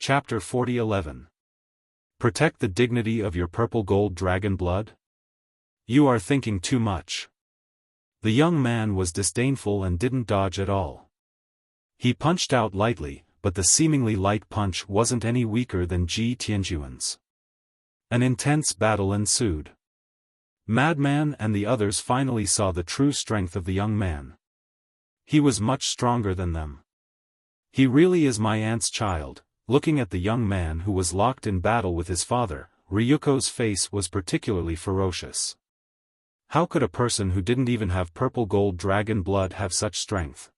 Chapter 40:11. Protect the dignity of your purple gold dragon blood? You are thinking too much. The young man was disdainful and didn't dodge at all. He punched out lightly, but the seemingly light punch wasn't any weaker than Ji Tianjuan's. An intense battle ensued. Madman and the others finally saw the true strength of the young man. He was much stronger than them. He really is my aunt's child. Looking at the young man who was locked in battle with his father, Ryuko's face was particularly ferocious. How could a person who didn't even have purple gold dragon blood have such strength?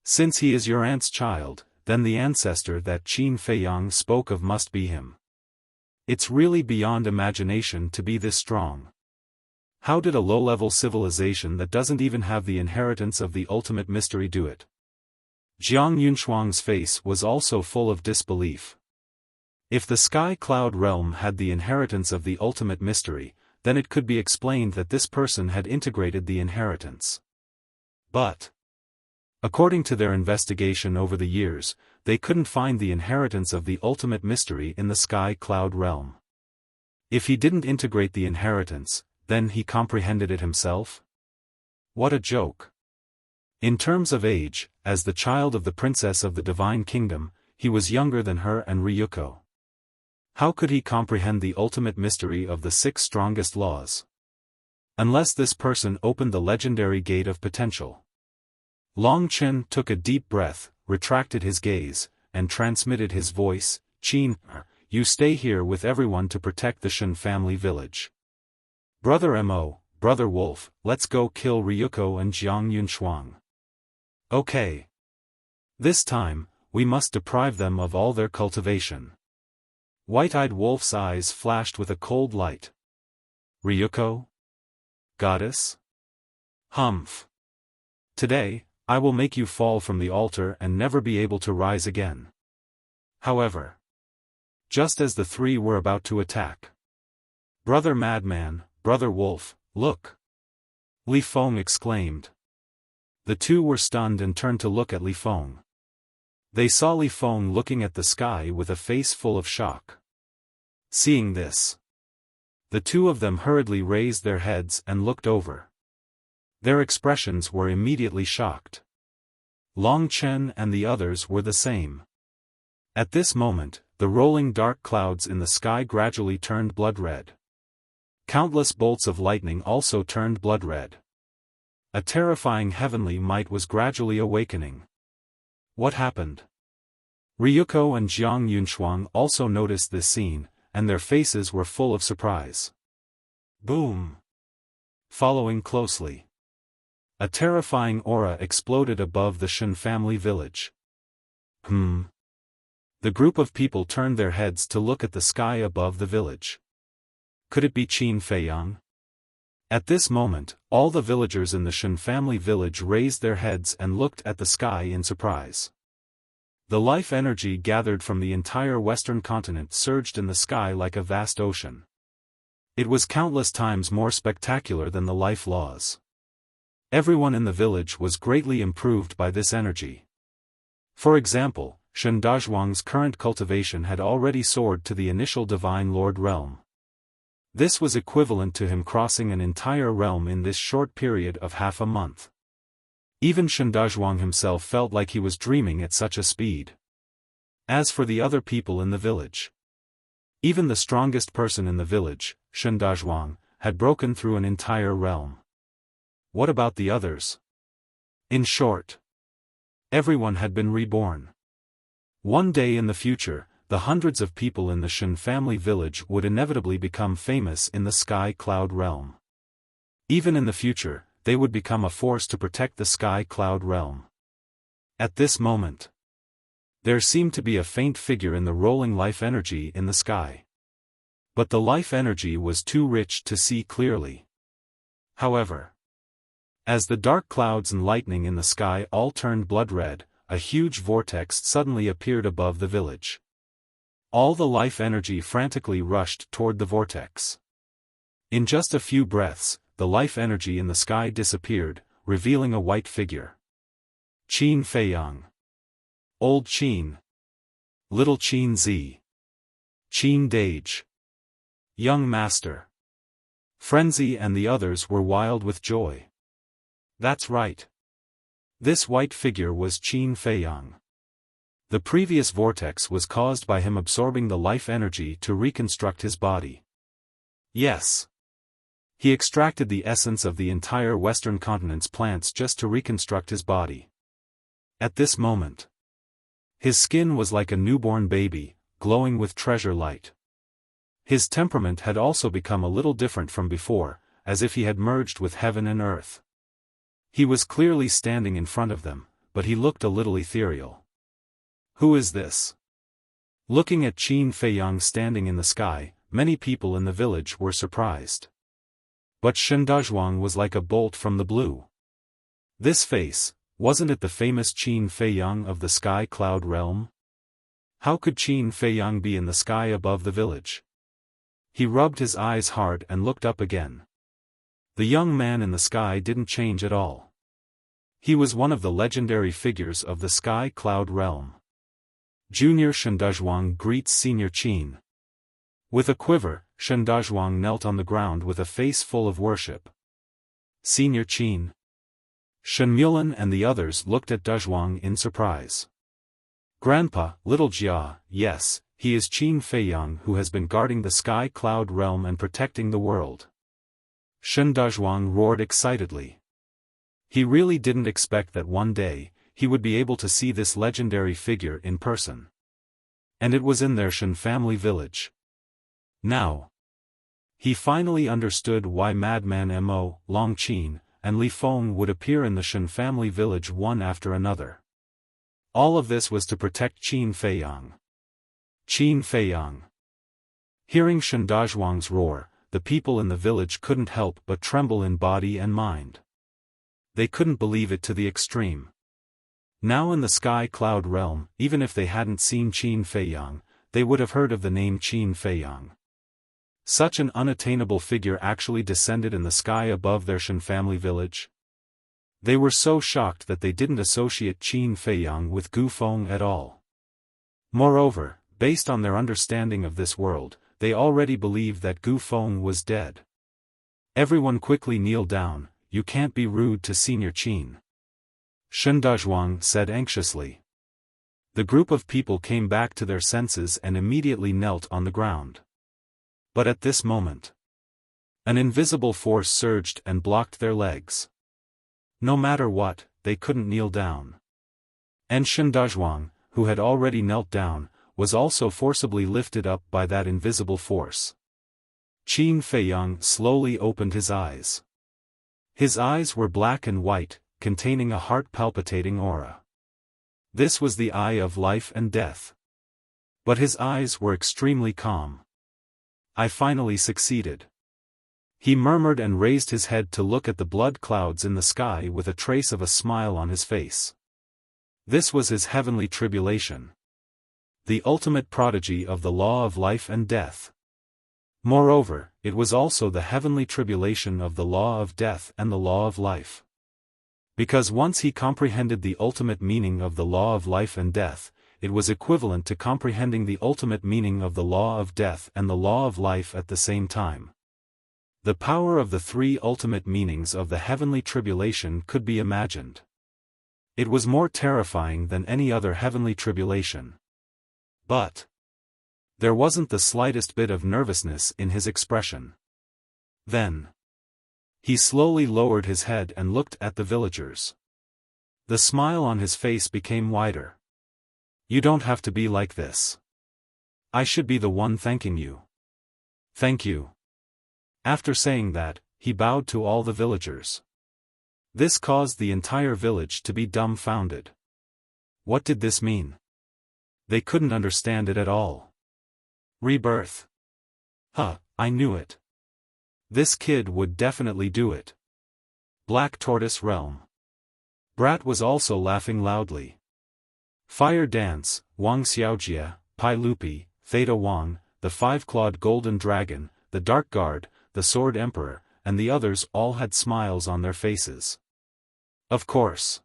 Since he is your aunt's child, then the ancestor that Qin Feiyang spoke of must be him. It's really beyond imagination to be this strong. How did a low-level civilization that doesn't even have the inheritance of the ultimate mystery do it? Jiang Yunshuang's face was also full of disbelief. If the Sky Cloud realm had the inheritance of the ultimate mystery, then it could be explained that this person had integrated the inheritance. But, according to their investigation over the years, they couldn't find the inheritance of the ultimate mystery in the Sky Cloud realm. If he didn't integrate the inheritance, then he comprehended it himself? What a joke. In terms of age, as the child of the princess of the Divine Kingdom, he was younger than her and Ryuko. How could he comprehend the ultimate mystery of the 6 strongest laws? Unless this person opened the legendary gate of potential. Long Chen took a deep breath, retracted his gaze, and transmitted his voice, "Qin, you stay here with everyone to protect the Shen family village. Brother Mo, Brother Wolf, let's go kill Ryuko and Jiang Yunshuang. Okay. This time, we must deprive them of all their cultivation." White-eyed Wolf's eyes flashed with a cold light. Ryuko? Goddess? Humph. Today, I will make you fall from the altar and never be able to rise again. However, just as the 3 were about to attack. Brother Madman, Brother Wolf, look! Li Feng exclaimed. The 2 were stunned and turned to look at Li Feng. They saw Li Feng looking at the sky with a face full of shock. Seeing this, the 2 of them hurriedly raised their heads and looked over. Their expressions were immediately shocked. Long Chen and the others were the same. At this moment, the rolling dark clouds in the sky gradually turned blood red. Countless bolts of lightning also turned blood red. A terrifying heavenly might was gradually awakening. What happened? Ryuko and Jiang Yunshuang also noticed this scene, and their faces were full of surprise. Boom! Following closely, a terrifying aura exploded above the Shen family village. The group of people turned their heads to look at the sky above the village. Could it be Qin Feiyang? At this moment, all the villagers in the Shen family village raised their heads and looked at the sky in surprise. The life energy gathered from the entire western continent surged in the sky like a vast ocean. It was countless times more spectacular than the life laws. Everyone in the village was greatly improved by this energy. For example, Shen Dazhuang's current cultivation had already soared to the initial Divine Lord realm. This was equivalent to him crossing an entire realm in this short period of half a month. Even Shen Dazhuang himself felt like he was dreaming at such a speed. As for the other people in the village, even the strongest person in the village, Shen Dazhuang, had broken through an entire realm. What about the others? In short, everyone had been reborn. One day in the future, the hundreds of people in the Shen family village would inevitably become famous in the Sky Cloud realm. Even in the future, they would become a force to protect the Sky Cloud realm. At this moment, there seemed to be a faint figure in the rolling life energy in the sky. But the life energy was too rich to see clearly. However, as the dark clouds and lightning in the sky all turned blood red, a huge vortex suddenly appeared above the village. All the life energy frantically rushed toward the vortex. In just a few breaths, the life energy in the sky disappeared, revealing a white figure. Qin Feiyang. Old Qin. Little Qin Z. Qin Dage. Young Master. Frenzy and the others were wild with joy. That's right. This white figure was Qin Feiyang. The previous vortex was caused by him absorbing the life energy to reconstruct his body. Yes. He extracted the essence of the entire western continent's plants just to reconstruct his body. At this moment, his skin was like a newborn baby, glowing with treasure light. His temperament had also become a little different from before, as if he had merged with heaven and earth. He was clearly standing in front of them, but he looked a little ethereal. Who is this? Looking at Qin Feiyang standing in the sky, many people in the village were surprised. But Shendazhuang was like a bolt from the blue. This face, wasn't it the famous Qin Feiyang of the sky cloud realm? How could Qin Feiyang be in the sky above the village? He rubbed his eyes hard and looked up again. The young man in the sky didn't change at all. He was one of the legendary figures of the sky cloud realm. Junior Shendazhuang greets Senior Qin. With a quiver, Shendazhuang knelt on the ground with a face full of worship. Senior Qin. Shenmulan and the others looked at Dazhuang in surprise. Grandpa, little Jia, yes, he is Qin Feiyang who has been guarding the sky cloud realm and protecting the world. Shendazhuang roared excitedly. He really didn't expect that one day, he would be able to see this legendary figure in person. And it was in their Shen family village. Now, he finally understood why Madman Mo, Long Qin, and Li Feng would appear in the Shen family village one after another. All of this was to protect Qin Feiyang. Qin Feiyang. Hearing Shendazhuang's roar, the people in the village couldn't help but tremble in body and mind. They couldn't believe it to the extreme. Now in the sky cloud realm, even if they hadn't seen Qin Feiyang, they would have heard of the name Qin Feiyang. Such an unattainable figure actually descended in the sky above their Shen family village. They were so shocked that they didn't associate Qin Feiyang with Gu Feng at all. Moreover, based on their understanding of this world, they already believed that Gu Feng was dead. Everyone quickly kneel down, you can't be rude to Senior Qin. Shendazhuang said anxiously. The group of people came back to their senses and immediately knelt on the ground. But at this moment, an invisible force surged and blocked their legs. No matter what, they couldn't kneel down. And Shendazhuang, who had already knelt down, was also forcibly lifted up by that invisible force. Qin Feiyang slowly opened his eyes. His eyes were black and white, containing a heart-palpitating aura. This was the eye of life and death. But his eyes were extremely calm. I finally succeeded. He murmured and raised his head to look at the blood clouds in the sky with a trace of a smile on his face. This was his heavenly tribulation. The ultimate prodigy of the law of life and death. Moreover, it was also the heavenly tribulation of the law of death and the law of life. Because once he comprehended the ultimate meaning of the law of life and death, it was equivalent to comprehending the ultimate meaning of the law of death and the law of life at the same time. The power of the three ultimate meanings of the heavenly tribulation could be imagined. It was more terrifying than any other heavenly tribulation. But there wasn't the slightest bit of nervousness in his expression. Then he slowly lowered his head and looked at the villagers. The smile on his face became wider. You don't have to be like this. I should be the one thanking you. Thank you. After saying that, he bowed to all the villagers. This caused the entire village to be dumbfounded. What did this mean? They couldn't understand it at all. Rebirth. Huh, I knew it. This kid would definitely do it. Black Tortoise Realm. Brat was also laughing loudly. Fire Dance, Wang Xiaojia, Pai Lupi, Theta Wang, the five-clawed golden dragon, the Dark Guard, the Sword Emperor, and the others all had smiles on their faces. Of course.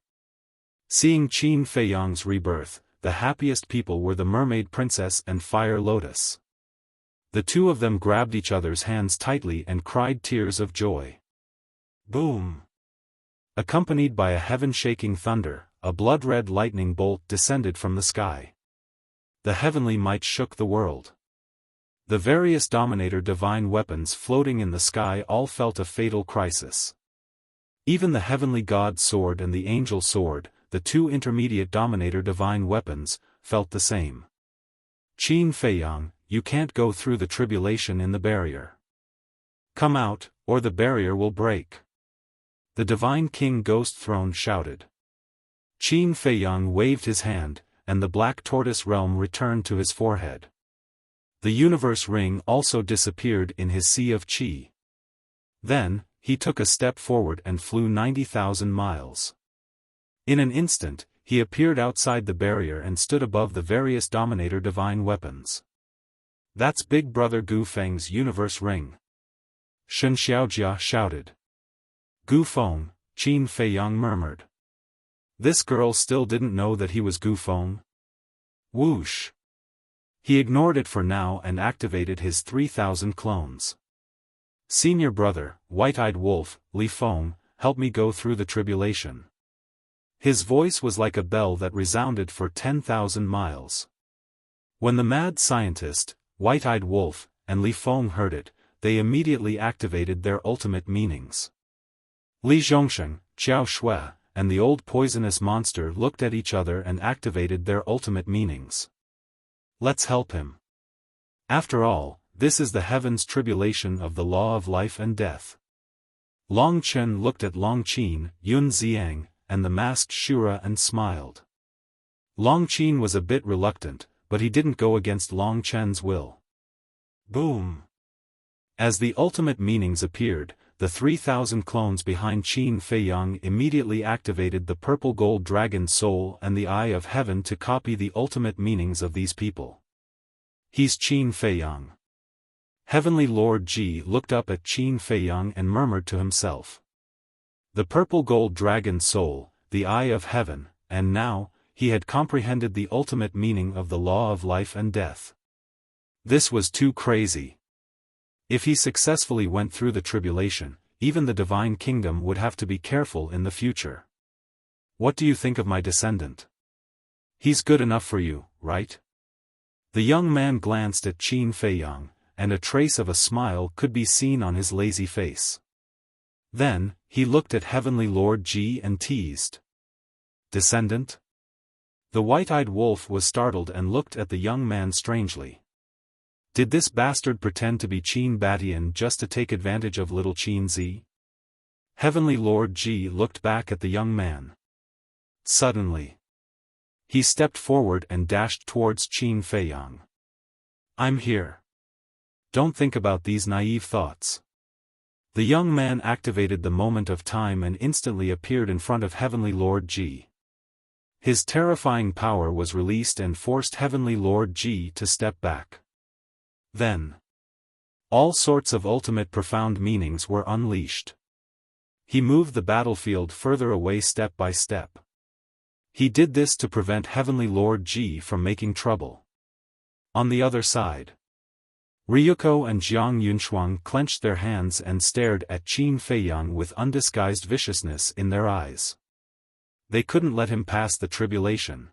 Seeing Qin Feiyang's rebirth, the happiest people were the Mermaid Princess and Fire Lotus. The two of them grabbed each other's hands tightly and cried tears of joy. Boom! Accompanied by a heaven-shaking thunder, a blood-red lightning bolt descended from the sky. The heavenly might shook the world. The various Dominator divine weapons floating in the sky all felt a fatal crisis. Even the heavenly god sword and the angel sword, the two intermediate Dominator divine weapons, felt the same. Qin Feiyang, you can't go through the tribulation in the barrier. Come out, or the barrier will break. The divine king ghost throne shouted. Qin Feiyang waved his hand, and the black tortoise realm returned to his forehead. The universe ring also disappeared in his sea of qi. Then, he took a step forward and flew 90,000 miles. In an instant, he appeared outside the barrier and stood above the various Dominator divine weapons. That's Big Brother Gu Feng's universe ring. Shen Xiaojia shouted. Gu Feng, Qin Feiyang murmured. This girl still didn't know that he was Gu Feng? Whoosh! He ignored it for now and activated his 3,000 clones. Senior brother, White-Eyed Wolf, Li Feng, help me go through the tribulation. His voice was like a bell that resounded for 10,000 miles. When the mad scientist, White-Eyed Wolf, and Li Feng heard it, they immediately activated their ultimate meanings. Li Zhongsheng, Xiao Shui, and the old poisonous monster looked at each other and activated their ultimate meanings. Let's help him. After all, this is the heaven's tribulation of the law of life and death. Long Chen looked at Long Qin, Yun Xiang, and the masked Shura and smiled. Long Qin was a bit reluctant, but he didn't go against Long Chen's will. Boom! As the ultimate meanings appeared, the 3,000 clones behind Qin Feiyang immediately activated the purple gold dragon soul and the eye of heaven to copy the ultimate meanings of these people. He's Qin Feiyang. Heavenly Lord Ji looked up at Qin Feiyang and murmured to himself. The purple gold dragon soul, the eye of heaven, and now, he had comprehended the ultimate meaning of the law of life and death. This was too crazy. If he successfully went through the tribulation, even the divine kingdom would have to be careful in the future. What do you think of my descendant? He's good enough for you, right? The young man glanced at Qin Feiyang, and a trace of a smile could be seen on his lazy face. Then, he looked at Heavenly Lord Ji and teased. Descendant? The white-eyed wolf was startled and looked at the young man strangely. Did this bastard pretend to be Qin Batian just to take advantage of little Qin Zi? Heavenly Lord Ji looked back at the young man. Suddenly, he stepped forward and dashed towards Qin Feiyang. I'm here. Don't think about these naive thoughts. The young man activated the moment of time and instantly appeared in front of Heavenly Lord Ji. His terrifying power was released and forced Heavenly Lord Ji to step back. Then, all sorts of ultimate profound meanings were unleashed. He moved the battlefield further away step by step. He did this to prevent Heavenly Lord Ji from making trouble. On the other side, Ryuko and Jiang Yunshuang clenched their hands and stared at Qin Feiyang with undisguised viciousness in their eyes. They couldn't let him pass the tribulation.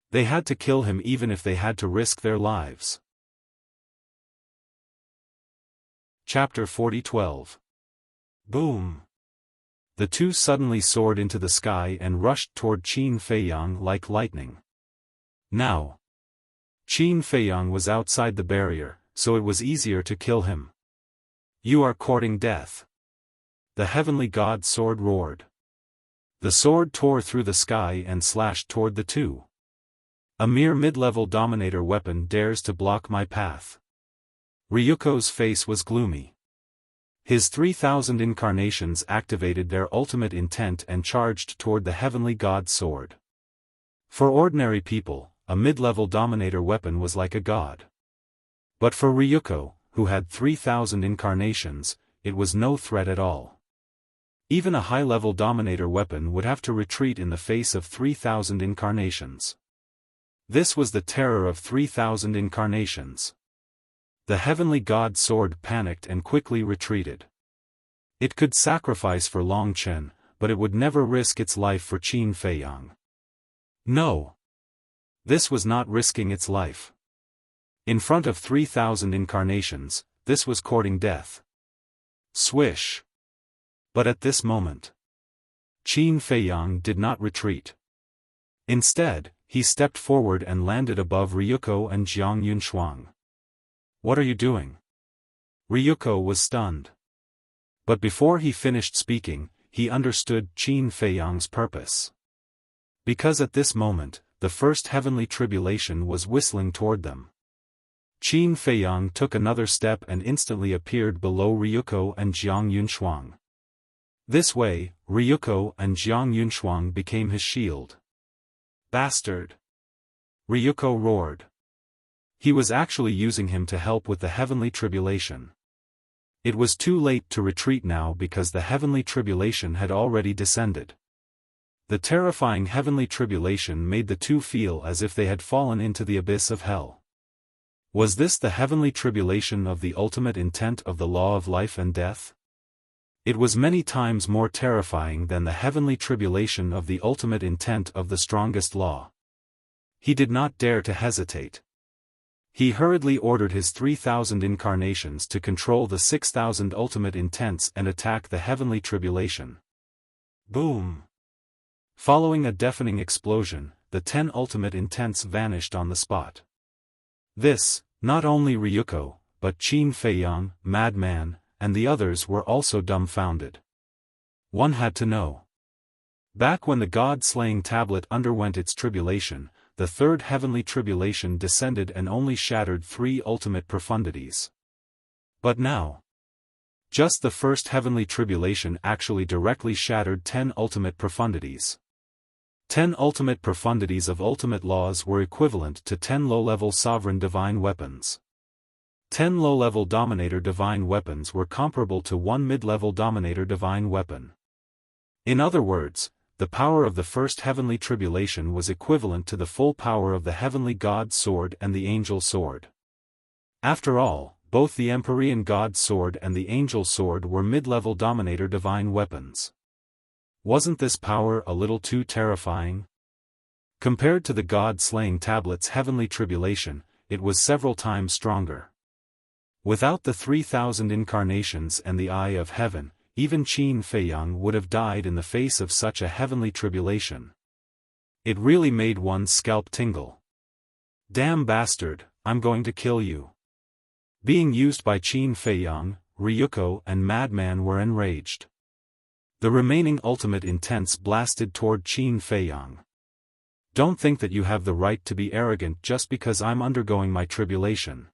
They had to kill him even if they had to risk their lives. Chapter 40:12. Boom! The two suddenly soared into the sky and rushed toward Qin Feiyang like lightning. Now, Qin Feiyang was outside the barrier, so it was easier to kill him. You are courting death. The heavenly god sword roared. The sword tore through the sky and slashed toward the two. A mere mid-level dominator weapon dares to block my path. Ryuko's face was gloomy. His 3,000 incarnations activated their ultimate intent and charged toward the heavenly god sword. For ordinary people, a mid-level dominator weapon was like a god. But for Ryuko, who had 3,000 incarnations, it was no threat at all. Even a high-level dominator weapon would have to retreat in the face of 3,000 incarnations. This was the terror of 3,000 incarnations. The heavenly god sword panicked and quickly retreated. It could sacrifice for Long Chen, but it would never risk its life for Qin Feiyang. No. This was not risking its life. In front of 3,000 incarnations, this was courting death. Swish. But at this moment, Qin Feiyang did not retreat. Instead, he stepped forward and landed above Ryuko and Jiang Yunshuang. What are you doing? Ryuko was stunned. But before he finished speaking, he understood Qin Feiyang's purpose. Because at this moment, the first heavenly tribulation was whistling toward them. Qin Feiyang took another step and instantly appeared below Ryuko and Jiang Yunshuang. This way, Ryuko and Jiang Yunshuang became his shield. Bastard! Ryuko roared. He was actually using him to help with the heavenly tribulation. It was too late to retreat now because the heavenly tribulation had already descended. The terrifying heavenly tribulation made the two feel as if they had fallen into the abyss of hell. Was this the heavenly tribulation of the ultimate intent of the law of life and death? It was many times more terrifying than the heavenly tribulation of the ultimate intent of the strongest law. He did not dare to hesitate. He hurriedly ordered his 3,000 incarnations to control the 6,000 ultimate intents and attack the heavenly tribulation. Boom! Following a deafening explosion, the 10 ultimate intents vanished on the spot. This, not only Ryuko, but Qin Feiyang, Madman, and the others were also dumbfounded. One had to know. Back when the god-slaying tablet underwent its tribulation, the third heavenly tribulation descended and only shattered 3 ultimate profundities. But now, just the first heavenly tribulation actually directly shattered 10 ultimate profundities. 10 ultimate profundities of ultimate laws were equivalent to 10 low-level sovereign divine weapons. 10 low-level dominator divine weapons were comparable to 1 mid-level dominator divine weapon. In other words, the power of the first heavenly tribulation was equivalent to the full power of the heavenly god sword and the angel sword. After all, both the Empyrean god sword and the angel sword were mid-level dominator divine weapons. Wasn't this power a little too terrifying? Compared to the god-slaying tablet's heavenly tribulation, it was several times stronger. Without the 3,000 incarnations and the eye of heaven, even Qin Feiyang would have died in the face of such a heavenly tribulation. It really made one's scalp tingle. Damn bastard, I'm going to kill you. Being used by Qin Feiyang, Ryuko and Madman were enraged. The remaining ultimate intents blasted toward Qin Feiyang. Don't think that you have the right to be arrogant just because I'm undergoing my tribulation.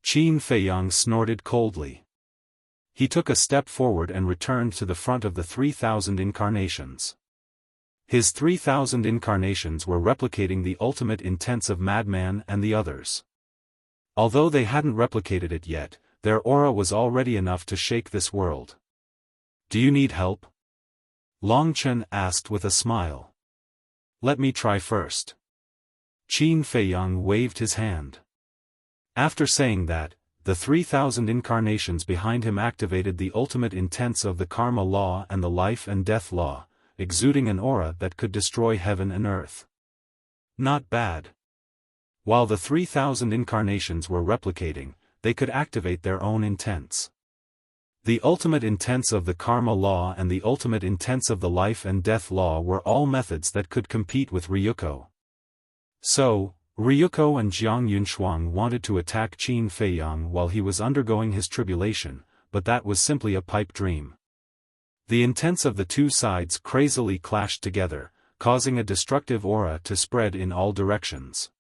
Qin Feiyang snorted coldly. He took a step forward and returned to the front of the 3,000 incarnations. His 3,000 incarnations were replicating the ultimate intents of Madman and the others. Although they hadn't replicated it yet, their aura was already enough to shake this world. Do you need help? Long Chen asked with a smile. Let me try first. Qin Feiyang waved his hand. After saying that, the 3,000 incarnations behind him activated the ultimate intents of the karma law and the life and death law, exuding an aura that could destroy heaven and earth. Not bad. While the 3,000 incarnations were replicating, they could activate their own intents. The ultimate intents of the karma law and the ultimate intents of the life and death law were all methods that could compete with Ryuko. So, Ryuko and Jiang Yunshuang wanted to attack Qin Feiyang while he was undergoing his tribulation, but that was simply a pipe dream. The intents of the two sides crazily clashed together, causing a destructive aura to spread in all directions.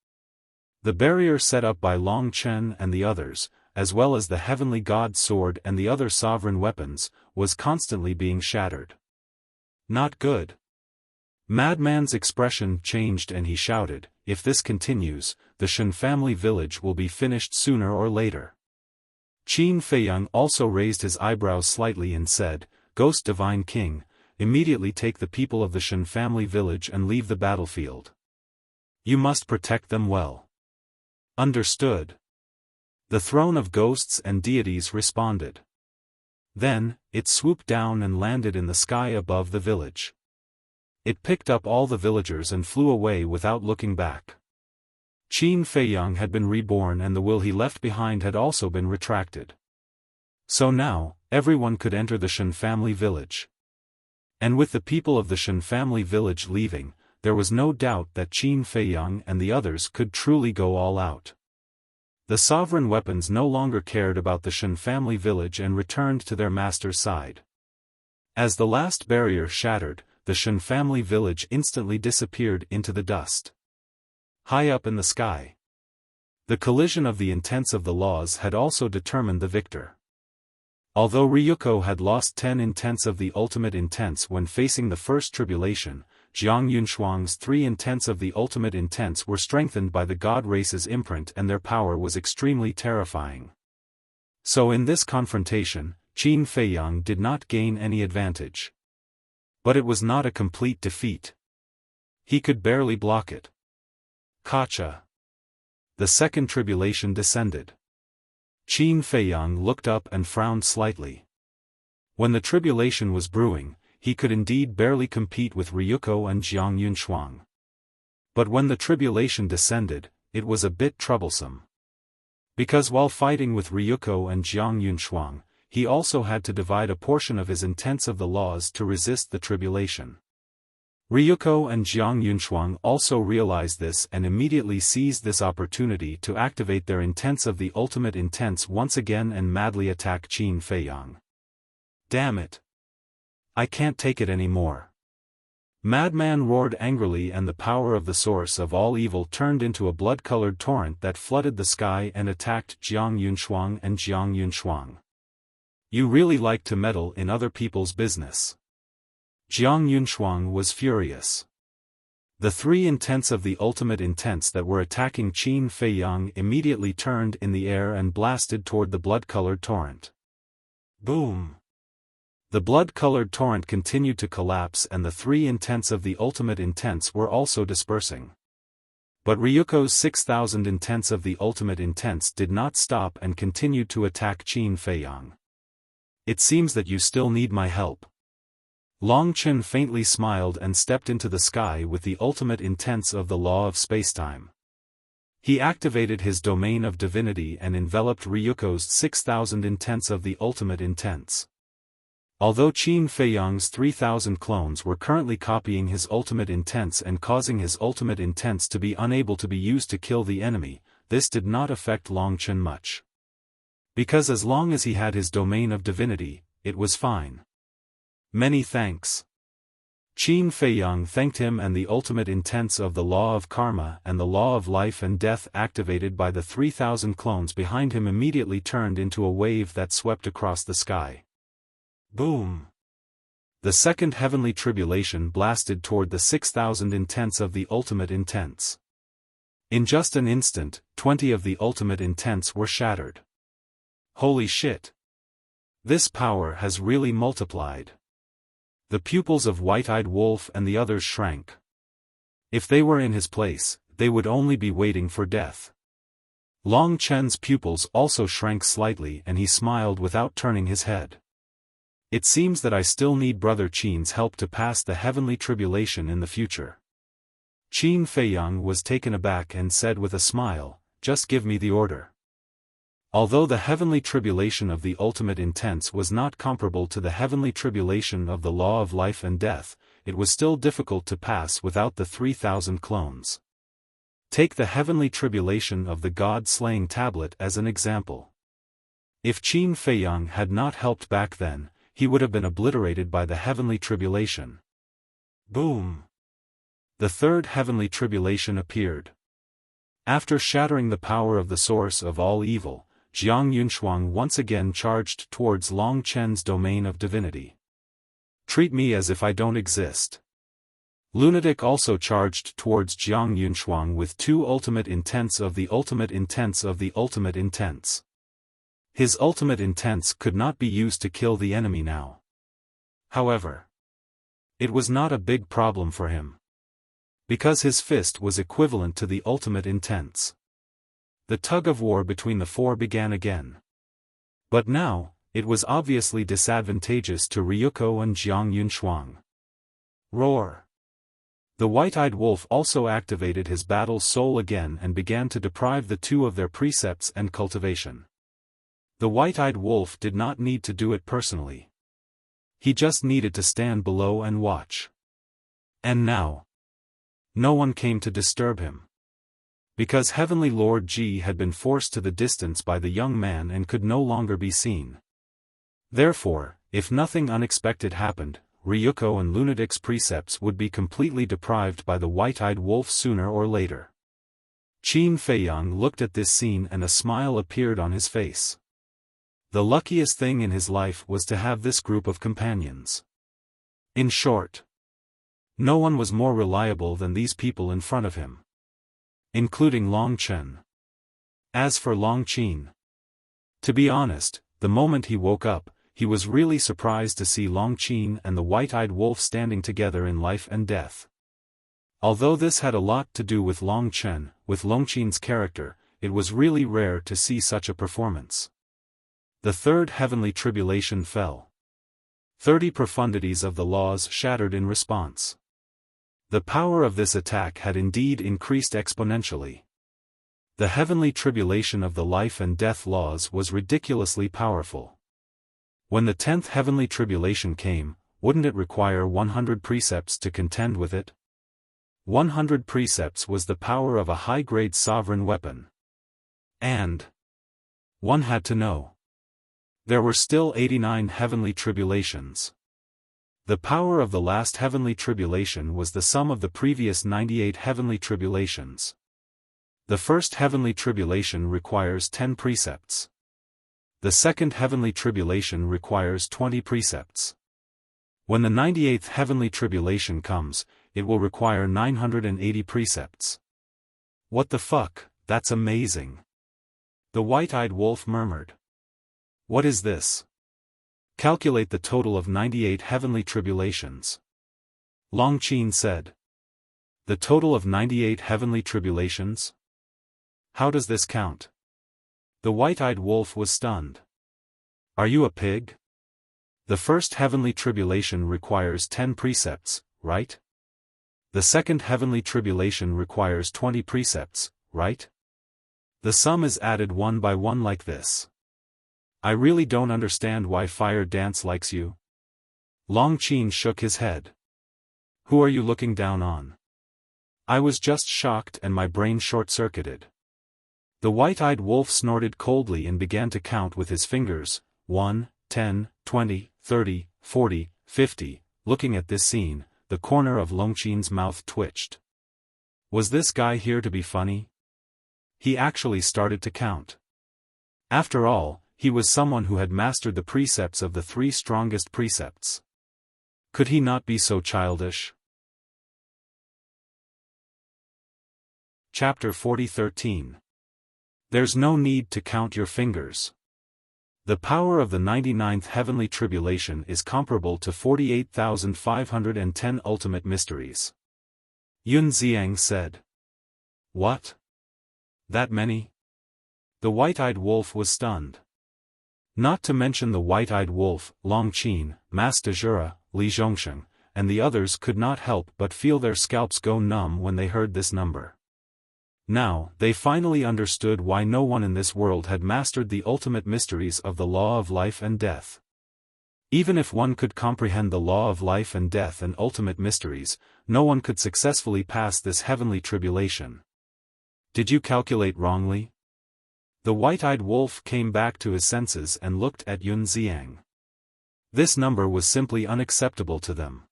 The barrier set up by Long Chen and the others, as well as the heavenly god sword and the other sovereign weapons, was constantly being shattered. Not good. Madman's expression changed and he shouted, if this continues, the Shen family village will be finished sooner or later. Qin Feiyang also raised his eyebrows slightly and said, Ghost Divine King, immediately take the people of the Shen family village and leave the battlefield. You must protect them well. Understood. The throne of ghosts and deities responded. Then, it swooped down and landed in the sky above the village. It picked up all the villagers and flew away without looking back. Qin Feiyang had been reborn and the will he left behind had also been retracted. So now, everyone could enter the Shen family village. And with the people of the Shen family village leaving, there was no doubt that Qin Feiyang and the others could truly go all out. The sovereign weapons no longer cared about the Shen family village and returned to their master's side. As the last barrier shattered, the Shen family village instantly disappeared into the dust. High up in the sky. The collision of the intents of the laws had also determined the victor. Although Ryuko had lost 10 intents of the ultimate intents when facing the first tribulation, Jiang Yunshuang's 3 intents of the ultimate intents were strengthened by the god race's imprint and their power was extremely terrifying. So in this confrontation, Qin Feiyang did not gain any advantage. But it was not a complete defeat. He could barely block it. Gotcha. The second tribulation descended. Qin Feiyang looked up and frowned slightly. When the tribulation was brewing, he could indeed barely compete with Ryuko and Jiang Yunshuang. But when the tribulation descended, it was a bit troublesome. Because while fighting with Ryuko and Jiang Yunshuang, he also had to divide a portion of his intents of the laws to resist the tribulation. Ryuko and Jiang Yunshuang also realized this and immediately seized this opportunity to activate their intents of the ultimate intents once again and madly attack Qin Feiyang. Damn it! I can't take it anymore. Madman roared angrily and the power of the source of all evil turned into a blood-colored torrent that flooded the sky and attacked Jiang Yunshuang and Jiang Yunshuang. You really like to meddle in other people's business. Jiang Yunshuang was furious. The 3 intents of the ultimate intents that were attacking Qin Feiyang immediately turned in the air and blasted toward the blood-colored torrent. Boom! The blood-colored torrent continued to collapse and the 3 intents of the ultimate intents were also dispersing. But Ryuko's 6,000 intents of the ultimate intents did not stop and continued to attack Qin Feiyang. It seems that you still need my help. Long Chen faintly smiled and stepped into the sky with the ultimate intents of the law of spacetime. He activated his domain of divinity and enveloped Ryuko's 6,000 intents of the ultimate intents. Although Qin Feiyang's 3,000 clones were currently copying his ultimate intents and causing his ultimate intents to be unable to be used to kill the enemy, this did not affect Long Chen much. Because as long as he had his domain of divinity, it was fine. Many thanks. Qin Feiyang thanked him and the ultimate intents of the law of karma and the law of life and death activated by the 3,000 clones behind him immediately turned into a wave that swept across the sky. Boom! The second heavenly tribulation blasted toward the 6,000 intents of the ultimate intents. In just an instant, 20 of the ultimate intents were shattered. Holy shit! This power has really multiplied. The pupils of White-Eyed Wolf and the others shrank. If they were in his place, they would only be waiting for death. Long Chen's pupils also shrank slightly and he smiled without turning his head. It seems that I still need Brother Qin's help to pass the heavenly tribulation in the future. Qin Feiyang was taken aback and said with a smile, just give me the order. Although the heavenly tribulation of the ultimate intents was not comparable to the heavenly tribulation of the law of life and death, it was still difficult to pass without the 3,000 clones. Take the heavenly tribulation of the God-slaying tablet as an example. If Qin Feiyang had not helped back then, he would have been obliterated by the heavenly tribulation. Boom! The third heavenly tribulation appeared. After shattering the power of the source of all evil, Jiang Yunshuang once again charged towards Long Chen's domain of divinity. Treat me as if I don't exist. Lunatic also charged towards Jiang Yunshuang with 2 ultimate intents of the ultimate intents of the ultimate intents. His ultimate intents could not be used to kill the enemy now. However, it was not a big problem for him. Because his fist was equivalent to the ultimate intense. The tug-of-war between the four began again. But now, it was obviously disadvantageous to Ryuko and Jiang Yunshuang. Roar! The white-eyed wolf also activated his battle soul again and began to deprive the two of their precepts and cultivation. The white-eyed wolf did not need to do it personally. He just needed to stand below and watch. And now, no one came to disturb him. Because Heavenly Lord Ji had been forced to the distance by the young man and could no longer be seen. Therefore, if nothing unexpected happened, Ryuko and Lunatics' precepts would be completely deprived by the white-eyed wolf sooner or later. Qin Feiyang looked at this scene and a smile appeared on his face. The luckiest thing in his life was to have this group of companions. In short, no one was more reliable than these people in front of him, including Long Chen. As for Long Qin, to be honest, the moment he woke up, he was really surprised to see Long Qin and the white-eyed wolf standing together in life and death. Although this had a lot to do with Long Chen, with Long Qin's character, it was really rare to see such a performance. The third heavenly tribulation fell. 30 profundities of the laws shattered in response. The power of this attack had indeed increased exponentially. The heavenly tribulation of the life and death laws was ridiculously powerful. When the 10th heavenly tribulation came, wouldn't it require 100 precepts to contend with it? 100 precepts was the power of a high-grade sovereign weapon. And one had to know. There were still 89 heavenly tribulations. The power of the last heavenly tribulation was the sum of the previous 98 heavenly tribulations. The first heavenly tribulation requires 10 precepts. The second heavenly tribulation requires 20 precepts. When the 98th heavenly tribulation comes, it will require 980 precepts. What the fuck, that's amazing. The white-eyed wolf murmured. What is this? Calculate the total of 98 heavenly tribulations. Long Qin said. The total of 98 heavenly tribulations? How does this count? The white-eyed wolf was stunned. Are you a pig? The first heavenly tribulation requires 10 precepts, right? The second heavenly tribulation requires 20 precepts, right? The sum is added one by one like this. I really don't understand why Fire Dance likes you. Long Qin shook his head. Who are you looking down on? I was just shocked and my brain short-circuited. The white-eyed wolf snorted coldly and began to count with his fingers, 1, 10, 20, 30, 40, 50. Looking at this scene, the corner of Long Qin's mouth twitched. Was this guy here to be funny? He actually started to count. After all, he was someone who had mastered the precepts of the 3 strongest precepts. Could he not be so childish? Chapter 40:13. There's no need to count your fingers. The power of the 99th heavenly tribulation is comparable to 48,510 ultimate mysteries. Yun Xiang said. What? That many? The white-eyed wolf was stunned. Not to mention the white-eyed wolf, Long Qin, Master Jura, Li Zhongsheng, and the others could not help but feel their scalps go numb when they heard this number. Now, they finally understood why no one in this world had mastered the ultimate mysteries of the law of life and death. Even if one could comprehend the law of life and death and ultimate mysteries, no one could successfully pass this heavenly tribulation. Did you calculate wrongly? The white-eyed wolf came back to his senses and looked at Yun Xiang. This number was simply unacceptable to them.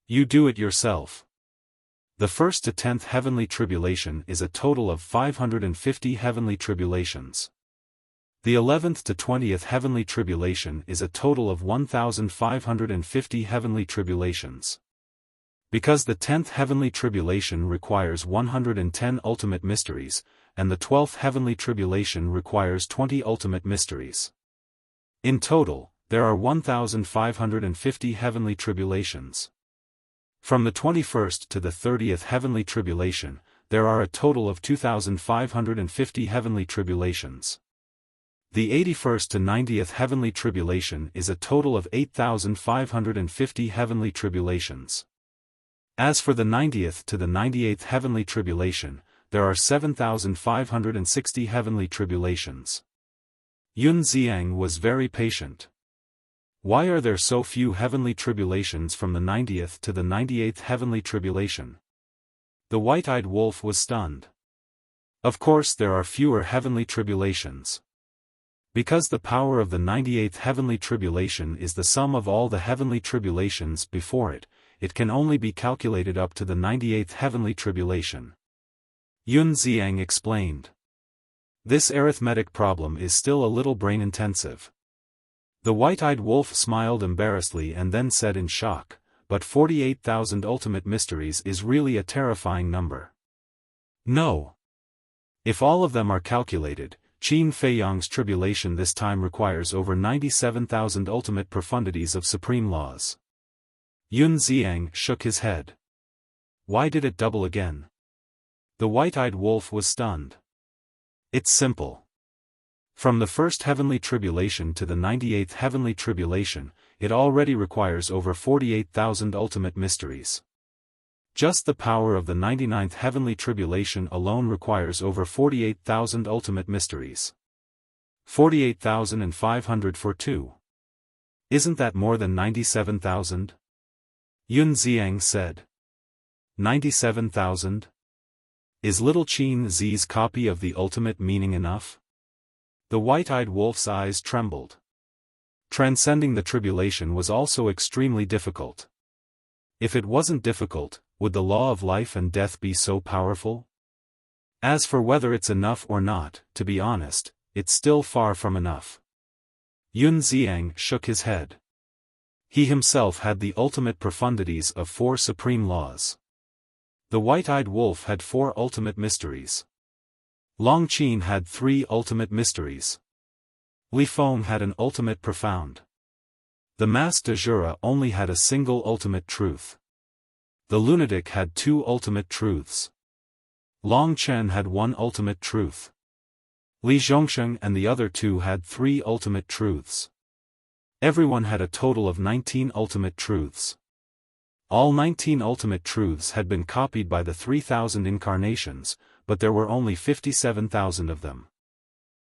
You do it yourself. The 1st to 10th heavenly tribulation is a total of 550 heavenly tribulations. The 11th to 20th heavenly tribulation is a total of 1,550 heavenly tribulations. Because the 10th heavenly tribulation requires 110 ultimate mysteries, and the 12th heavenly tribulation requires 20 ultimate mysteries. In total, there are 1,550 heavenly tribulations. From the 21st to the 30th heavenly tribulation, there are a total of 2,550 heavenly tribulations. The 81st to 90th heavenly tribulation is a total of 8,550 heavenly tribulations. As for the 90th to the 98th heavenly tribulation, there are 7,560 heavenly tribulations. Yun Xiang was very patient. Why are there so few heavenly tribulations from the 90th to the 98th heavenly tribulation? The white-eyed wolf was stunned. Of course there are fewer heavenly tribulations. Because the power of the 98th heavenly tribulation is the sum of all the heavenly tribulations before it, it can only be calculated up to the 98th heavenly tribulation. Yun Xiang explained. This arithmetic problem is still a little brain-intensive. The white-eyed wolf smiled embarrassedly and then said in shock, but 48,000 ultimate mysteries is really a terrifying number. No. If all of them are calculated, Qin Feiyang's tribulation this time requires over 97,000 ultimate profundities of supreme laws. Yun Xiang shook his head. Why did it double again? The white-eyed wolf was stunned. It's simple. From the first heavenly tribulation to the 98th heavenly tribulation, it already requires over 48,000 ultimate mysteries. Just the power of the 99th heavenly tribulation alone requires over 48,000 ultimate mysteries. 48,500 for 2. Isn't that more than 97,000? Yun Xiang said. 97,000? Is little Qin Zi's copy of the ultimate meaning enough? The white-eyed wolf's eyes trembled. Transcending the tribulation was also extremely difficult. If it wasn't difficult, would the law of life and death be so powerful? As for whether it's enough or not, to be honest, it's still far from enough. Yun Xiang shook his head. He himself had the ultimate profundities of 4 supreme laws. The white-eyed wolf had 4 ultimate mysteries. Long Qin had 3 ultimate mysteries. Li Feng had an ultimate profound. The Mas de Jura only had a single ultimate truth. The lunatic had 2 ultimate truths. Long Chen had 1 ultimate truth. Li Zhongsheng and the other 2 had 3 ultimate truths. Everyone had a total of 19 ultimate truths. All 19 ultimate truths had been copied by the 3,000 incarnations, but there were only 57,000 of them.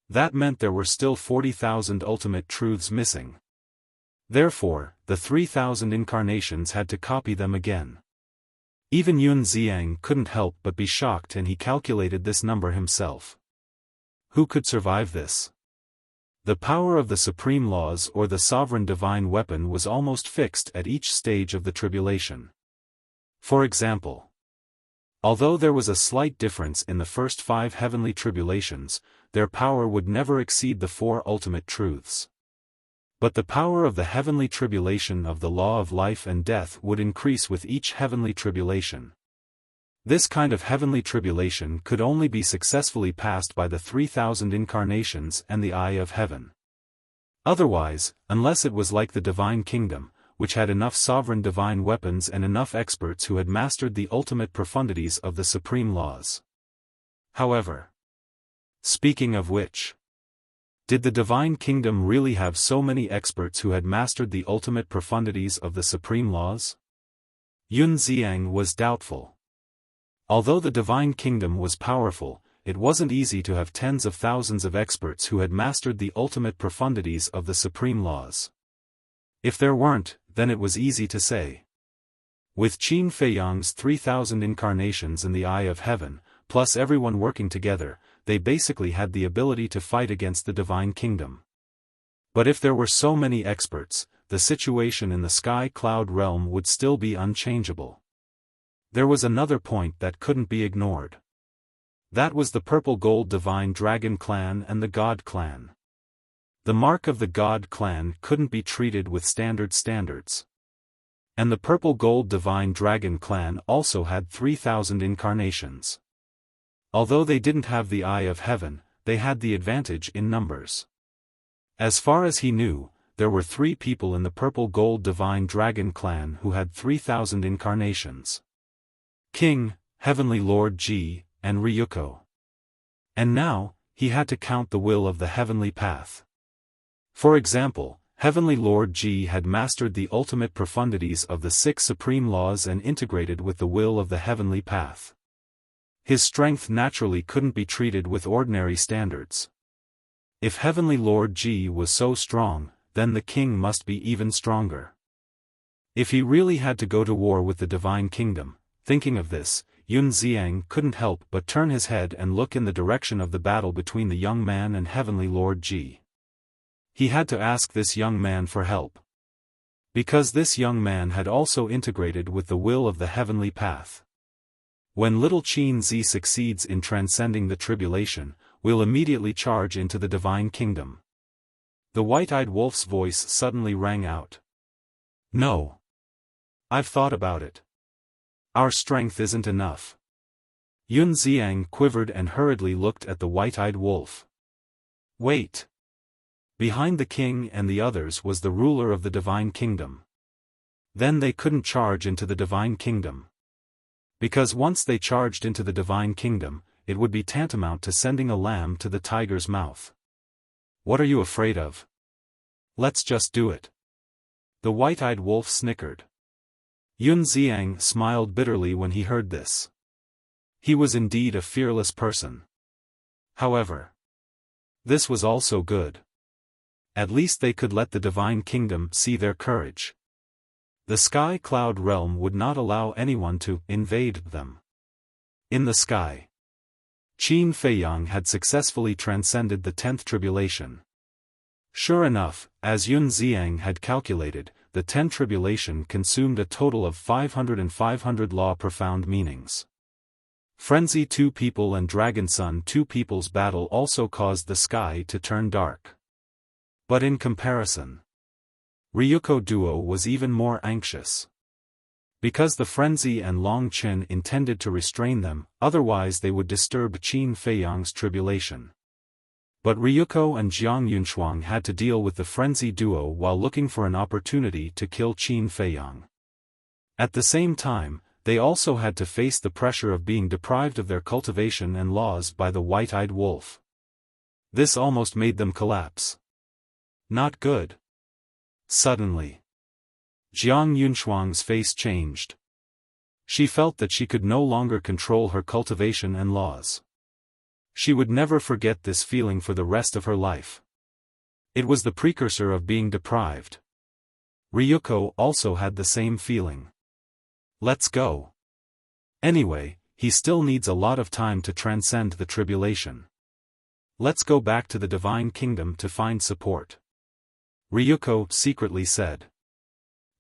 That meant there were still 40,000 ultimate truths missing. Therefore, the 3,000 incarnations had to copy them again. Even Yun Xiang couldn't help but be shocked, and he calculated this number himself. Who could survive this? The power of the supreme laws or the sovereign divine weapon was almost fixed at each stage of the tribulation. For example, although there was a slight difference in the first 5 heavenly tribulations, their power would never exceed the 4 ultimate truths. But the power of the heavenly tribulation of the law of life and death would increase with each heavenly tribulation. This kind of heavenly tribulation could only be successfully passed by the 3,000 incarnations and the eye of heaven. Otherwise, unless it was like the divine kingdom, which had enough sovereign divine weapons and enough experts who had mastered the ultimate profundities of the supreme laws. However, speaking of which, did the divine kingdom really have so many experts who had mastered the ultimate profundities of the supreme laws? Yun Xiang was doubtful. Although the divine kingdom was powerful, it wasn't easy to have tens of thousands of experts who had mastered the ultimate profundities of the supreme laws. If there weren't, then it was easy to say. With Qin Feiyang's 3,000 incarnations in the eye of heaven, plus everyone working together, they basically had the ability to fight against the divine kingdom. But if there were so many experts, the situation in the sky cloud realm would still be unchangeable. There was another point that couldn't be ignored. That was the purple gold divine dragon clan and the god clan. The mark of the god clan couldn't be treated with standard standards. And the purple gold divine dragon clan also had 3,000 incarnations. Although they didn't have the eye of heaven, they had the advantage in numbers. As far as he knew, there were 3 people in the purple gold divine dragon clan who had 3,000 incarnations. King, Heavenly Lord Ji, and Ryuko. And now, he had to count the will of the heavenly path. For example, Heavenly Lord Ji had mastered the ultimate profundities of the 6 supreme laws and integrated with the will of the heavenly path. His strength naturally couldn't be treated with ordinary standards. If Heavenly Lord Ji was so strong, then the king must be even stronger. If he really had to go to war with the divine kingdom, thinking of this, Yun Xiang couldn't help but turn his head and look in the direction of the battle between the young man and Heavenly Lord Ji. He had to ask this young man for help. Because this young man had also integrated with the will of the heavenly path. When little Qin Zi succeeds in transcending the tribulation, we'll immediately charge into the divine kingdom. The white-eyed wolf's voice suddenly rang out. No. I've thought about it. Our strength isn't enough. Yun Xiang quivered and hurriedly looked at the white-eyed wolf. Wait. Behind the king and the others was the ruler of the divine kingdom. Then they couldn't charge into the divine kingdom. Because once they charged into the divine kingdom, it would be tantamount to sending a lamb to the tiger's mouth. What are you afraid of? Let's just do it. The white-eyed wolf snickered. Yun Xiang smiled bitterly when he heard this. He was indeed a fearless person. However, this was also good. At least they could let the divine kingdom see their courage. The sky cloud realm would not allow anyone to invade them. In the sky, Qin Feiyang had successfully transcended the 10th tribulation. Sure enough, as Yun Xiang had calculated, the 10th tribulation consumed a total of 500 and 500 law profound meanings. Frenzy 2 people and Dragon Sun 2 people's battle also caused the sky to turn dark. But in comparison, Ryuko duo was even more anxious. Because the frenzy and Long Chen intended to restrain them, otherwise they would disturb Qin Feiyang's tribulation. But Ryuko and Jiang Yunshuang had to deal with the frenzy duo while looking for an opportunity to kill Qin Feiyang. At the same time, they also had to face the pressure of being deprived of their cultivation and laws by the white-eyed wolf. This almost made them collapse. Not good. Suddenly, Jiang Yunshuang's face changed. She felt that she could no longer control her cultivation and laws. She would never forget this feeling for the rest of her life. It was the precursor of being deprived. Ryuko also had the same feeling. Let's go. Anyway, he still needs a lot of time to transcend the tribulation. Let's go back to the divine kingdom to find support. Ryuko secretly said.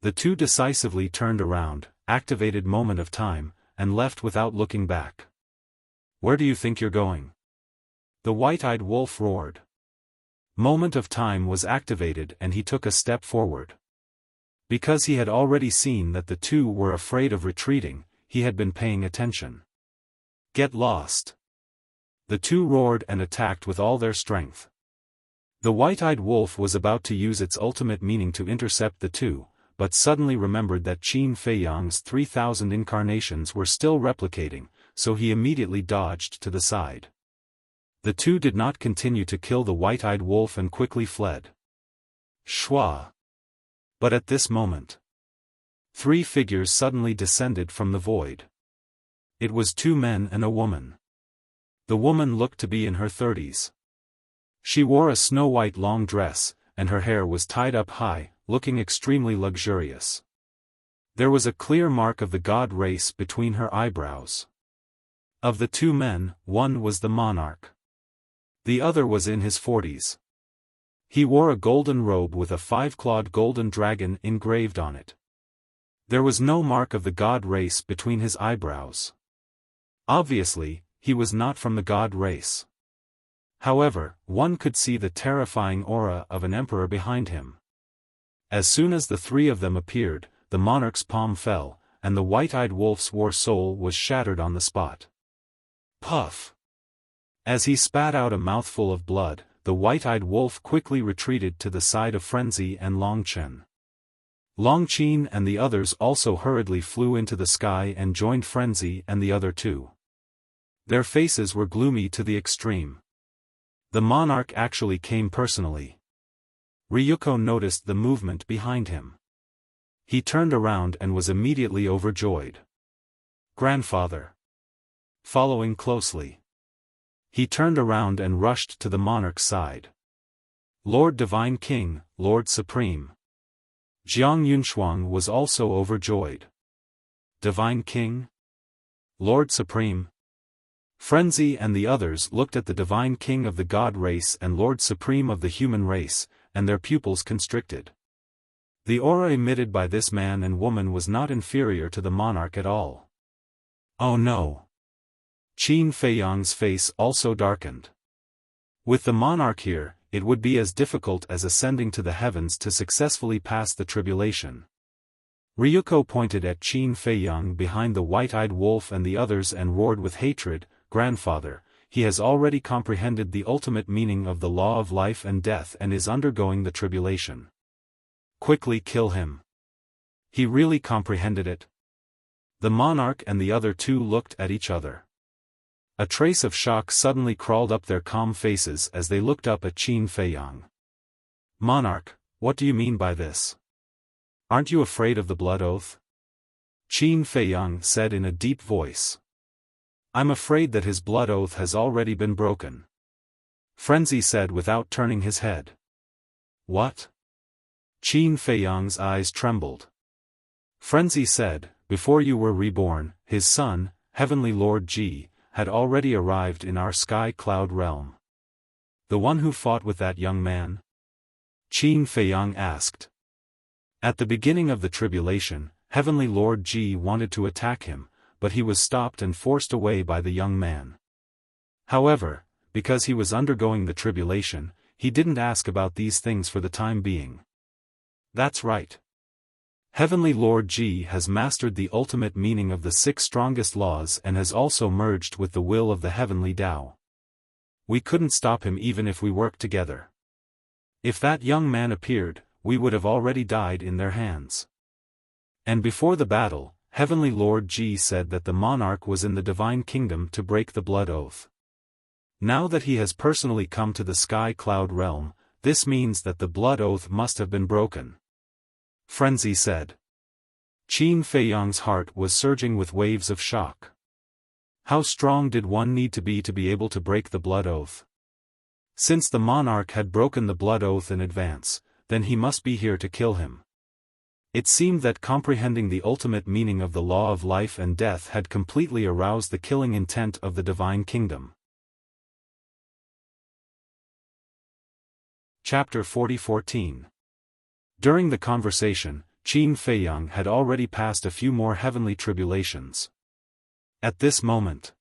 The two decisively turned around, activated moment of time, and left without looking back. Where do you think you're going? The white-eyed wolf roared. Moment of time was activated and he took a step forward. Because he had already seen that the two were afraid of retreating, he had been paying attention. Get lost. The two roared and attacked with all their strength. The white-eyed wolf was about to use its ultimate meaning to intercept the two, but suddenly remembered that Qin Feiyang's 3,000 incarnations were still replicating, so he immediately dodged to the side. The two did not continue to kill the white-eyed wolf and quickly fled. Shua. But at this moment, 3 figures suddenly descended from the void. It was 2 men and a woman. The woman looked to be in her 30s. She wore a snow-white long dress, and her hair was tied up high, looking extremely luxurious. There was a clear mark of the god race between her eyebrows. Of the 2 men, one was the monarch. The other was in his 40s. He wore a golden robe with a 5-clawed golden dragon engraved on it. There was no mark of the god race between his eyebrows. Obviously, he was not from the god race. However, one could see the terrifying aura of an emperor behind him. As soon as the 3 of them appeared, the monarch's palm fell, and the white-eyed wolf's war soul was shattered on the spot. Puff! As he spat out a mouthful of blood, the white-eyed wolf quickly retreated to the side of Frenzy and Longchen. Longchen and the others also hurriedly flew into the sky and joined Frenzy and the other two. Their faces were gloomy to the extreme. The monarch actually came personally. Ryuko noticed the movement behind him. He turned around and was immediately overjoyed. Grandfather. Following closely. He turned around and rushed to the monarch's side. Lord Divine King, Lord Supreme. Jiang Yunshuang was also overjoyed. Divine King? Lord Supreme? Frenzy and the others looked at the Divine King of the God race and Lord Supreme of the human race, and their pupils constricted. The aura emitted by this man and woman was not inferior to the monarch at all. Oh no! Qin Feiyang's face also darkened. With the monarch here, it would be as difficult as ascending to the heavens to successfully pass the tribulation. Ryuko pointed at Qin Feiyang behind the white-eyed wolf and the others and roared with hatred, "Grandfather, he has already comprehended the ultimate meaning of the law of life and death and is undergoing the tribulation. Quickly kill him." He really comprehended it? The monarch and the other two looked at each other. A trace of shock suddenly crawled up their calm faces as they looked up at Qin Feiyang. "Monarch, what do you mean by this? Aren't you afraid of the blood oath?" Qin Feiyang said in a deep voice. "I'm afraid that his blood oath has already been broken." Frenzy said without turning his head. "What?" Qin Feiyang's eyes trembled. Frenzy said, "Before you were reborn, his son, Heavenly Lord Ji, had already arrived in our sky cloud realm." "The one who fought with that young man?" Qin Feiyang asked. At the beginning of the tribulation, Heavenly Lord Ji wanted to attack him, but he was stopped and forced away by the young man. However, because he was undergoing the tribulation, he didn't ask about these things for the time being. That's right. Heavenly Lord Ji has mastered the ultimate meaning of the 6 strongest laws and has also merged with the will of the heavenly Tao. We couldn't stop him even if we worked together. If that young man appeared, we would have already died in their hands. And before the battle, Heavenly Lord Ji said that the monarch was in the divine kingdom to break the blood oath. Now that he has personally come to the sky cloud realm, this means that the blood oath must have been broken. Frenzy said. Qin Feiyang's heart was surging with waves of shock. How strong did one need to be able to break the blood oath? Since the monarch had broken the blood oath in advance, then he must be here to kill him. It seemed that comprehending the ultimate meaning of the law of life and death had completely aroused the killing intent of the divine kingdom. Chapter 40:14. During the conversation, Qin Feiyang had already passed a few more heavenly tribulations. At this moment,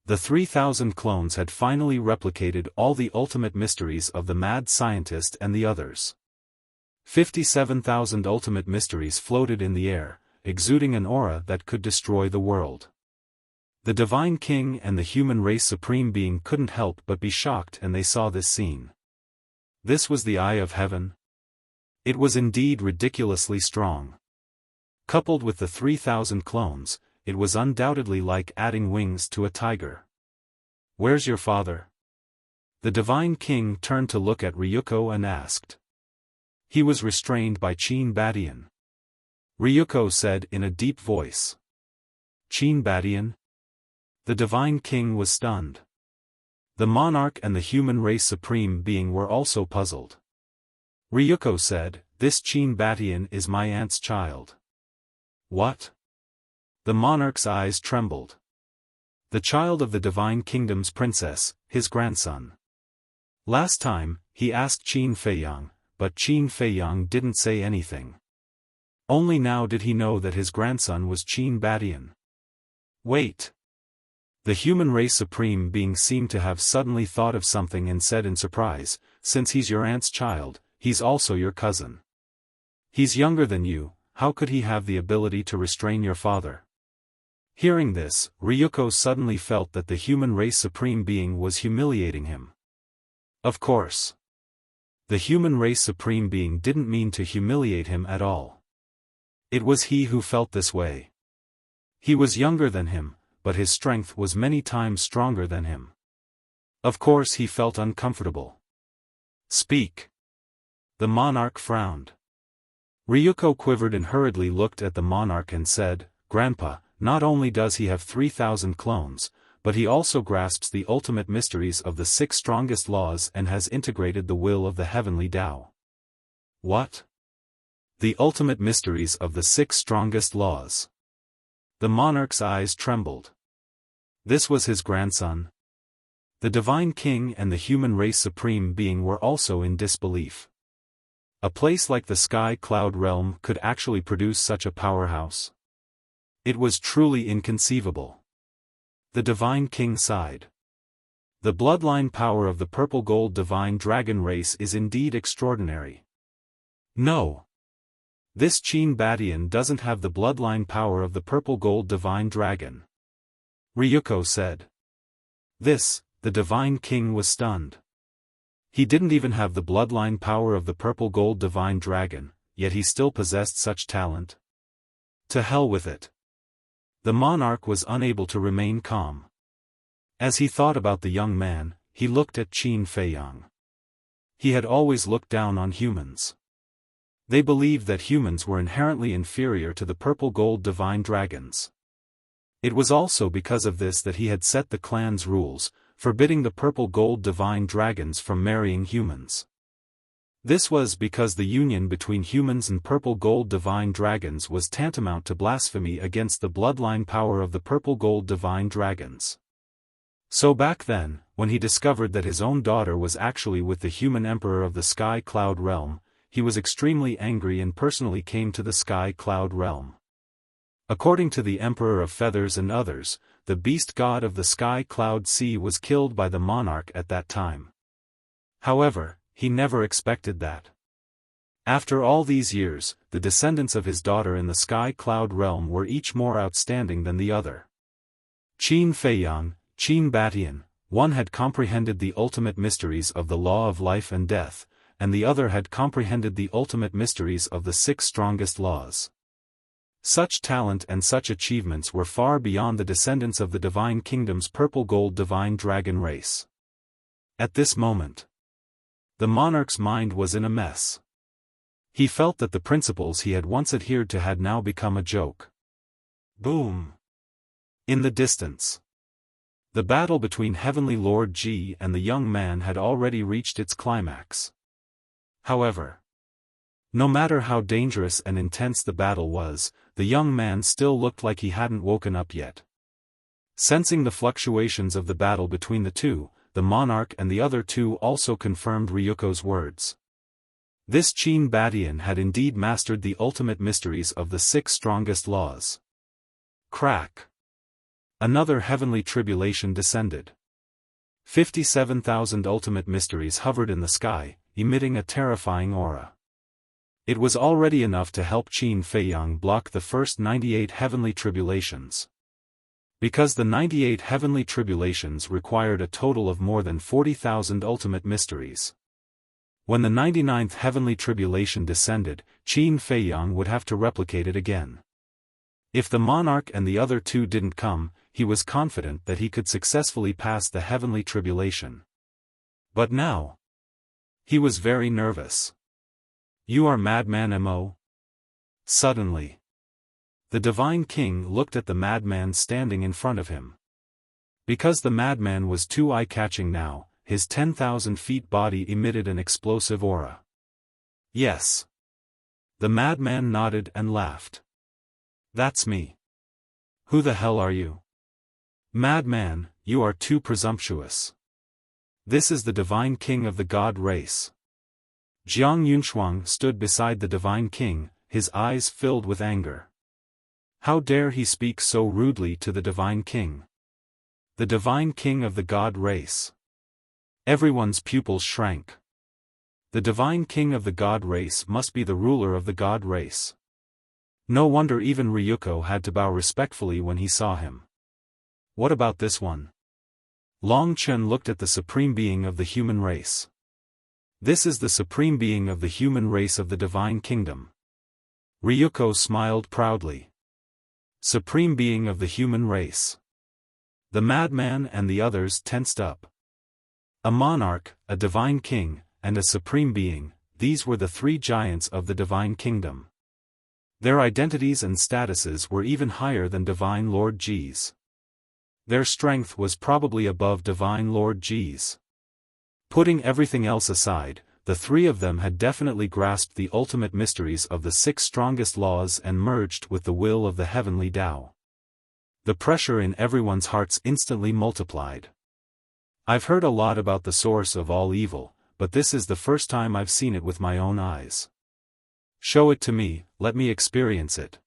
the 3,000 clones had finally replicated all the ultimate mysteries of the mad scientist and the others. 57,000 ultimate mysteries floated in the air, exuding an aura that could destroy the world. The Divine King and the human race Supreme Being couldn't help but be shocked and they saw this scene. This was the eye of heaven. It was indeed ridiculously strong. Coupled with the 3,000 clones, it was undoubtedly like adding wings to a tiger. Where's your father? The Divine King turned to look at Ryuko and asked. He was restrained by Qin Badian. Ryuko said in a deep voice. Qin Badian? The Divine King was stunned. The monarch and the human race Supreme Being were also puzzled. Ryuko said, This Qin Badian is my aunt's child. What? The monarch's eyes trembled. The child of the Divine Kingdom's princess, his grandson. Last time, he asked Qin Feiyang, but Qin Feiyang didn't say anything. Only now did he know that his grandson was Qin Badian. Wait. The human race Supreme Being seemed to have suddenly thought of something and said in surprise, Since he's your aunt's child, he's also your cousin. He's younger than you, how could he have the ability to restrain your father? Hearing this, Ryuko suddenly felt that the human race Supreme Being was humiliating him. Of course. The human race supreme being didn't mean to humiliate him at all. It was he who felt this way. He was younger than him, but his strength was many times stronger than him. Of course he felt uncomfortable. Speak. The monarch frowned. Ryuko quivered and hurriedly looked at the monarch and said, "Grandpa, not only does he have 3,000 clones, but he also grasps the ultimate mysteries of the 6 strongest laws and has integrated the will of the heavenly Tao." What? The ultimate mysteries of the 6 strongest laws. The monarch's eyes trembled. This was his grandson. The divine king and the human race supreme being were also in disbelief. A place like the sky cloud realm could actually produce such a powerhouse. It was truly inconceivable. The divine king sighed. The bloodline power of the purple gold divine dragon race is indeed extraordinary. No. This Qin Batian doesn't have the bloodline power of the purple gold divine dragon. Ryuko said. The divine king was stunned. He didn't even have the bloodline power of the purple gold divine dragon, yet he still possessed such talent. To hell with it. The monarch was unable to remain calm. As he thought about the young man, he looked at Qin Feiyang. He had always looked down on humans. They believed that humans were inherently inferior to the purple gold divine dragons. It was also because of this that he had set the clan's rules, forbidding the purple gold divine dragons from marrying humans. This was because the union between humans and purple gold divine dragons was tantamount to blasphemy against the bloodline power of the purple gold divine dragons. So back then, when he discovered that his own daughter was actually with the human emperor of the sky cloud realm, he was extremely angry and personally came to the sky cloud realm. According to the Emperor of Feathers and others, the beast god of the sky cloud sea was killed by the monarch at that time. However, he never expected that. After all these years, the descendants of his daughter in the sky cloud realm were each more outstanding than the other. Qin Feiyang, Qin Batian, one had comprehended the ultimate mysteries of the law of life and death, and the other had comprehended the ultimate mysteries of the 6 strongest laws. Such talent and such achievements were far beyond the descendants of the divine kingdom's purple gold divine dragon race. At this moment, the monarch's mind was in a mess. He felt that the principles he had once adhered to had now become a joke. Boom! In the distance, the battle between Heavenly Lord Ji and the young man had already reached its climax. However, no matter how dangerous and intense the battle was, the young man still looked like he hadn't woken up yet. Sensing the fluctuations of the battle between the two, the monarch and the other two also confirmed Ryuko's words. This Qin Batian had indeed mastered the ultimate mysteries of the 6 strongest laws. Crack! Another heavenly tribulation descended. 57,000 ultimate mysteries hovered in the sky, emitting a terrifying aura. It was already enough to help Qin Feiyang block the first 98 heavenly tribulations. Because the 98 heavenly tribulations required a total of more than 40,000 ultimate mysteries. When the 99th heavenly tribulation descended, Qin Feiyang would have to replicate it again. If the monarch and the other two didn't come, he was confident that he could successfully pass the heavenly tribulation. But now, he was very nervous. "You are madman Mo?" Suddenly, the divine king looked at the madman standing in front of him. Because the madman was too eye-catching now, his 10,000 feet body emitted an explosive aura. "Yes." The madman nodded and laughed. "That's me." "Who the hell are you?" "Madman, you are too presumptuous. This is the divine king of the god race." Jiang Yunshuang stood beside the divine king, his eyes filled with anger. How dare he speak so rudely to the divine king? The divine king of the god race. Everyone's pupils shrank. The divine king of the god race must be the ruler of the god race. No wonder even Ryuko had to bow respectfully when he saw him. What about this one? Long Chen looked at the supreme being of the human race. This is the supreme being of the human race of the divine kingdom. Ryuko smiled proudly. Supreme being of the human race. The madman and the others tensed up. A monarch, a divine king, and a supreme being, these were the three giants of the divine kingdom. Their identities and statuses were even higher than Divine Lord G's. Their strength was probably above Divine Lord G's. Putting everything else aside, the three of them had definitely grasped the ultimate mysteries of the six strongest laws and merged with the will of the heavenly Tao. The pressure in everyone's hearts instantly multiplied. I've heard a lot about the source of all evil, but this is the first time I've seen it with my own eyes. Show it to me, let me experience it.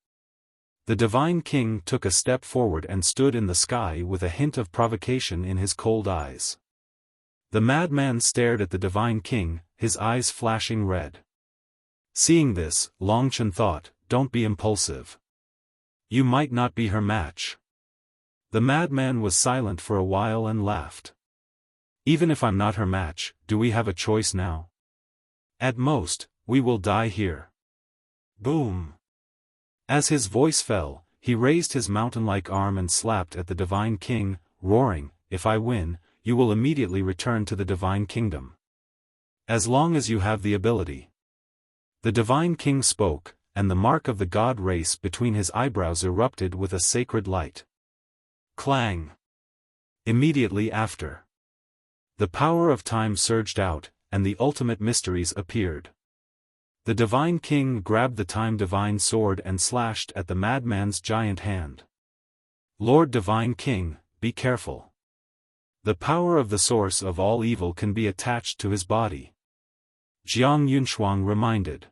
The divine king took a step forward and stood in the sky with a hint of provocation in his cold eyes. The madman stared at the divine king, his eyes flashing red. Seeing this, Longchen thought, don't be impulsive. You might not be her match. The madman was silent for a while and laughed. Even if I'm not her match, do we have a choice now? At most, we will die here. Boom! As his voice fell, he raised his mountain-like arm and slapped at the divine king, roaring, if I win, you will immediately return to the divine kingdom. As long as you have the ability. The divine king spoke, and the mark of the god race between his eyebrows erupted with a sacred light. Clang! Immediately after. The power of time surged out, and the ultimate mysteries appeared. The divine king grabbed the time divine sword and slashed at the madman's giant hand. Lord divine king, be careful. The power of the source of all evil can be attached to his body. Jiang Yunshuang reminded.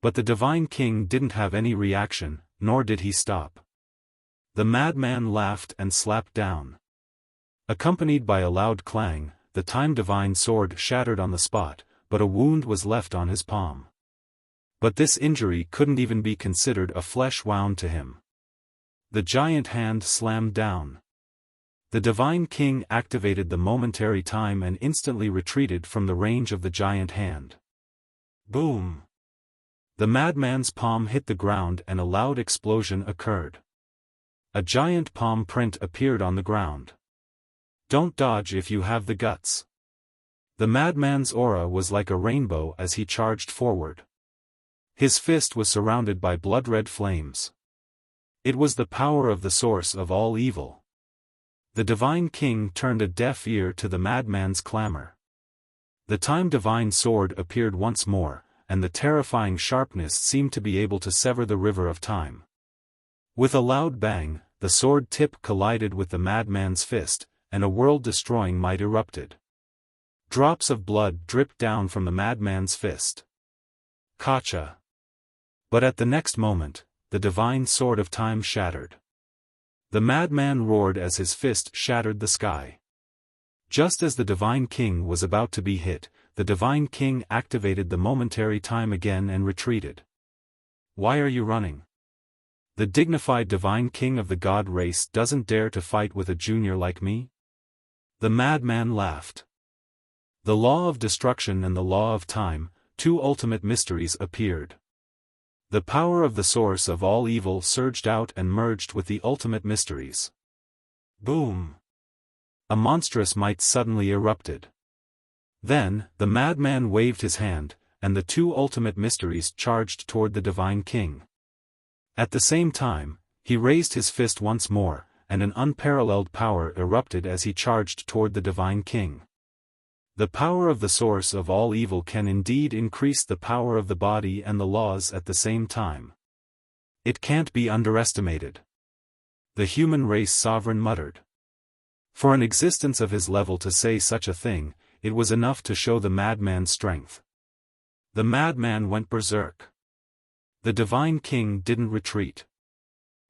But the divine king didn't have any reaction, nor did he stop. The madman laughed and slapped down. Accompanied by a loud clang, the time divine sword shattered on the spot, but a wound was left on his palm. But this injury couldn't even be considered a flesh wound to him. The giant hand slammed down. The divine king activated the momentary time and instantly retreated from the range of the giant hand. Boom! The madman's palm hit the ground and a loud explosion occurred. A giant palm print appeared on the ground. Don't dodge if you have the guts. The madman's aura was like a rainbow as he charged forward. His fist was surrounded by blood-red flames. It was the power of the source of all evil. The divine king turned a deaf ear to the madman's clamor. The time divine sword appeared once more, and the terrifying sharpness seemed to be able to sever the river of time. With a loud bang, the sword tip collided with the madman's fist, and a world-destroying might erupted. Drops of blood dripped down from the madman's fist. Kacha! But at the next moment, the divine sword of time shattered. The madman roared as his fist shattered the sky. Just as the divine king was about to be hit, the divine king activated the momentary time again and retreated. Why are you running? The dignified divine king of the god race doesn't dare to fight with a junior like me? The madman laughed. The law of destruction and the law of time, two ultimate mysteries appeared. The power of the source of all evil surged out and merged with the ultimate mysteries. Boom! A monstrous might suddenly erupted. Then, the madman waved his hand, and the two ultimate mysteries charged toward the divine king. At the same time, he raised his fist once more, and an unparalleled power erupted as he charged toward the divine king. The power of the source of all evil can indeed increase the power of the body and the laws at the same time. It can't be underestimated. The human race sovereign muttered. For an existence of his level to say such a thing, it was enough to show the madman's strength. The madman went berserk. The divine king didn't retreat.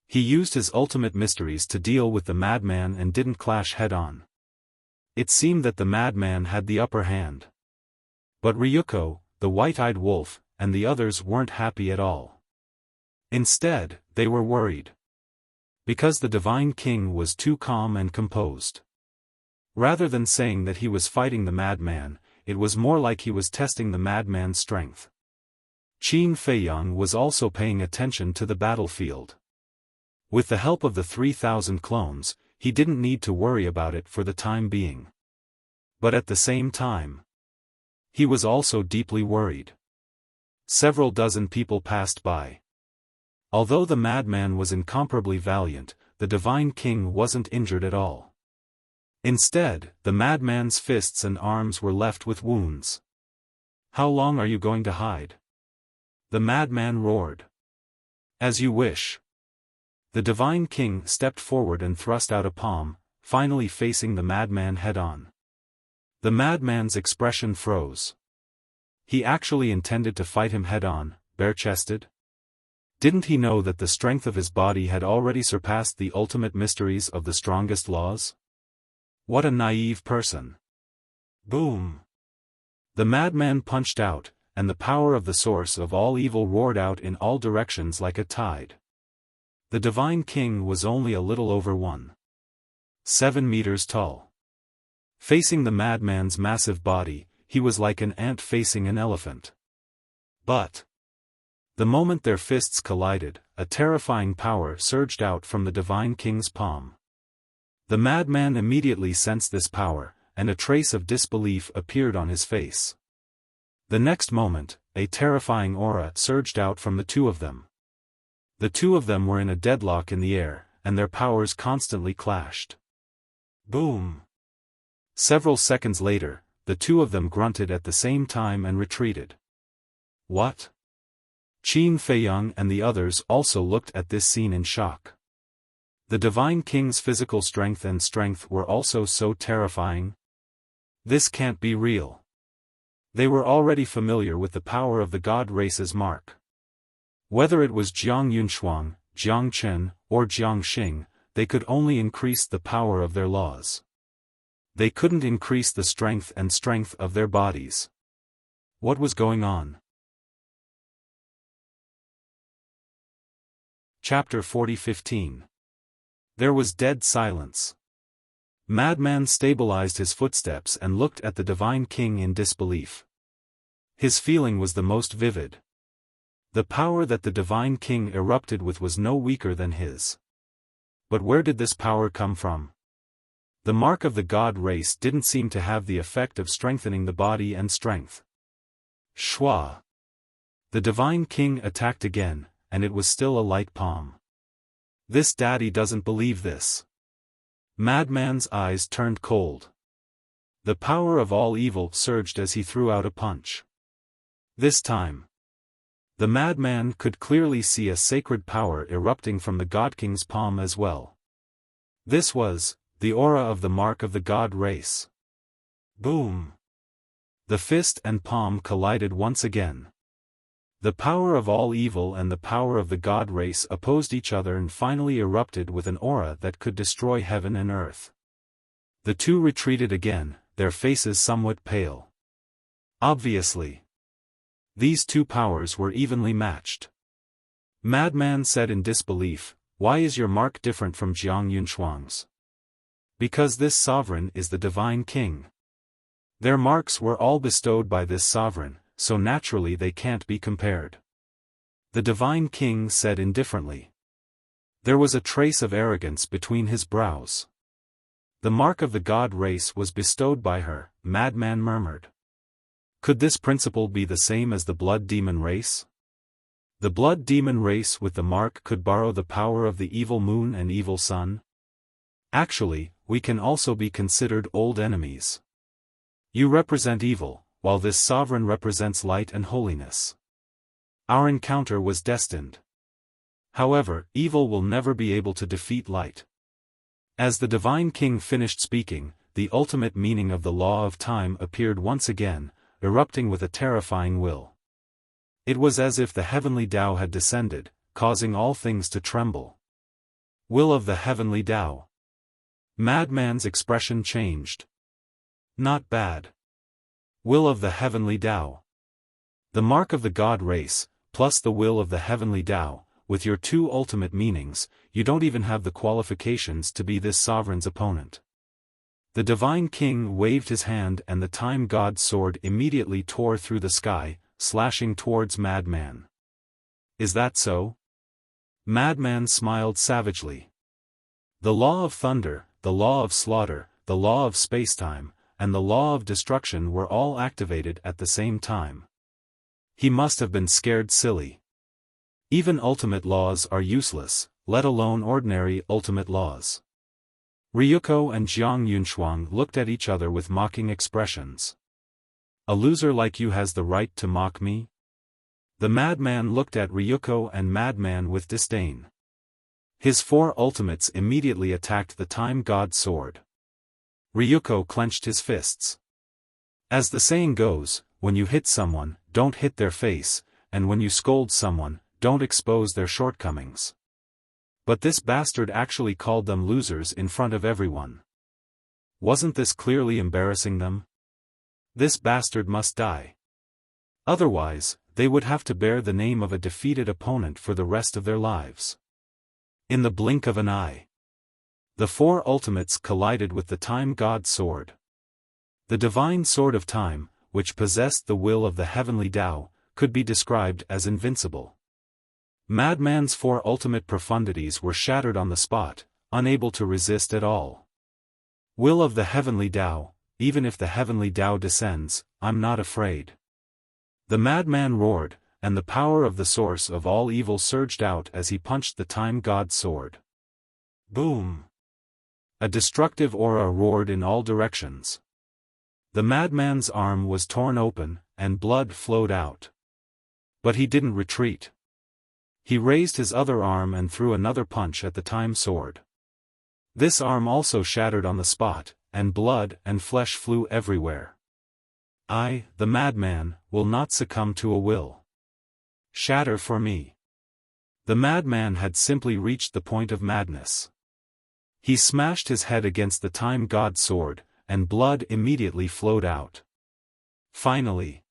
He used his ultimate mysteries to deal with the madman and didn't clash head-on. It seemed that the madman had the upper hand. But Ryuko, the white-eyed wolf, and the others weren't happy at all. Instead, they were worried. Because the divine king was too calm and composed. Rather than saying that he was fighting the madman, it was more like he was testing the madman's strength. Qin Feiyang was also paying attention to the battlefield. With the help of the 3,000 clones, he didn't need to worry about it for the time being. But at the same time, he was also deeply worried. Several dozen people passed by. Although the madman was incomparably valiant, the Divine King wasn't injured at all. Instead, the madman's fists and arms were left with wounds. "How long are you going to hide?" the madman roared. "As you wish." The Divine King stepped forward and thrust out a palm, finally facing the madman head-on. The madman's expression froze. He actually intended to fight him head-on, bare-chested? Didn't he know that the strength of his body had already surpassed the ultimate mysteries of the strongest laws? What a naive person. Boom! The madman punched out, and the power of the source of all evil roared out in all directions like a tide. The Divine King was only a little over 1.7 meters tall. Facing the madman's massive body, he was like an ant facing an elephant. But the moment their fists collided, a terrifying power surged out from the Divine King's palm. The madman immediately sensed this power, and a trace of disbelief appeared on his face. The next moment, a terrifying aura surged out from the two of them. The two of them were in a deadlock in the air, and their powers constantly clashed. Boom! Several seconds later, the two of them grunted at the same time and retreated. What? Qin Feiyang and the others also looked at this scene in shock. The Divine King's physical strength and strength were also so terrifying. This can't be real. They were already familiar with the power of the God race's mark. Whether it was Jiang Yunshuang, Jiang Chen, or Jiang Xing, they could only increase the power of their laws. They couldn't increase the strength of their bodies. What was going on? Chapter 40:15. There was dead silence. Madman stabilized his footsteps and looked at the Divine King in disbelief. His feeling was the most vivid. The power that the Divine King erupted with was no weaker than his. But where did this power come from? The mark of the God race didn't seem to have the effect of strengthening the body and strength. Shua! The Divine King attacked again, and it was still a light palm. This daddy doesn't believe this. Madman's eyes turned cold. The power of all evil surged as he threw out a punch. This time, the madman could clearly see a sacred power erupting from the God King's palm as well. This was the aura of the mark of the God race. Boom! The fist and palm collided once again. The power of all evil and the power of the God race opposed each other and finally erupted with an aura that could destroy heaven and earth. The two retreated again, their faces somewhat pale. Obviously, these two powers were evenly matched. Madman said in disbelief, "Why is your mark different from Jiang Yunshuang's?" "Because this sovereign is the Divine King. Their marks were all bestowed by this sovereign, so naturally they can't be compared." The Divine King said indifferently. There was a trace of arrogance between his brows. "The mark of the God race was bestowed by her," Madman murmured. Could this principle be the same as the blood demon race? The blood demon race with the mark could borrow the power of the evil moon and evil sun? Actually, we can also be considered old enemies. You represent evil, while this sovereign represents light and holiness. Our encounter was destined. However, evil will never be able to defeat light. As the Divine King finished speaking, the ultimate meaning of the law of time appeared once again, erupting with a terrifying will. It was as if the heavenly Tao had descended, causing all things to tremble. Will of the heavenly Tao. Madman's expression changed. Not bad. Will of the heavenly Tao. The mark of the God race, plus the will of the heavenly Tao, with your two ultimate meanings, you don't even have the qualifications to be this sovereign's opponent. The divine king waved his hand and the time god's sword immediately tore through the sky, slashing towards Madman. Is that so? Madman smiled savagely. The law of thunder, the law of slaughter, the law of spacetime, and the law of destruction were all activated at the same time. He must have been scared silly. Even ultimate laws are useless, let alone ordinary ultimate laws. Ryuko and Jiang Yunshuang looked at each other with mocking expressions. A loser like you has the right to mock me? The madman looked at Ryuko and Madman with disdain. His four ultimates immediately attacked the time god's sword. Ryuko clenched his fists. As the saying goes, when you hit someone, don't hit their face, and when you scold someone, don't expose their shortcomings. But this bastard actually called them losers in front of everyone. Wasn't this clearly embarrassing them? This bastard must die. Otherwise, they would have to bear the name of a defeated opponent for the rest of their lives. In the blink of an eye, the four ultimates collided with the time god's sword. The divine sword of time, which possessed the will of the heavenly Tao, could be described as invincible. Madman's four ultimate profundities were shattered on the spot, unable to resist at all. Will of the heavenly Tao, even if the heavenly Tao descends, I'm not afraid. The madman roared, and the power of the source of all evil surged out as he punched the time god's sword. Boom! A destructive aura roared in all directions. The madman's arm was torn open, and blood flowed out. But he didn't retreat. He raised his other arm and threw another punch at the time sword. This arm also shattered on the spot, and blood and flesh flew everywhere. I, the madman, will not succumb to a will. Shatter for me. The madman had simply reached the point of madness. He smashed his head against the time god's sword, and blood immediately flowed out. Finally,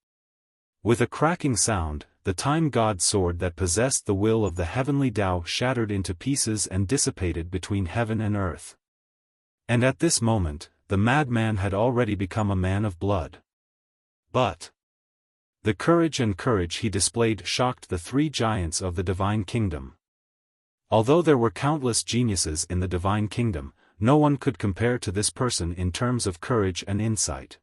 with a cracking sound, the time god's sword that possessed the will of the heavenly Tao shattered into pieces and dissipated between heaven and earth. And at this moment, the madman had already become a man of blood. But the courage he displayed shocked the three giants of the divine kingdom. Although there were countless geniuses in the divine kingdom, no one could compare to this person in terms of courage and insight.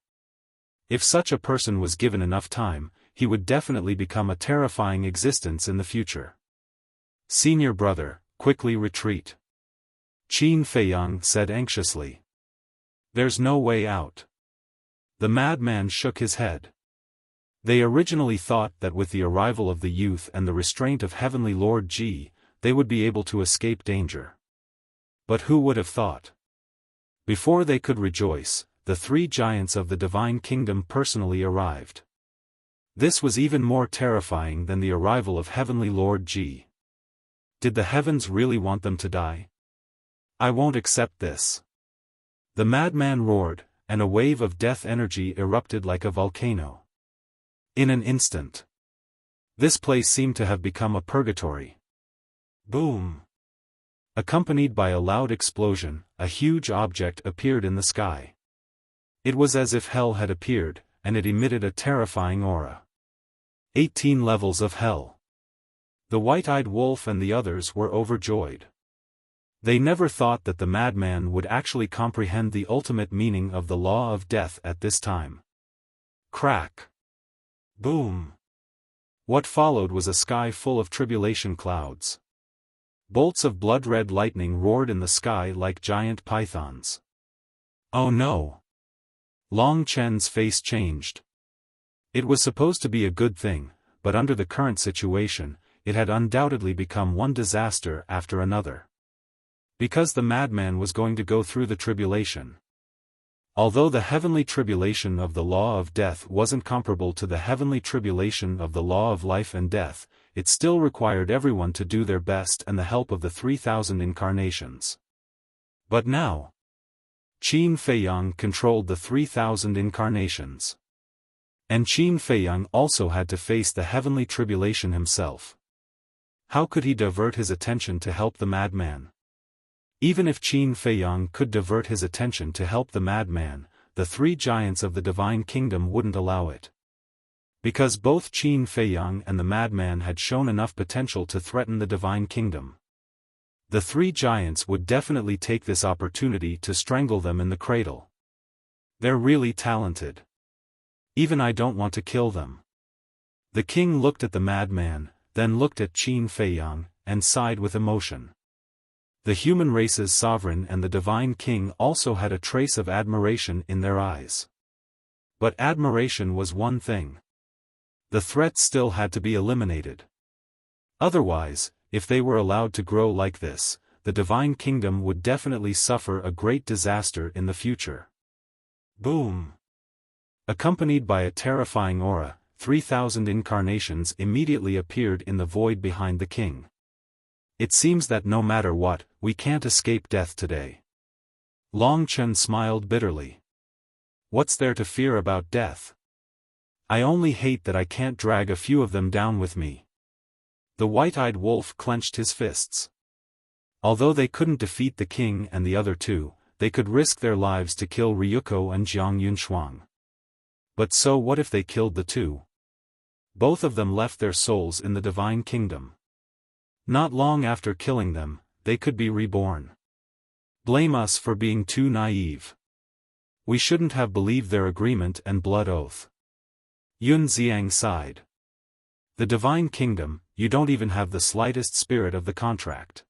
If such a person was given enough time, he would definitely become a terrifying existence in the future. Senior brother, quickly retreat. Qin Feiyang said anxiously. There's no way out. The madman shook his head. They originally thought that with the arrival of the youth and the restraint of Heavenly Lord Ji, they would be able to escape danger. But who would have thought? Before they could rejoice, the three giants of the divine kingdom personally arrived. This was even more terrifying than the arrival of Heavenly Lord Ji. Did the heavens really want them to die? I won't accept this. The madman roared, and a wave of death energy erupted like a volcano. In an instant, this place seemed to have become a purgatory. Boom! Accompanied by a loud explosion, a huge object appeared in the sky. It was as if hell had appeared, and it emitted a terrifying aura. 18 levels of hell. The white-eyed wolf and the others were overjoyed. They never thought that the madman would actually comprehend the ultimate meaning of the law of death at this time. Crack! Boom! What followed was a sky full of tribulation clouds. Bolts of blood-red lightning roared in the sky like giant pythons. Oh no! Long Chen's face changed. It was supposed to be a good thing, but under the current situation, it had undoubtedly become one disaster after another. Because the madman was going to go through the tribulation. Although the heavenly tribulation of the law of death wasn't comparable to the heavenly tribulation of the law of life and death, it still required everyone to do their best and the help of the 3,000 incarnations. But now, Qin Feiyang controlled the 3,000 incarnations. And Qin Feiyang also had to face the heavenly tribulation himself. How could he divert his attention to help the madman? Even if Qin Feiyang could divert his attention to help the madman, the three giants of the Divine Kingdom wouldn't allow it. Because both Qin Feiyang and the madman had shown enough potential to threaten the Divine Kingdom. The three giants would definitely take this opportunity to strangle them in the cradle. They're really talented. Even I don't want to kill them. The king looked at the madman, then looked at Qin Feiyang, and sighed with emotion. The human race's sovereign and the divine king also had a trace of admiration in their eyes. But admiration was one thing. The threat still had to be eliminated. Otherwise, if they were allowed to grow like this, the divine kingdom would definitely suffer a great disaster in the future. Boom! Accompanied by a terrifying aura, 3,000 incarnations immediately appeared in the void behind the king. It seems that no matter what, we can't escape death today. Long Chen smiled bitterly. What's there to fear about death? I only hate that I can't drag a few of them down with me. The white-eyed wolf clenched his fists. Although they couldn't defeat the king and the other two, they could risk their lives to kill Ryuko and Jiang Yunshuang. But so what if they killed the two? Both of them left their souls in the Divine Kingdom. Not long after killing them, they could be reborn. Blame us for being too naive. We shouldn't have believed their agreement and blood oath. Yun Xiang sighed. The Divine Kingdom, you don't even have the slightest spirit of the contract.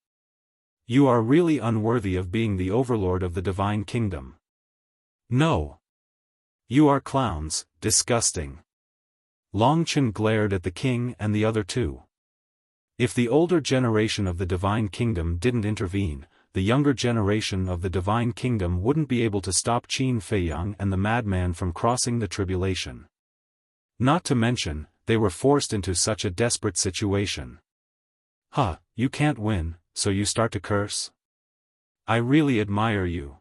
You are really unworthy of being the overlord of the Divine Kingdom. No. You are clowns, disgusting. Long Chen glared at the king and the other two. If the older generation of the Divine Kingdom didn't intervene, the younger generation of the Divine Kingdom wouldn't be able to stop Qin Feiyang and the madman from crossing the tribulation. Not to mention, they were forced into such a desperate situation. Huh, you can't win, so you start to curse? I really admire you.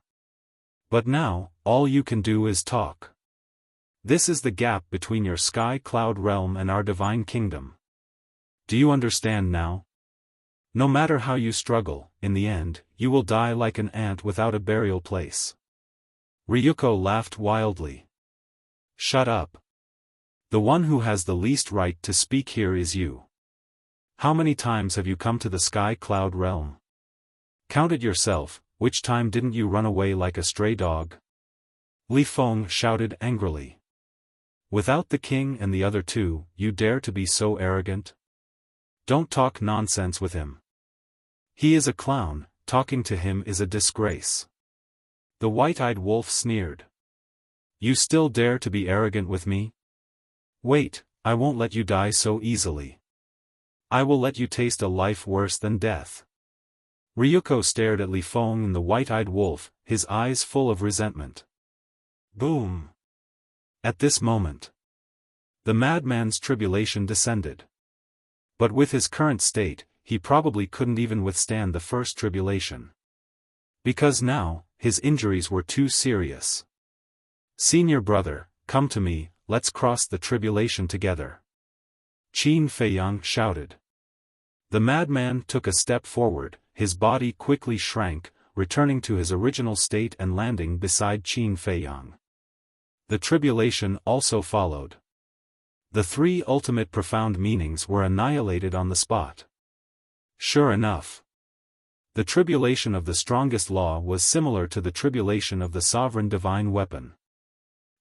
But now, all you can do is talk. This is the gap between your sky cloud realm and our Divine Kingdom. Do you understand now? No matter how you struggle, in the end, you will die like an ant without a burial place. Ryuko laughed wildly. Shut up. The one who has the least right to speak here is you. How many times have you come to the sky cloud realm? Count it yourself, which time didn't you run away like a stray dog? Li Feng shouted angrily. Without the king and the other two, you dare to be so arrogant? Don't talk nonsense with him. He is a clown, talking to him is a disgrace. The white-eyed wolf sneered. You still dare to be arrogant with me? Wait, I won't let you die so easily. I will let you taste a life worse than death. Ryuko stared at Li Feng and the white-eyed wolf, his eyes full of resentment. Boom! At this moment, the madman's tribulation descended. But with his current state, he probably couldn't even withstand the first tribulation. Because now, his injuries were too serious. Senior brother, come to me, let's cross the tribulation together. Qin Feiyang shouted. The madman took a step forward, his body quickly shrank, returning to his original state and landing beside Qin Feiyang. The tribulation also followed. The three ultimate profound meanings were annihilated on the spot. Sure enough. The tribulation of the strongest law was similar to the tribulation of the sovereign divine weapon.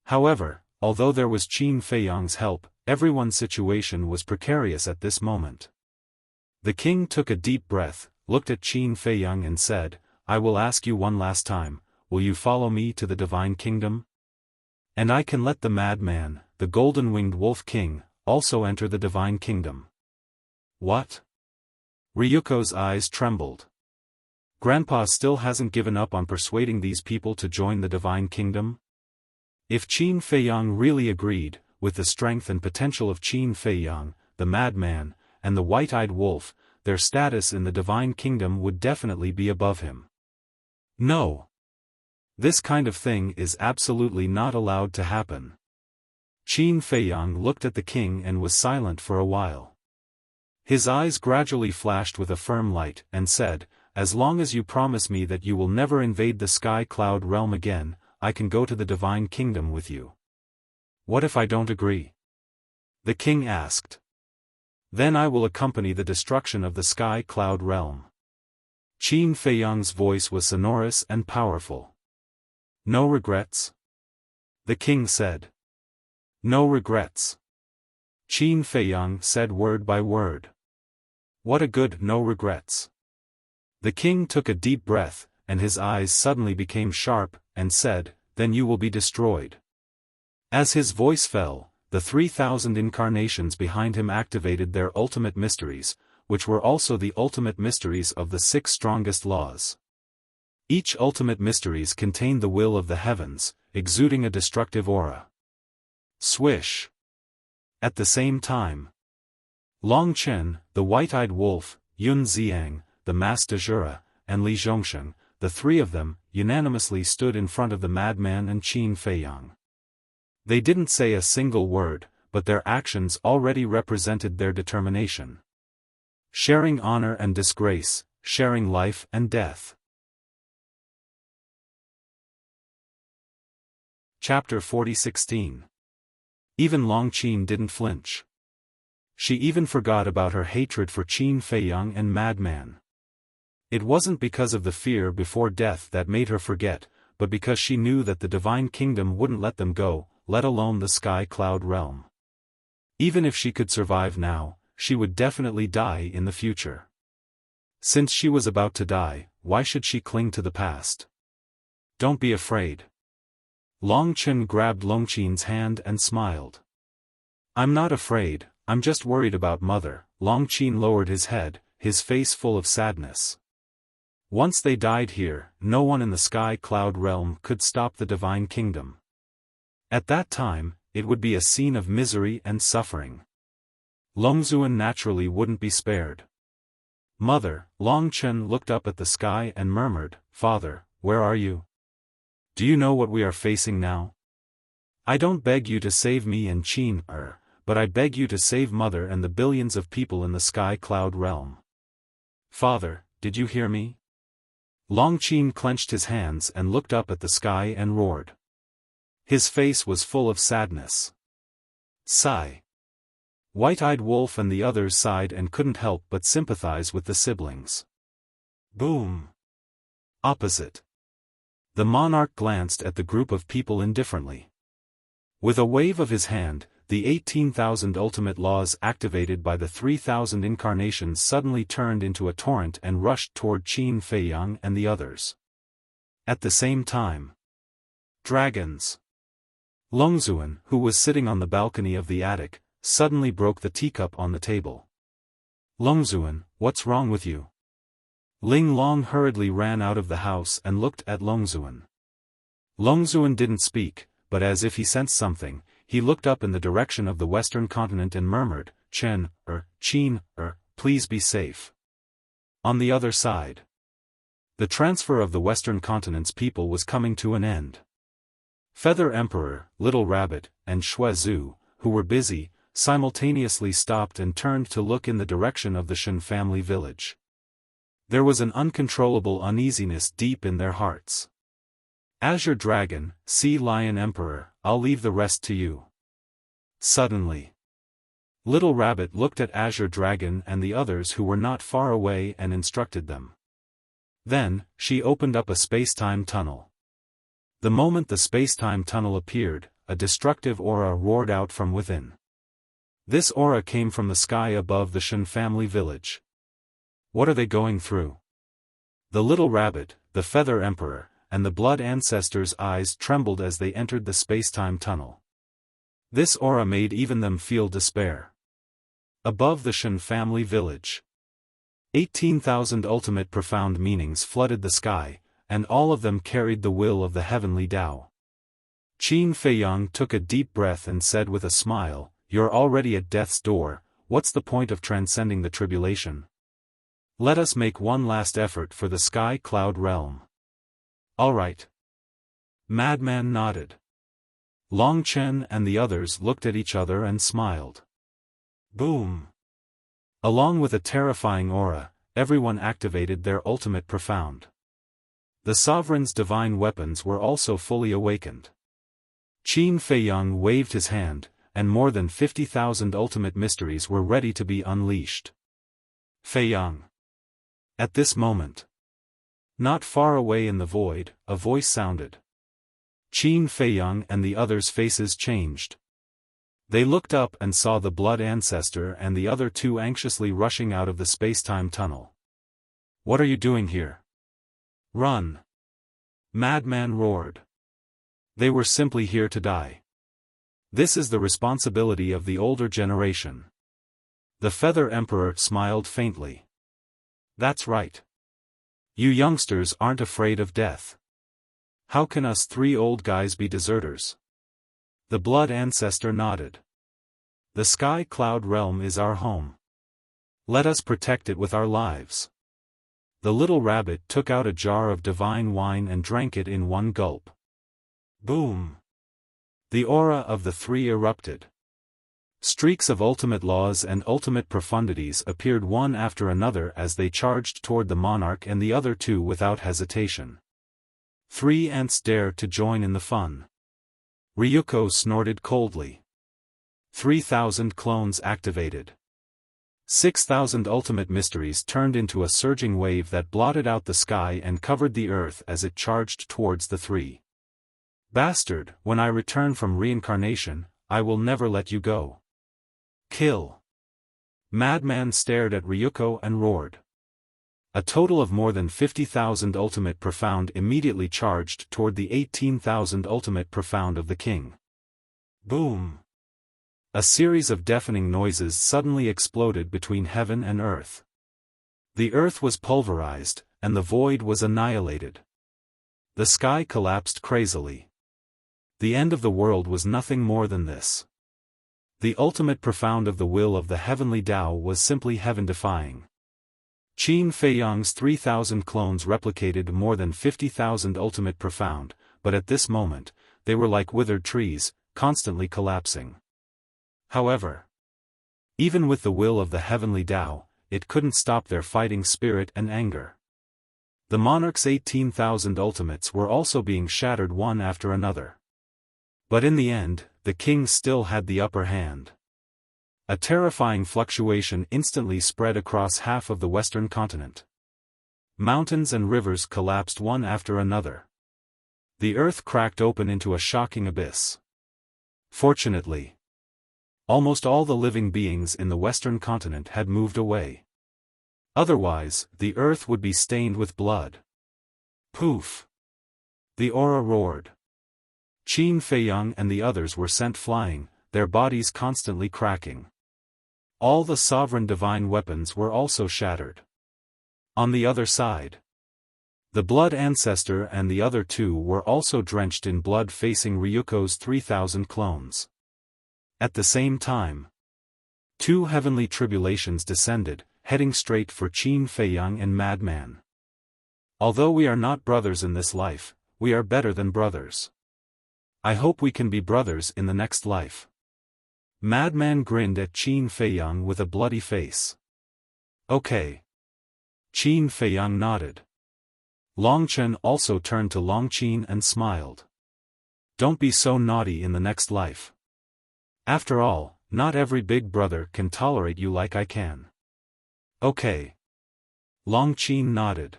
However, although there was Qin Feiyang's help, everyone's situation was precarious at this moment. The king took a deep breath, looked at Qin Feiyang and said, I will ask you one last time, will you follow me to the Divine Kingdom? And I can let the madman, the golden-winged wolf king, also enter the Divine Kingdom. What? Ryuko's eyes trembled. Grandpa still hasn't given up on persuading these people to join the Divine Kingdom? If Qin Feiyang really agreed, with the strength and potential of Qin Feiyang, the madman, and the white-eyed wolf, their status in the Divine Kingdom would definitely be above him. No. This kind of thing is absolutely not allowed to happen. Qin Feiyang looked at the king and was silent for a while. His eyes gradually flashed with a firm light, and said, as long as you promise me that you will never invade the Sky Cloud realm again, I can go to the Divine Kingdom with you. What if I don't agree? The king asked. Then I will accompany the destruction of the Sky Cloud realm. Qin Feiyang's voice was sonorous and powerful. No regrets? The king said. No regrets. Qin Feiyang said word by word. What a good no regrets. The king took a deep breath, and his eyes suddenly became sharp, and said, Then you will be destroyed. As his voice fell, the 3,000 incarnations behind him activated their ultimate mysteries, which were also the ultimate mysteries of the 6 strongest laws. Each ultimate mysteries contained the will of the heavens, exuding a destructive aura. Swish. At the same time, Long Chen, the white-eyed wolf, Yun Xiang, the master Jura, and Li Zhongsheng, the 3 of them, unanimously stood in front of the madman and Qin Feiyang. They didn't say a single word, but their actions already represented their determination. Sharing honor and disgrace, sharing life and death. Chapter 40:16. Even Long Qin didn't flinch. She even forgot about her hatred for Qin Feiyang and Madman. It wasn't because of the fear before death that made her forget, but because she knew that the Divine Kingdom wouldn't let them go, let alone the Sky Cloud realm. Even if she could survive now, she would definitely die in the future. Since she was about to die, why should she cling to the past? Don't be afraid. Long Chen grabbed Long Qin's hand and smiled. I'm not afraid, I'm just worried about Mother. Long Qin lowered his head, his face full of sadness. Once they died here, no one in the Sky Cloud realm could stop the Divine Kingdom. At that time, it would be a scene of misery and suffering. Longzuan naturally wouldn't be spared. Mother, Long Chen looked up at the sky and murmured, Father, where are you? Do you know what we are facing now? I don't beg you to save me and Qin, but I beg you to save Mother and the billions of people in the Sky Cloud realm. Father, did you hear me? Long Qin clenched his hands and looked up at the sky and roared. His face was full of sadness. Sigh. White-eyed Wolf and the others sighed and couldn't help but sympathize with the siblings. Boom. Opposite. The monarch glanced at the group of people indifferently. With a wave of his hand, the 18,000 ultimate laws activated by the 3,000 incarnations suddenly turned into a torrent and rushed toward Qin Feiyang and the others. At the same time, dragons. Longzuan, who was sitting on the balcony of the attic, suddenly broke the teacup on the table. Longzuan, what's wrong with you? Ling Long hurriedly ran out of the house and looked at Longzuan. Longzuan didn't speak, but as if he sensed something, he looked up in the direction of the western continent and murmured, Qin, please be safe. On the other side, the transfer of the western continent's people was coming to an end. Feather Emperor, Little Rabbit, and Xue Zhu, who were busy, simultaneously stopped and turned to look in the direction of the Shen family village. There was an uncontrollable uneasiness deep in their hearts. Azure Dragon, Sea Lion Emperor, I'll leave the rest to you. Suddenly, Little Rabbit looked at Azure Dragon and the others who were not far away and instructed them. Then, she opened up a space-time tunnel. The moment the space-time tunnel appeared, a destructive aura roared out from within. This aura came from the sky above the Shen family village. What are they going through? The Little Rabbit, the Feather Emperor, and the Blood Ancestors' eyes trembled as they entered the space-time tunnel. This aura made even them feel despair. Above the Shen family village, 18,000 ultimate profound meanings flooded the sky, and all of them carried the will of the heavenly Tao. Qin Feiyang took a deep breath and said with a smile, You're already at death's door, what's the point of transcending the tribulation? Let us make one last effort for the Sky Cloud realm. All right. Madman nodded. Long Chen and the others looked at each other and smiled. Boom. Along with a terrifying aura, everyone activated their ultimate profound. The sovereign's divine weapons were also fully awakened. Qin Feiyang waved his hand, and more than 50,000 ultimate mysteries were ready to be unleashed. Feiyang. At this moment, not far away in the void, a voice sounded. Qin Feiyang and the others' faces changed. They looked up and saw the Blood Ancestor and the other two anxiously rushing out of the space-time tunnel. "What are you doing here?" "Run!" Madman roared. "They were simply here to die. This is the responsibility of the older generation." The Feather Emperor smiled faintly. "That's right. You youngsters aren't afraid of death. How can us three old guys be deserters?" The Blood Ancestor nodded. "The Sky Cloud Realm is our home. Let us protect it with our lives." The little rabbit took out a jar of divine wine and drank it in one gulp. Boom! The aura of the three erupted. Streaks of ultimate laws and ultimate profundities appeared one after another as they charged toward the monarch and the other two without hesitation. 3 ants dare to join in the fun. Ryuko snorted coldly. 3,000 clones activated. 6,000 ultimate mysteries turned into a surging wave that blotted out the sky and covered the earth as it charged towards the three. "Bastard, when I return from reincarnation, I will never let you go. Kill!" Madman stared at Ryuko and roared. A total of more than 50,000 ultimate profound immediately charged toward the 18,000 ultimate profound of the king. Boom! A series of deafening noises suddenly exploded between heaven and earth. The earth was pulverized, and the void was annihilated. The sky collapsed crazily. The end of the world was nothing more than this. The ultimate profound of the will of the heavenly Tao was simply heaven-defying. Qin Feiyang's 3,000 clones replicated more than 50,000 ultimate profound, but at this moment, they were like withered trees, constantly collapsing. However, even with the will of the heavenly Tao, it couldn't stop their fighting spirit and anger. The monarch's 18,000 ultimates were also being shattered one after another. But in the end, the king still had the upper hand. A terrifying fluctuation instantly spread across half of the western continent. Mountains and rivers collapsed one after another. The earth cracked open into a shocking abyss. Fortunately, almost all the living beings in the western continent had moved away. Otherwise, the earth would be stained with blood. Poof! The aura roared. Qin Feiyang and the others were sent flying, their bodies constantly cracking. All the sovereign divine weapons were also shattered. On the other side, the Blood Ancestor and the other two were also drenched in blood facing Ryuko's 3,000 clones. At the same time, 2 heavenly tribulations descended, heading straight for Qin Feiyang and Madman. Although we are not brothers in this life, we are better than brothers. I hope we can be brothers in the next life. Madman grinned at Qin Feiyang with a bloody face. Okay. Qin Feiyang nodded. Longchen also turned to Longqin and smiled. Don't be so naughty in the next life. After all, not every big brother can tolerate you like I can. Okay. Longqin nodded.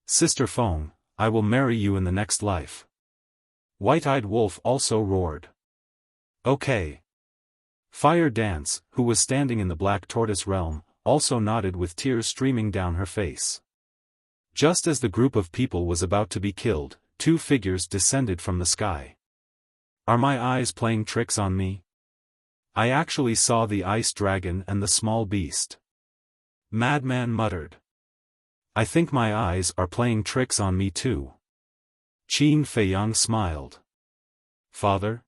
Sister Feng, I will marry you in the next life. White-Eyed Wolf also roared. Okay. Fire Dance, who was standing in the Black Tortoise realm, also nodded with tears streaming down her face. Just as the group of people was about to be killed, 2 figures descended from the sky. Are my eyes playing tricks on me? I actually saw the ice dragon and the small beast. Madman muttered. I think my eyes are playing tricks on me too. Qin Feiyang smiled. Father?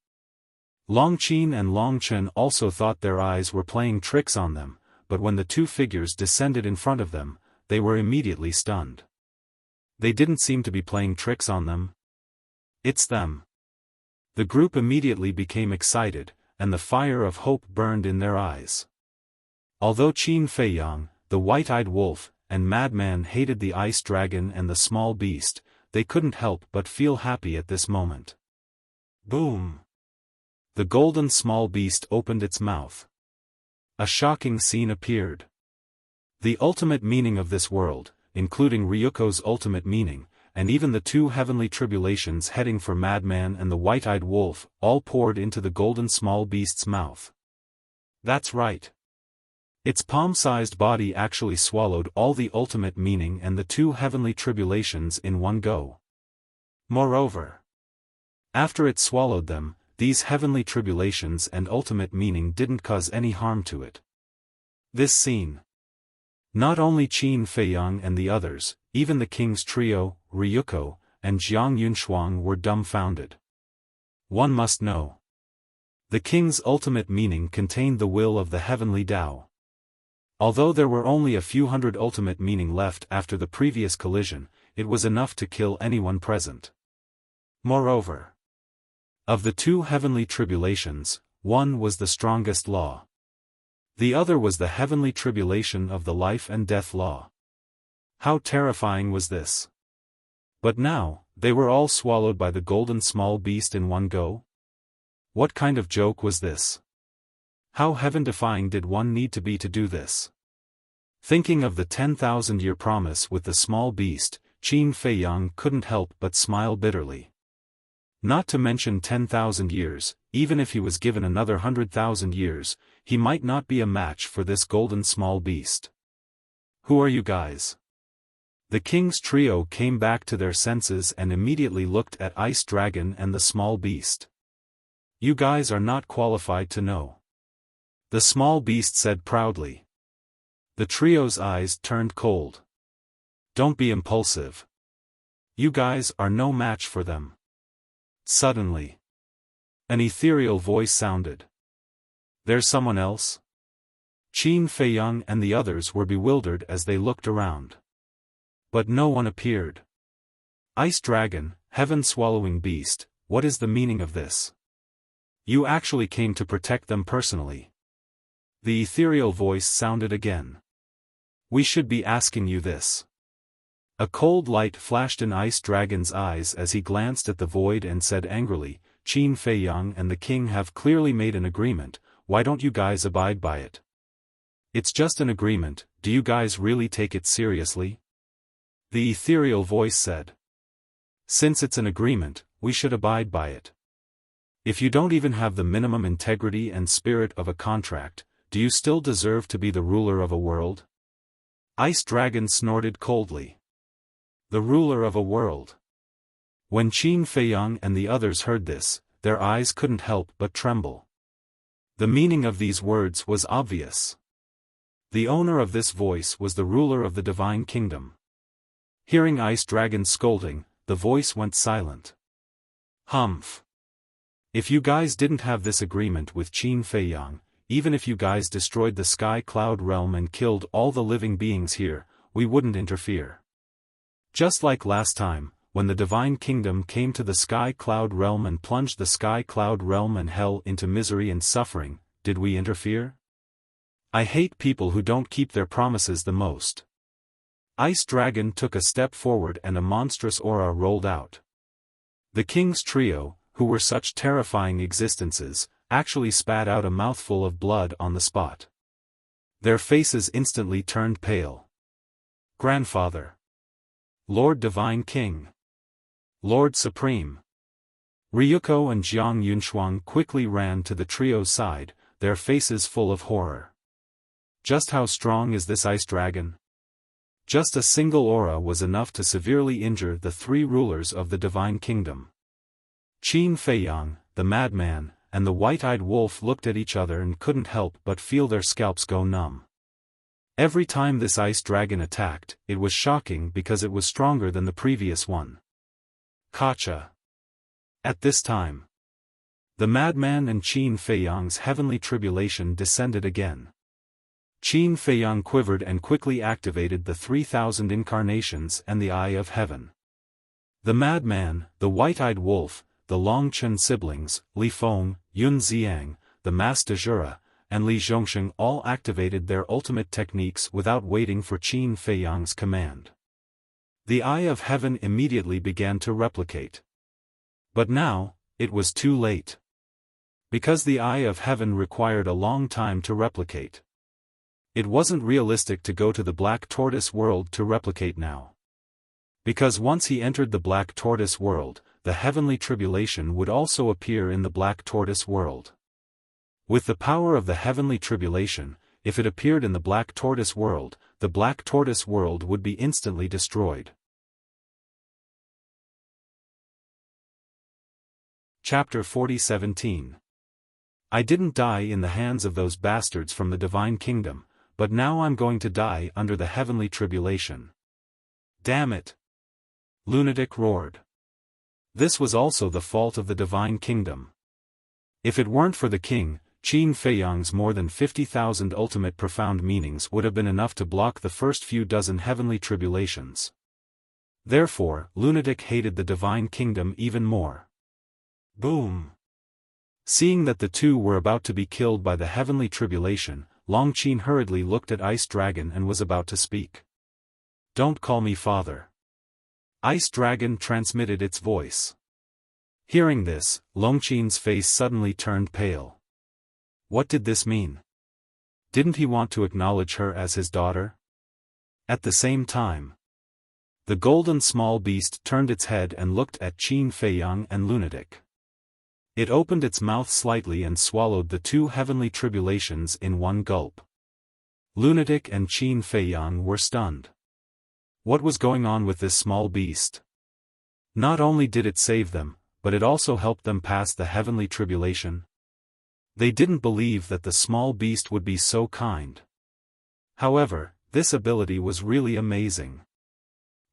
Longqin and Longchen also thought their eyes were playing tricks on them, but when the 2 figures descended in front of them, they were immediately stunned. They didn't seem to be playing tricks on them. It's them. The group immediately became excited, and the fire of hope burned in their eyes. Although Qin Feiyang, the White-Eyed Wolf, and Madman hated the ice dragon and the small beast, they couldn't help but feel happy at this moment. Boom! The golden small beast opened its mouth. A shocking scene appeared. The ultimate meaning of this world, including Ryuko's ultimate meaning, and even the two heavenly tribulations heading for Madman and the white-eyed wolf, all poured into the golden small beast's mouth. That's right. Its palm-sized body actually swallowed all the ultimate meaning and the two heavenly tribulations in one go. Moreover, after it swallowed them, these heavenly tribulations and ultimate meaning didn't cause any harm to it. This scene. Not only Qin Feiyang and the others, even the king's trio, Ryuko, and Jiang Yunshuang were dumbfounded. One must know. The king's ultimate meaning contained the will of the heavenly Tao. Although there were only a few hundred ultimate meaning left after the previous collision, it was enough to kill anyone present. Moreover, of the two heavenly tribulations, one was the strongest law. The other was the heavenly tribulation of the life and death law. How terrifying was this? But now, they were all swallowed by the golden small beast in one go? What kind of joke was this? How heaven-defying did one need to be to do this? Thinking of the 10,000-year promise with the small beast, Qin Feiyang couldn't help but smile bitterly. Not to mention 10,000 years, even if he was given another 100,000 years, he might not be a match for this golden small beast. Who are you guys? The king's trio came back to their senses and immediately looked at Ice Dragon and the small beast. You guys are not qualified to know. The small beast said proudly. The trio's eyes turned cold. Don't be impulsive. You guys are no match for them. Suddenly, an ethereal voice sounded. There's someone else? Qin Feiyang and the others were bewildered as they looked around. But no one appeared. Ice Dragon, heaven-swallowing beast, what is the meaning of this? You actually came to protect them personally. The ethereal voice sounded again. We should be asking you this. A cold light flashed in Ice Dragon's eyes as he glanced at the void and said angrily, Qin Feiyang and the king have clearly made an agreement, why don't you guys abide by it? It's just an agreement, do you guys really take it seriously? The ethereal voice said. Since it's an agreement, we should abide by it. If you don't even have the minimum integrity and spirit of a contract, do you still deserve to be the ruler of a world? Ice Dragon snorted coldly. The ruler of a world. When Qin Feiyang and the others heard this, their eyes couldn't help but tremble. The meaning of these words was obvious. The owner of this voice was the ruler of the divine kingdom. Hearing Ice Dragon scolding, the voice went silent. Humph. If you guys didn't have this agreement with Qin Feiyang, even if you guys destroyed the Sky Cloud realm and killed all the living beings here, we wouldn't interfere. Just like last time, when the Divine Kingdom came to the Sky Cloud realm and plunged the Sky Cloud realm and hell into misery and suffering, did we interfere? I hate people who don't keep their promises the most. Ice Dragon took a step forward and a monstrous aura rolled out. The king's trio, who were such terrifying existences, actually spat out a mouthful of blood on the spot. Their faces instantly turned pale. Grandfather. Lord Divine King. Lord Supreme. Ryuko and Jiang Yunshuang quickly ran to the trio's side, their faces full of horror. Just how strong is this ice dragon? Just a single aura was enough to severely injure the three rulers of the Divine Kingdom. Qin Feiyang, the madman, and the white-eyed wolf looked at each other and couldn't help but feel their scalps go numb. Every time this ice dragon attacked, it was shocking because it was stronger than the previous one. Gotcha. At this time, the madman and Qin Feiyang's heavenly tribulation descended again. Qin Feiyang quivered and quickly activated the 3,000 incarnations and the Eye of Heaven. The madman, the white-eyed wolf, the Longchen siblings, Li Feng, Yun Xiang, the Mas de Jura, and Li Zhongsheng all activated their ultimate techniques without waiting for Qin Feiyang's command. The Eye of Heaven immediately began to replicate. But now, it was too late. Because the Eye of Heaven required a long time to replicate. It wasn't realistic to go to the Black Tortoise world to replicate now. Because once he entered the Black Tortoise world, the heavenly tribulation would also appear in the Black Tortoise world. With the power of the heavenly tribulation, if it appeared in the Black Tortoise world, the Black Tortoise world would be instantly destroyed. Chapter 40:17. I didn't die in the hands of those bastards from the divine kingdom, but now I'm going to die under the heavenly tribulation. Damn it! Lunatic roared. This was also the fault of the divine kingdom. If it weren't for the king, Qin Feiyang's more than 50,000 ultimate profound meanings would have been enough to block the first few dozen heavenly tribulations. Therefore, Lunatic hated the divine kingdom even more. Boom! Seeing that the two were about to be killed by the heavenly tribulation, Long Qin hurriedly looked at Ice Dragon and was about to speak. Don't call me father. Ice Dragon transmitted its voice. Hearing this, Long Qin's face suddenly turned pale. What did this mean? Didn't he want to acknowledge her as his daughter? At the same time, the golden small beast turned its head and looked at Qin Feiyang and Lunatic. It opened its mouth slightly and swallowed the two heavenly tribulations in one gulp. Lunatic and Qin Feiyang were stunned. What was going on with this small beast? Not only did it save them, but it also helped them pass the heavenly tribulation. They didn't believe that the small beast would be so kind. However, this ability was really amazing.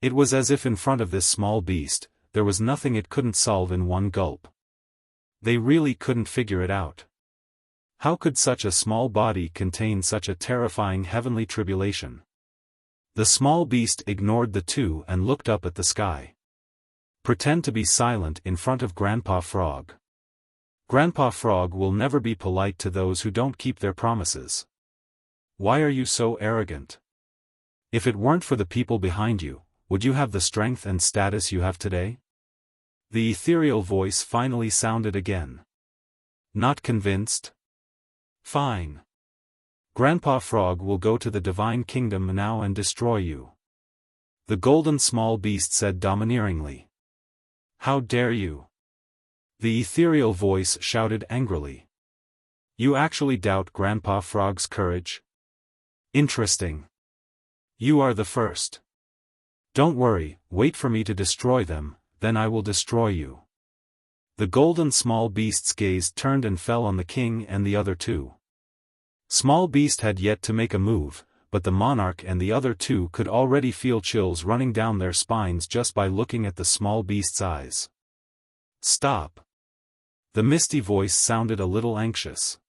It was as if in front of this small beast, there was nothing it couldn't solve in one gulp. They really couldn't figure it out. How could such a small body contain such a terrifying heavenly tribulation? The small beast ignored the two and looked up at the sky. Pretend to be silent in front of Grandpa Frog. Grandpa Frog will never be polite to those who don't keep their promises. Why are you so arrogant? If it weren't for the people behind you, would you have the strength and status you have today? The ethereal voice finally sounded again. Not convinced? Fine. Grandpa Frog will go to the divine kingdom now and destroy you. The golden small beast said domineeringly. How dare you? The ethereal voice shouted angrily. You actually doubt Grandpa Frog's courage? Interesting. You are the first. Don't worry, wait for me to destroy them, then I will destroy you. The golden small beast's gaze turned and fell on the king and the other two. Small beast had yet to make a move, but the monarch and the other two could already feel chills running down their spines just by looking at the small beast's eyes. Stop. The misty voice sounded a little anxious.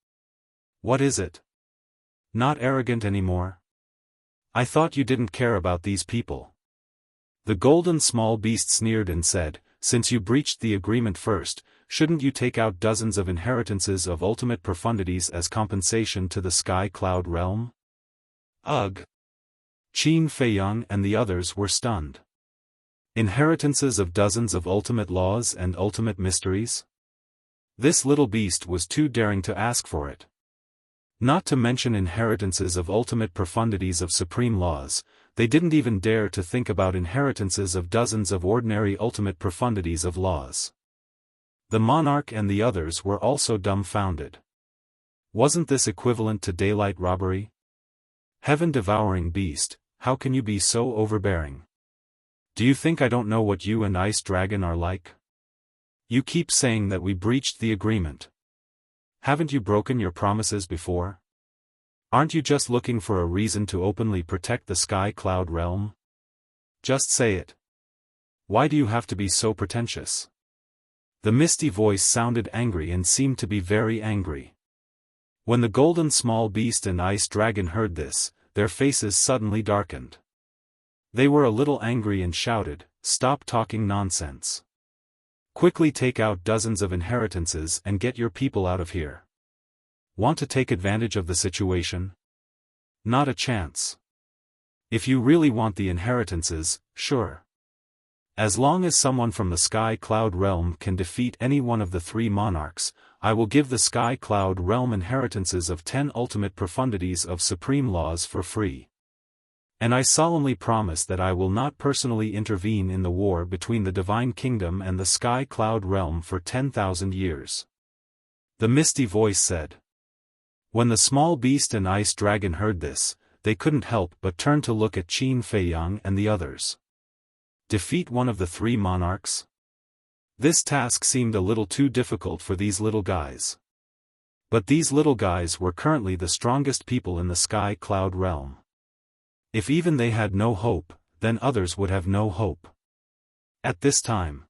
What is it? Not arrogant anymore? I thought you didn't care about these people. The golden small beast sneered and said, since you breached the agreement first, shouldn't you take out dozens of inheritances of ultimate profundities as compensation to the Sky Cloud realm? Ugh! Qin Feiyang and the others were stunned. Inheritances of dozens of ultimate laws and ultimate mysteries? This little beast was too daring to ask for it. Not to mention inheritances of ultimate profundities of supreme laws, they didn't even dare to think about inheritances of dozens of ordinary ultimate profundities of laws. The monarch and the others were also dumbfounded. Wasn't this equivalent to daylight robbery? Heaven-devouring beast, how can you be so overbearing? Do you think I don't know what you and Ice Dragon are like? You keep saying that we breached the agreement. Haven't you broken your promises before? Aren't you just looking for a reason to openly protect the Sky Cloud realm? Just say it. Why do you have to be so pretentious? The misty voice sounded angry and seemed to be very angry. When the golden small beast and Ice Dragon heard this, their faces suddenly darkened. They were a little angry and shouted, "Stop talking nonsense. Quickly take out dozens of inheritances and get your people out of here." Want to take advantage of the situation? Not a chance. If you really want the inheritances, sure. As long as someone from the Sky Cloud realm can defeat any one of the 3 monarchs, I will give the Sky Cloud realm inheritances of 10 ultimate profundities of supreme laws for free. And I solemnly promise that I will not personally intervene in the war between the Divine Kingdom and the Sky Cloud realm for 10,000 years. The misty voice said. When the small beast and ice dragon heard this, they couldn't help but turn to look at Qin Feiyang and the others. Defeat one of the 3 monarchs? This task seemed a little too difficult for these little guys. But these little guys were currently the strongest people in the Sky Cloud realm. If even they had no hope, then others would have no hope. At this time,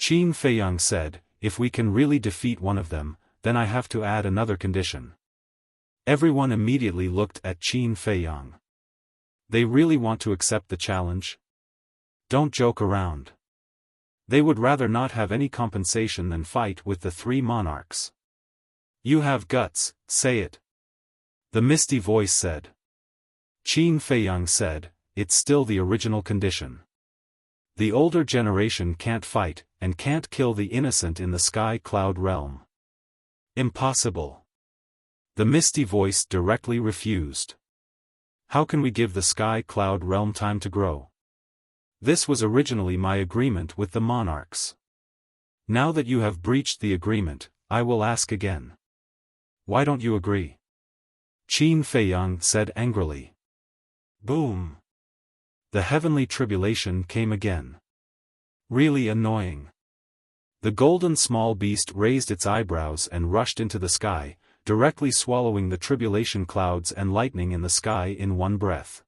Qin Feiyang said, if we can really defeat one of them, then I have to add another condition. Everyone immediately looked at Qin Feiyang. They really want to accept the challenge? Don't joke around. They would rather not have any compensation than fight with the 3 monarchs. You have guts, say it. The misty voice said. Qin Feiyang said, it's still the original condition. The older generation can't fight, and can't kill the innocent in the Sky Cloud realm. Impossible. The misty voice directly refused. How can we give the Sky Cloud realm time to grow? This was originally my agreement with the monarchs. Now that you have breached the agreement, I will ask again. Why don't you agree? Qin Feiyang said angrily. Boom! The heavenly tribulation came again. Really annoying. The golden small beast raised its eyebrows and rushed into the sky, directly swallowing the tribulation clouds and lightning in the sky in one breath.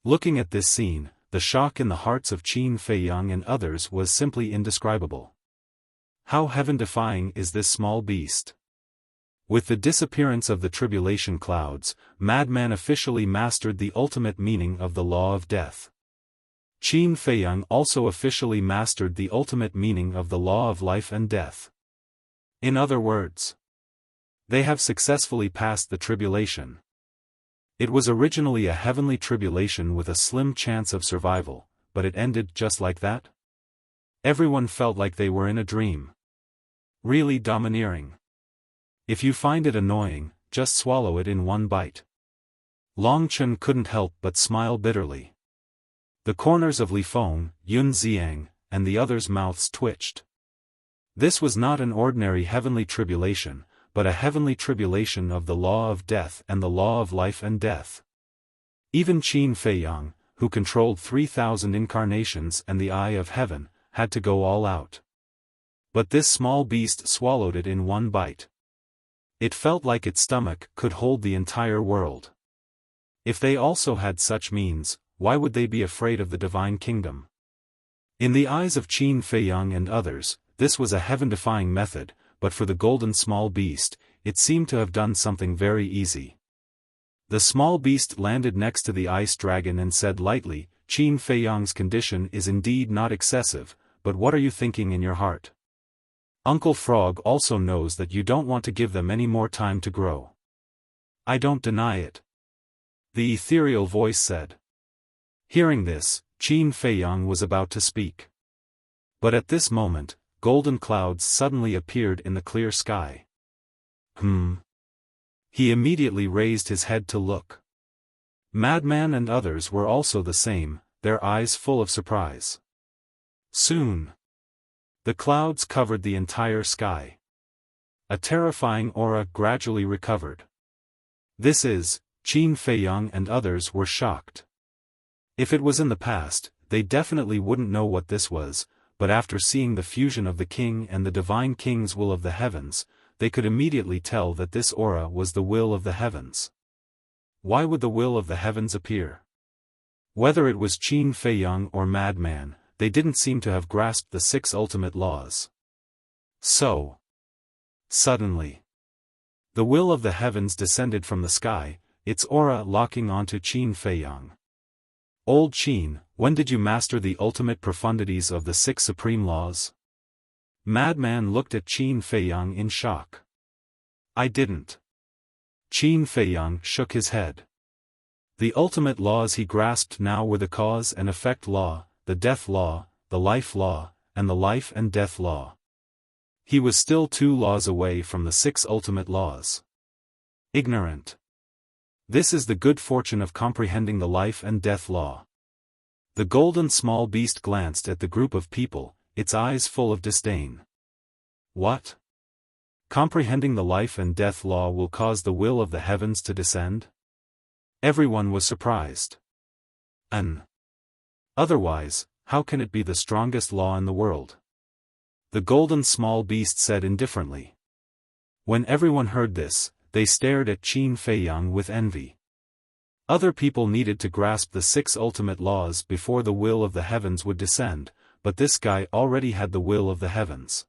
Looking at this scene, the shock in the hearts of Qin Feiyang and others was simply indescribable. How heaven-defying is this small beast? With the disappearance of the tribulation clouds, Madman officially mastered the ultimate meaning of the law of death. Qin Feiyang also officially mastered the ultimate meaning of the law of life and death. In other words, they have successfully passed the tribulation. It was originally a heavenly tribulation with a slim chance of survival, but it ended just like that? Everyone felt like they were in a dream. Really domineering. If you find it annoying, just swallow it in one bite. Long Chen couldn't help but smile bitterly. The corners of Li Feng, Yun Xiang, and the others' mouths twitched. This was not an ordinary heavenly tribulation, but a heavenly tribulation of the law of death and the law of life and death. Even Qin Feiyang, who controlled 3,000 incarnations and the eye of heaven, had to go all out. But this small beast swallowed it in one bite. It felt like its stomach could hold the entire world. If they also had such means, why would they be afraid of the Divine Kingdom? In the eyes of Qin Feiyang and others, this was a heaven-defying method, but for the golden small beast, it seemed to have done something very easy. The small beast landed next to the ice dragon and said lightly, Qin Feiyang's condition is indeed not excessive, but what are you thinking in your heart? Uncle Frog also knows that you don't want to give them any more time to grow. I don't deny it. The ethereal voice said. Hearing this, Qin Feiyang was about to speak. But at this moment, golden clouds suddenly appeared in the clear sky. He immediately raised his head to look. Madman and others were also the same, their eyes full of surprise. Soon, the clouds covered the entire sky. A terrifying aura gradually recovered. Qin Feiyang and others were shocked. If it was in the past, they definitely wouldn't know what this was, but after seeing the fusion of the king and the divine king's will of the heavens, they could immediately tell that this aura was the will of the heavens. Why would the will of the heavens appear? Whether it was Qin Feiyang or Madman, they didn't seem to have grasped the 6 ultimate laws. So, suddenly, the will of the heavens descended from the sky, its aura locking onto Qin Feiyang. Old Qin, when did you master the ultimate profundities of the 6 supreme laws? Madman looked at Qin Feiyang in shock. I didn't. Qin Feiyang shook his head. The ultimate laws he grasped now were the cause and effect law, the death law, the life law, and the life and death law. He was still 2 laws away from the 6 ultimate laws. Ignorant. This is the good fortune of comprehending the life and death law. The golden small beast glanced at the group of people, its eyes full of disdain. What? Comprehending the life and death law will cause the will of the heavens to descend? Everyone was surprised. Otherwise, how can it be the strongest law in the world? The golden small beast said indifferently. When everyone heard this, they stared at Qin Feiyang with envy. Other people needed to grasp the 6 ultimate laws before the will of the heavens would descend, but this guy already had the will of the heavens.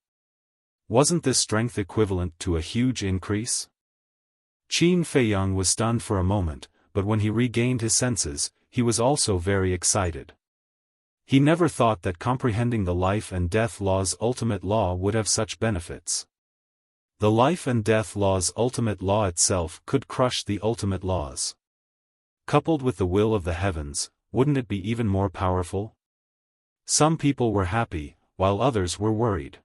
Wasn't this strength equivalent to a huge increase? Qin Feiyang was stunned for a moment, but when he regained his senses, he was also very excited. He never thought that comprehending the life and death law's ultimate law would have such benefits. The life and death law's ultimate law itself could crush the ultimate laws. Coupled with the will of the heavens, wouldn't it be even more powerful? Some people were happy, while others were worried.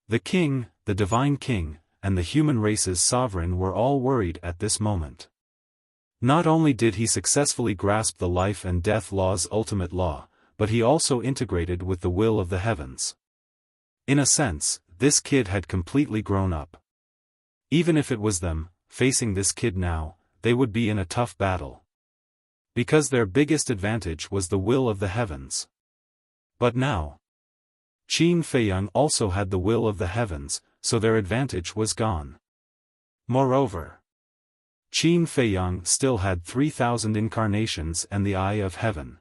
The king, the divine king, and the human race's sovereign were all worried at this moment. Not only did he successfully grasp the life and death law's ultimate law, but he also integrated with the will of the heavens. In a sense, this kid had completely grown up. Even if it was them, facing this kid now, they would be in a tough battle. Because their biggest advantage was the will of the heavens. But now, Qin Feiyang also had the will of the heavens, so their advantage was gone. Moreover, Qin Feiyang still had 3,000 incarnations and the eye of heaven.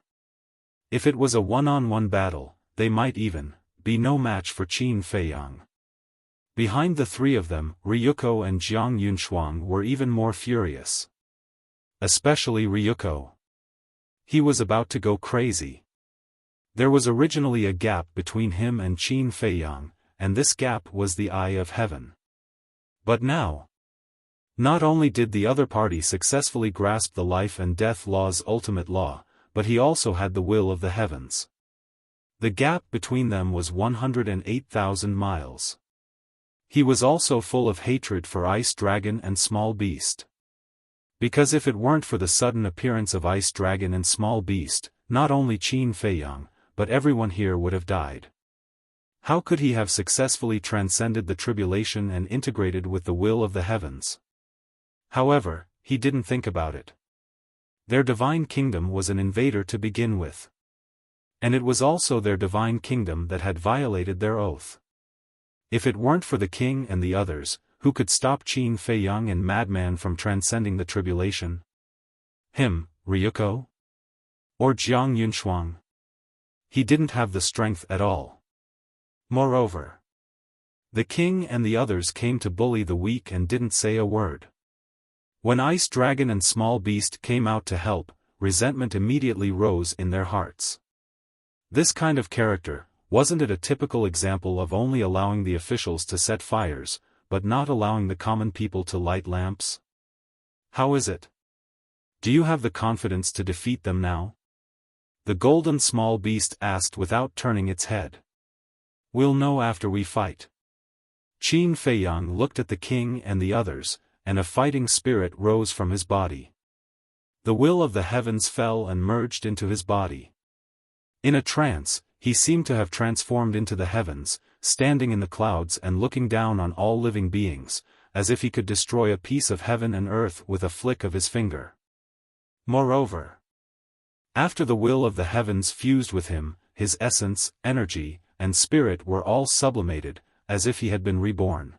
If it was a one-on-one battle, they might even be no match for Qin Feiyang. Behind the 3 of them, Ryuko and Jiang Yunshuang were even more furious. Especially Ryuko. He was about to go crazy. There was originally a gap between him and Qin Feiyang, and this gap was the eye of heaven. But now, not only did the other party successfully grasp the life and death law's ultimate law, but he also had the will of the heavens. The gap between them was 108,000 miles. He was also full of hatred for Ice Dragon and Small Beast. Because if it weren't for the sudden appearance of Ice Dragon and Small Beast, not only Qin Feiyang, but everyone here would have died. How could he have successfully transcended the tribulation and integrated with the will of the heavens? However, he didn't think about it. Their divine kingdom was an invader to begin with. And it was also their divine kingdom that had violated their oath. If it weren't for the king and the others, who could stop Qin Feiyang and Madman from transcending the tribulation? Him, Ryuko? Or Jiang Yunshuang? He didn't have the strength at all. Moreover, the king and the others came to bully the weak and didn't say a word. When Ice Dragon and Small Beast came out to help, resentment immediately rose in their hearts. This kind of character, wasn't it a typical example of only allowing the officials to set fires, but not allowing the common people to light lamps? How is it? Do you have the confidence to defeat them now? The golden small beast asked without turning its head. We'll know after we fight. Qin Feiyang looked at the king and the others, and a fighting spirit rose from his body. The will of the heavens fell and merged into his body. In a trance, he seemed to have transformed into the heavens, standing in the clouds and looking down on all living beings, as if he could destroy a piece of heaven and earth with a flick of his finger. Moreover, after the will of the heavens fused with him, his essence, energy, and spirit were all sublimated, as if he had been reborn.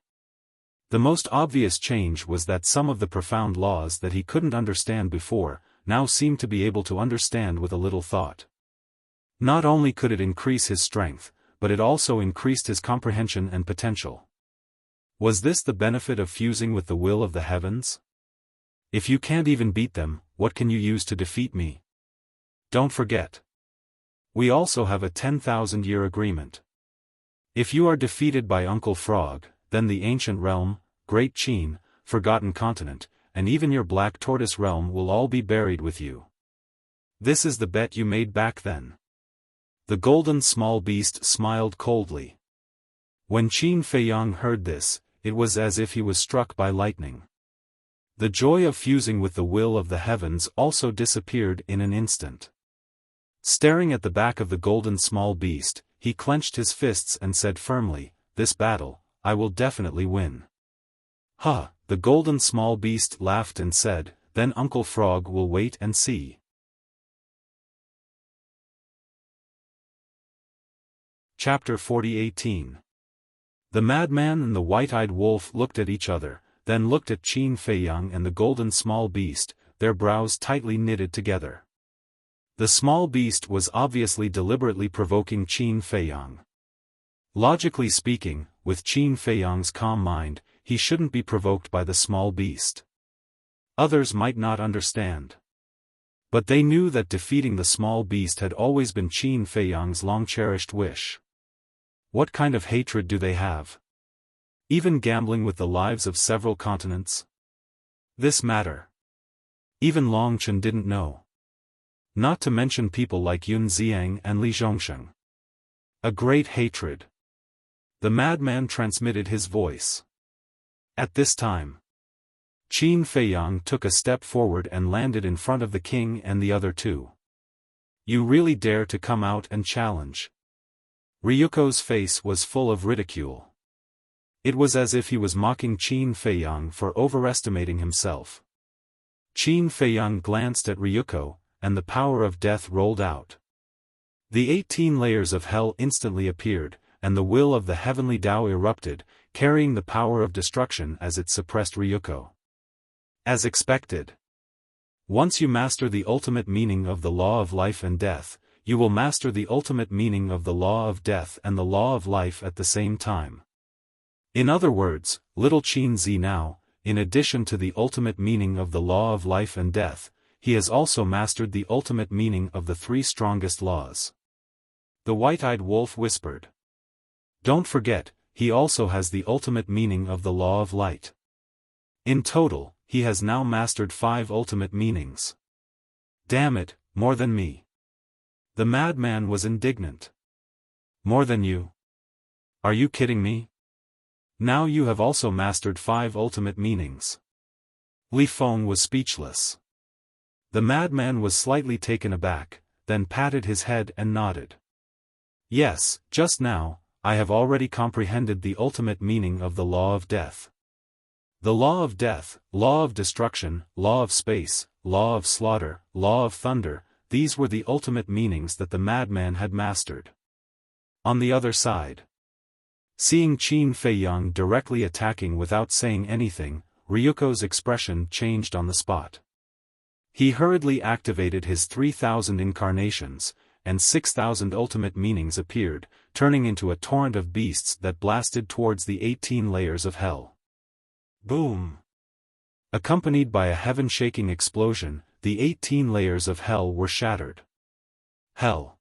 The most obvious change was that some of the profound laws that he couldn't understand before, now seemed to be able to understand with a little thought. Not only could it increase his strength, but it also increased his comprehension and potential. Was this the benefit of fusing with the will of the heavens? If you can't even beat them, what can you use to defeat me? Don't forget. We also have a 10,000-year agreement. If you are defeated by Uncle Frog, then the ancient realm, Great Qin, forgotten continent, and even your black tortoise realm will all be buried with you. This is the bet you made back then. The golden small beast smiled coldly. When Qin Feiyang heard this, it was as if he was struck by lightning. The joy of fusing with the will of the heavens also disappeared in an instant. Staring at the back of the golden small beast, he clenched his fists and said firmly, "This battle, I will definitely win." "Huh," the golden small beast laughed and said, "Then Uncle Frog will wait and see." Chapter 40:18. The madman and the white-eyed wolf looked at each other, then looked at Qin Feiyang and the golden small beast, their brows tightly knitted together. The small beast was obviously deliberately provoking Qin Feiyang. Logically speaking, with Qin Feiyang's calm mind, he shouldn't be provoked by the small beast. Others might not understand. But they knew that defeating the small beast had always been Qin Feiyang's long-cherished wish. What kind of hatred do they have? Even gambling with the lives of several continents? This matter. Even Long Chen didn't know. Not to mention people like Yun Xiang and Li Zhongsheng. A great hatred. The madman transmitted his voice. At this time, Qin Feiyang took a step forward and landed in front of the king and the other two. "You really dare to come out and challenge?" Ryuko's face was full of ridicule. It was as if he was mocking Qin Feiyang for overestimating himself. Qin Feiyang glanced at Ryuko, and the power of death rolled out. The 18 layers of hell instantly appeared, and the will of the heavenly Tao erupted, carrying the power of destruction as it suppressed Ryuko. As expected. Once you master the ultimate meaning of the law of life and death, you will master the ultimate meaning of the law of death and the law of life at the same time. In other words, little Qin Zi now, in addition to the ultimate meaning of the law of life and death, he has also mastered the ultimate meaning of the three strongest laws. The white-eyed wolf whispered. Don't forget, he also has the ultimate meaning of the law of light. In total, he has now mastered 5 ultimate meanings. Damn it, more than me. The madman was indignant. More than you? Are you kidding me? Now you have also mastered 5 ultimate meanings. Li Feng was speechless. The madman was slightly taken aback, then patted his head and nodded. Yes, just now, I have already comprehended the ultimate meaning of the law of death. The law of death, law of destruction, law of space, law of slaughter, law of thunder, these were the ultimate meanings that the madman had mastered. On the other side, seeing Qin Feiyang directly attacking without saying anything, Ryuko's expression changed on the spot. He hurriedly activated his 3,000 incarnations, and 6,000 ultimate meanings appeared, turning into a torrent of beasts that blasted towards the 18 layers of hell. Boom! Accompanied by a heaven-shaking explosion, the 18 layers of hell were shattered. Hell.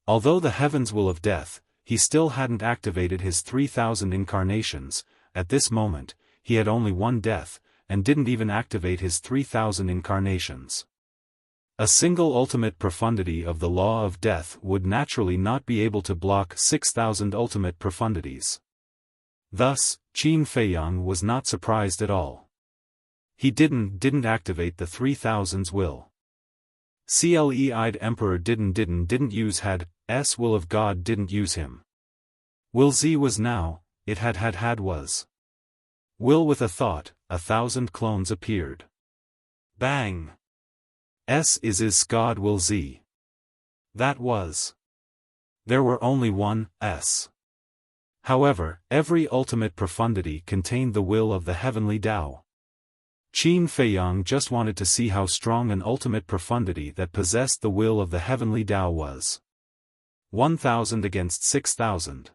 Although the heavens will of death, he still hadn't activated his 3,000 incarnations. At this moment, he had only one death, and didn't even activate his 3,000 incarnations. A single ultimate profundity of the law of death would naturally not be able to block 6,000 ultimate profundities. Thus, Qin Feiyang was not surprised at all. He didn't activate the 3,000's will. Cle'd Emperor didn't use had, S will of God didn't use him. Will Z was now, it had was. Will with a thought, 1,000 clones appeared. Bang! S is God will Z. That was. There were only one, S. However, every ultimate profundity contained the will of the heavenly Tao. Qin Feiyang just wanted to see how strong an ultimate profundity that possessed the will of the heavenly Tao was. 1,000 against 6,000.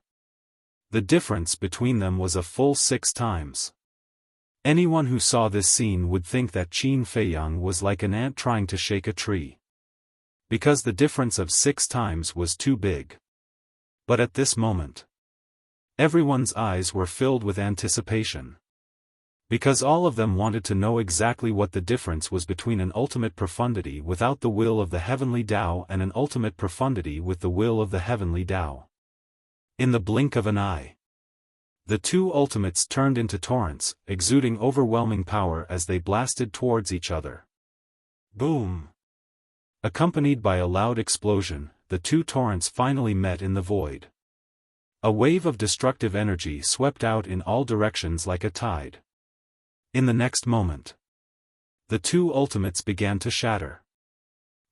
The difference between them was a full 6 times. Anyone who saw this scene would think that Qin Feiyang was like an ant trying to shake a tree. Because the difference of 6 times was too big. But at this moment, everyone's eyes were filled with anticipation. Because all of them wanted to know exactly what the difference was between an ultimate profundity without the will of the heavenly Tao and an ultimate profundity with the will of the heavenly Tao. In the blink of an eye, the two ultimates turned into torrents, exuding overwhelming power as they blasted towards each other. Boom! Accompanied by a loud explosion, the two torrents finally met in the void. A wave of destructive energy swept out in all directions like a tide. In the next moment, the two ultimates began to shatter.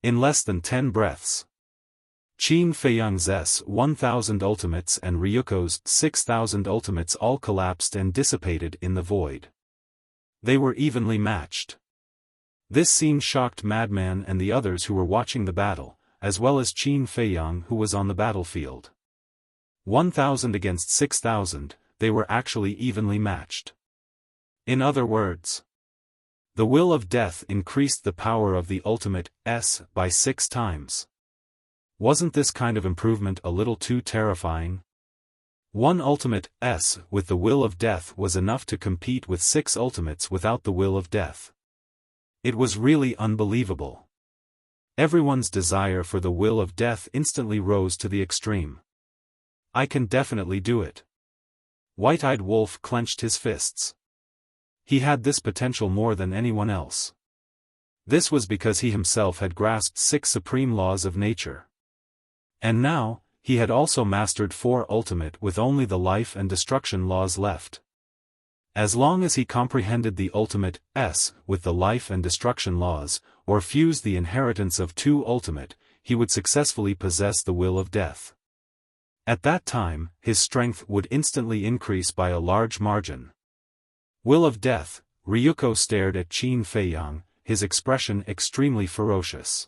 In less than 10 breaths, Qin Feiyang's 1,000 ultimates and Ryuko's 6,000 ultimates all collapsed and dissipated in the void. They were evenly matched. This scene shocked Madman and the others who were watching the battle, as well as Qin Feiyang who was on the battlefield. 1,000 against 6,000, they were actually evenly matched. In other words, the will of death increased the power of the ultimate S by 6 times. Wasn't this kind of improvement a little too terrifying? One ultimate S with the will of death was enough to compete with 6 ultimates without the will of death. It was really unbelievable. Everyone's desire for the will of death instantly rose to the extreme. I can definitely do it. White-eyed Wolf clenched his fists. He had this potential more than anyone else. This was because he himself had grasped 6 supreme laws of nature. And now, he had also mastered 4 ultimate with only the life and destruction laws left. As long as he comprehended the ultimate S with the life and destruction laws, or fused the inheritance of 2 ultimate, he would successfully possess the will of death. At that time, his strength would instantly increase by a large margin. Will of death, Ryuko stared at Qin Feiyang, his expression extremely ferocious.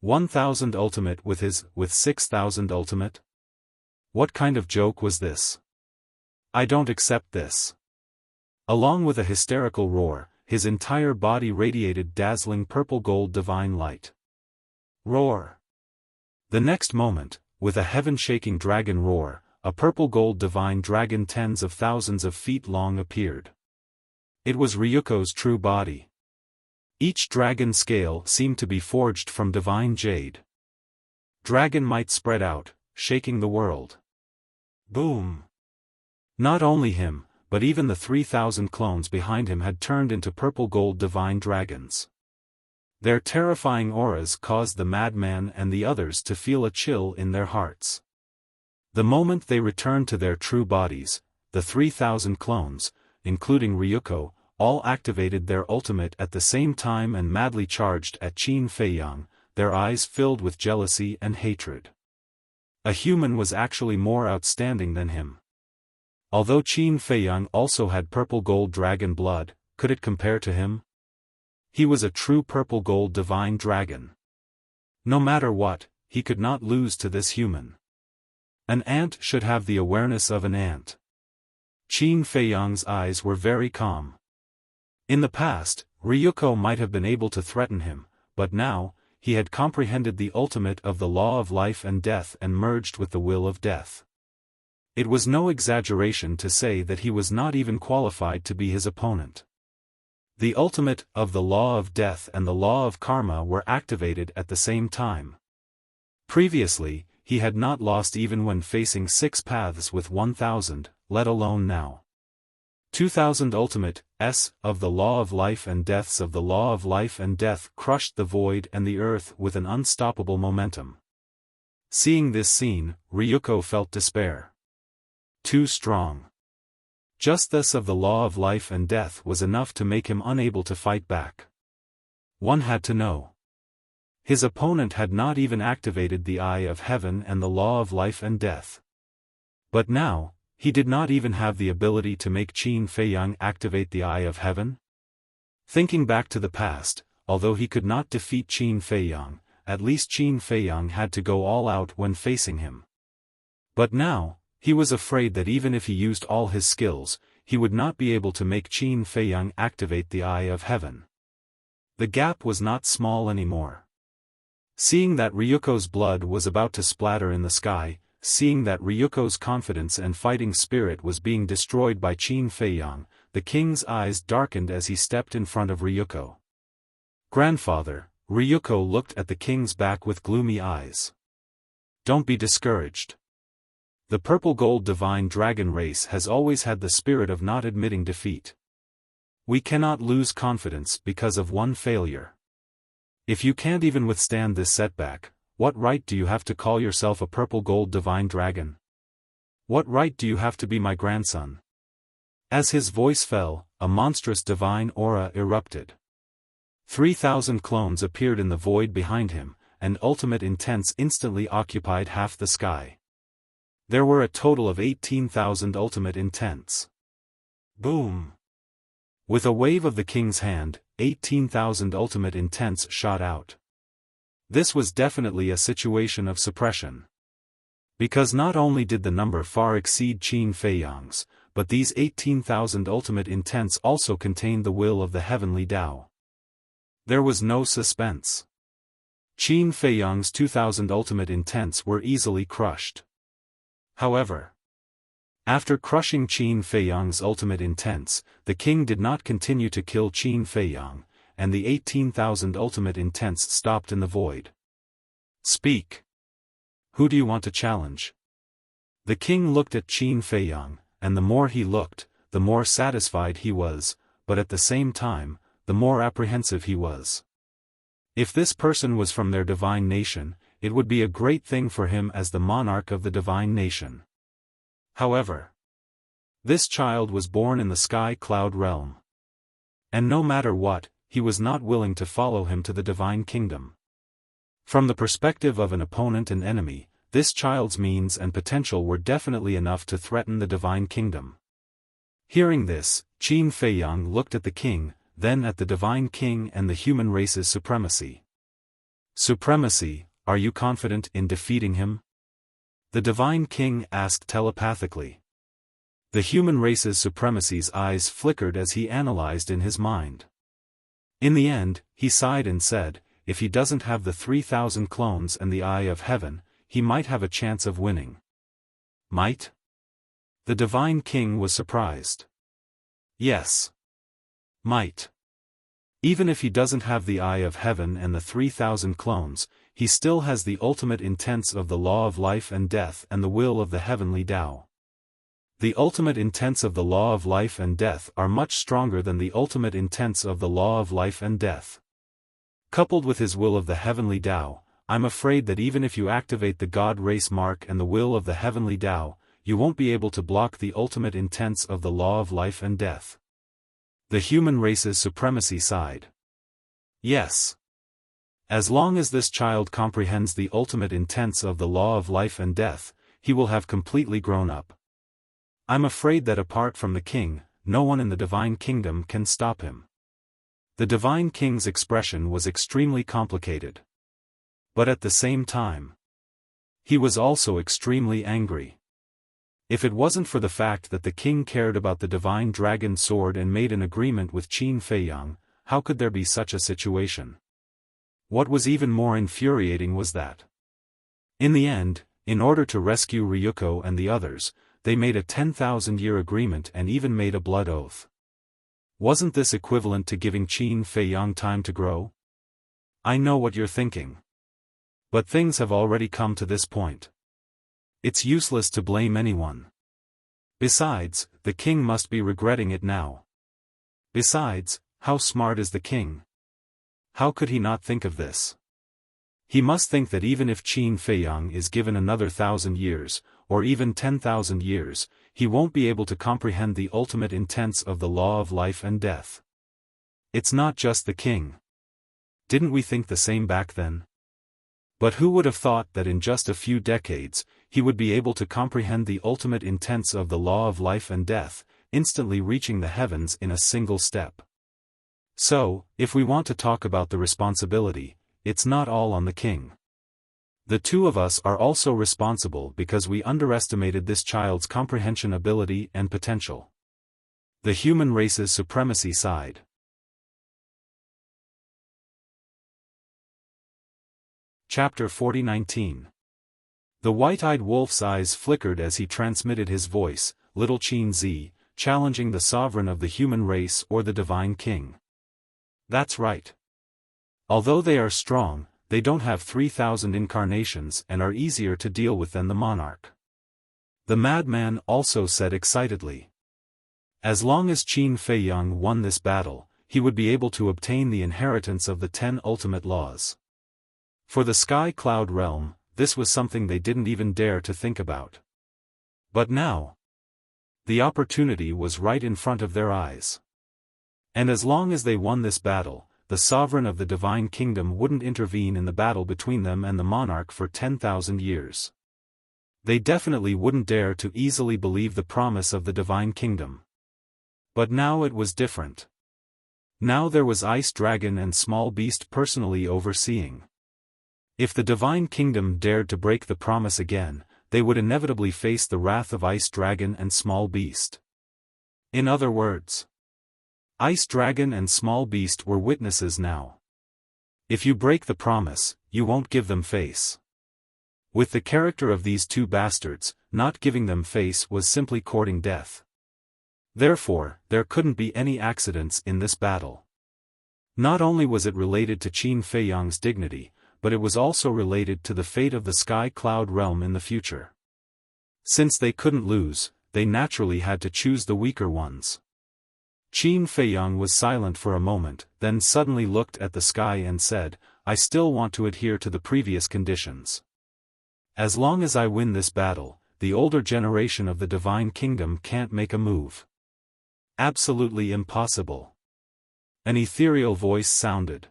1,000 ultimate with 6,000 ultimate? What kind of joke was this? I don't accept this. Along with a hysterical roar, his entire body radiated dazzling purple-gold divine light. Roar! The next moment, with a heaven-shaking dragon roar, a purple-gold divine dragon tens of thousands of feet long appeared. It was Ryuko's true body. Each dragon scale seemed to be forged from divine jade. Dragon might spread out, shaking the world. Boom! Not only him, but even the 3,000 clones behind him had turned into purple-gold divine dragons. Their terrifying auras caused the madman and the others to feel a chill in their hearts. The moment they returned to their true bodies, the 3,000 clones, including Ryuko, all activated their ultimate at the same time and madly charged at Qin Feiyang, their eyes filled with jealousy and hatred. A human was actually more outstanding than him. Although Qin Feiyang also had purple-gold dragon blood, could it compare to him? He was a true purple-gold divine dragon. No matter what, he could not lose to this human. An ant should have the awareness of an ant. Qin Feiyang's eyes were very calm. In the past, Ryuko might have been able to threaten him, but now, he had comprehended the ultimate of the law of life and death and merged with the will of death. It was no exaggeration to say that he was not even qualified to be his opponent. The ultimate of the law of death and the law of karma were activated at the same time. Previously, he had not lost even when facing 6 paths with 1,000, let alone now. 2,000 ultimate S of the law of life and deaths of the law of life and death crushed the void and the earth with an unstoppable momentum. Seeing this scene, Ryuko felt despair. Too strong. Just this of the law of life and death was enough to make him unable to fight back. One had to know. His opponent had not even activated the Eye of Heaven and the law of life and death. But now, he did not even have the ability to make Qin Feiyang activate the Eye of Heaven? Thinking back to the past, although he could not defeat Qin Feiyang, at least Qin Feiyang had to go all out when facing him. But now, he was afraid that even if he used all his skills, he would not be able to make Qin Feiyang activate the Eye of Heaven. The gap was not small anymore. Seeing that Ryuko's blood was about to splatter in the sky, seeing that Ryuko's confidence and fighting spirit was being destroyed by Qin Feiyang, the king's eyes darkened as he stepped in front of Ryuko. "Grandfather," Ryuko looked at the king's back with gloomy eyes. "Don't be discouraged. The purple gold divine dragon race has always had the spirit of not admitting defeat. We cannot lose confidence because of one failure. If you can't even withstand this setback, what right do you have to call yourself a purple gold divine dragon? What right do you have to be my grandson?" As his voice fell, a monstrous divine aura erupted. 3,000 clones appeared in the void behind him, and ultimate intents instantly occupied half the sky. There were a total of 18,000 ultimate intents. Boom! With a wave of the king's hand, 18,000 ultimate intents shot out. This was definitely a situation of suppression. Because not only did the number far exceed Qin Feiyang's, but these 18,000 ultimate intents also contained the will of the heavenly Tao. There was no suspense. Qin Feiyang's 2,000 ultimate intents were easily crushed. However, after crushing Qin Feiyang's ultimate intents, the king did not continue to kill Qin Feiyang, and the 18,000 ultimate intents stopped in the void. "Speak. Who do you want to challenge?" The king looked at Qin Feiyang, and the more he looked, the more satisfied he was, but at the same time, the more apprehensive he was. If this person was from their divine nation, it would be a great thing for him as the monarch of the divine nation. However, this child was born in the sky cloud realm. And no matter what, he was not willing to follow him to the divine kingdom. From the perspective of an opponent and enemy, this child's means and potential were definitely enough to threaten the divine kingdom. Hearing this, Qin Feiyang looked at the king, then at the divine king and the human race's supremacy. "Supremacy, are you confident in defeating him?" The divine king asked telepathically. The human race's supremacy's eyes flickered as he analyzed in his mind. In the end, he sighed and said, "If he doesn't have the 3,000 clones and the eye of heaven, he might have a chance of winning." Might? The divine king was surprised. Yes. Might. Even if he doesn't have the eye of heaven and the 3,000 clones, he still has the ultimate intents of the law of life and death and the will of the heavenly Tao. The ultimate intents of the law of life and death are much stronger than the ultimate intents of the law of life and death. Coupled with his will of the heavenly Tao, I'm afraid that even if you activate the God race mark and the will of the heavenly Tao, you won't be able to block the ultimate intents of the law of life and death. The human race's supremacy sighed. Yes. As long as this child comprehends the ultimate intents of the law of life and death, he will have completely grown up. I'm afraid that apart from the king, no one in the divine kingdom can stop him. The divine king's expression was extremely complicated. But at the same time, he was also extremely angry. If it wasn't for the fact that the king cared about the divine dragon sword and made an agreement with Qin Feiyang, how could there be such a situation? What was even more infuriating was that, in the end, in order to rescue Ryuko and the others, they made a 10,000-year agreement and even made a blood oath. Wasn't this equivalent to giving Qin Feiyang time to grow? I know what you're thinking. But things have already come to this point. It's useless to blame anyone. Besides, the king must be regretting it now. Besides, how smart is the king? How could he not think of this? He must think that even if Qin Feiyang is given another 1,000 years, or even 10,000 years, he won't be able to comprehend the ultimate intents of the law of life and death. It's not just the king. Didn't we think the same back then? But who would have thought that in just a few decades, he would be able to comprehend the ultimate intents of the law of life and death, instantly reaching the heavens in a single step? So, if we want to talk about the responsibility, it's not all on the king. The two of us are also responsible because we underestimated this child's comprehension ability and potential. The human race's supremacy sighed. Chapter 40:19. The white-eyed wolf's eyes flickered as he transmitted his voice, "Little Qin Z, challenging the sovereign of the human race or the divine king. That's right. Although they are strong, they don't have 3,000 incarnations and are easier to deal with than the monarch. The madman also said excitedly. As long as Qin Feiyang won this battle, he would be able to obtain the inheritance of the 10 ultimate laws. For the Sky Cloud realm, this was something they didn't even dare to think about. But now, the opportunity was right in front of their eyes. And as long as they won this battle, the sovereign of the divine kingdom wouldn't intervene in the battle between them and the monarch for 10,000 years. They definitely wouldn't dare to easily believe the promise of the divine kingdom. But now it was different. Now there was Ice Dragon and Small Beast personally overseeing. If the divine kingdom dared to break the promise again, they would inevitably face the wrath of Ice Dragon and Small Beast. In other words, Ice Dragon and Small Beast were witnesses now. If you break the promise, you won't give them face. With the character of these two bastards, not giving them face was simply courting death. Therefore, there couldn't be any accidents in this battle. Not only was it related to Qin Feiyang's dignity, but it was also related to the fate of the Sky Cloud realm in the future. Since they couldn't lose, they naturally had to choose the weaker ones. Qin Feiyang was silent for a moment, then suddenly looked at the sky and said, "I still want to adhere to the previous conditions. As long as I win this battle, the older generation of the divine kingdom can't make a move." Absolutely impossible. An ethereal voice sounded.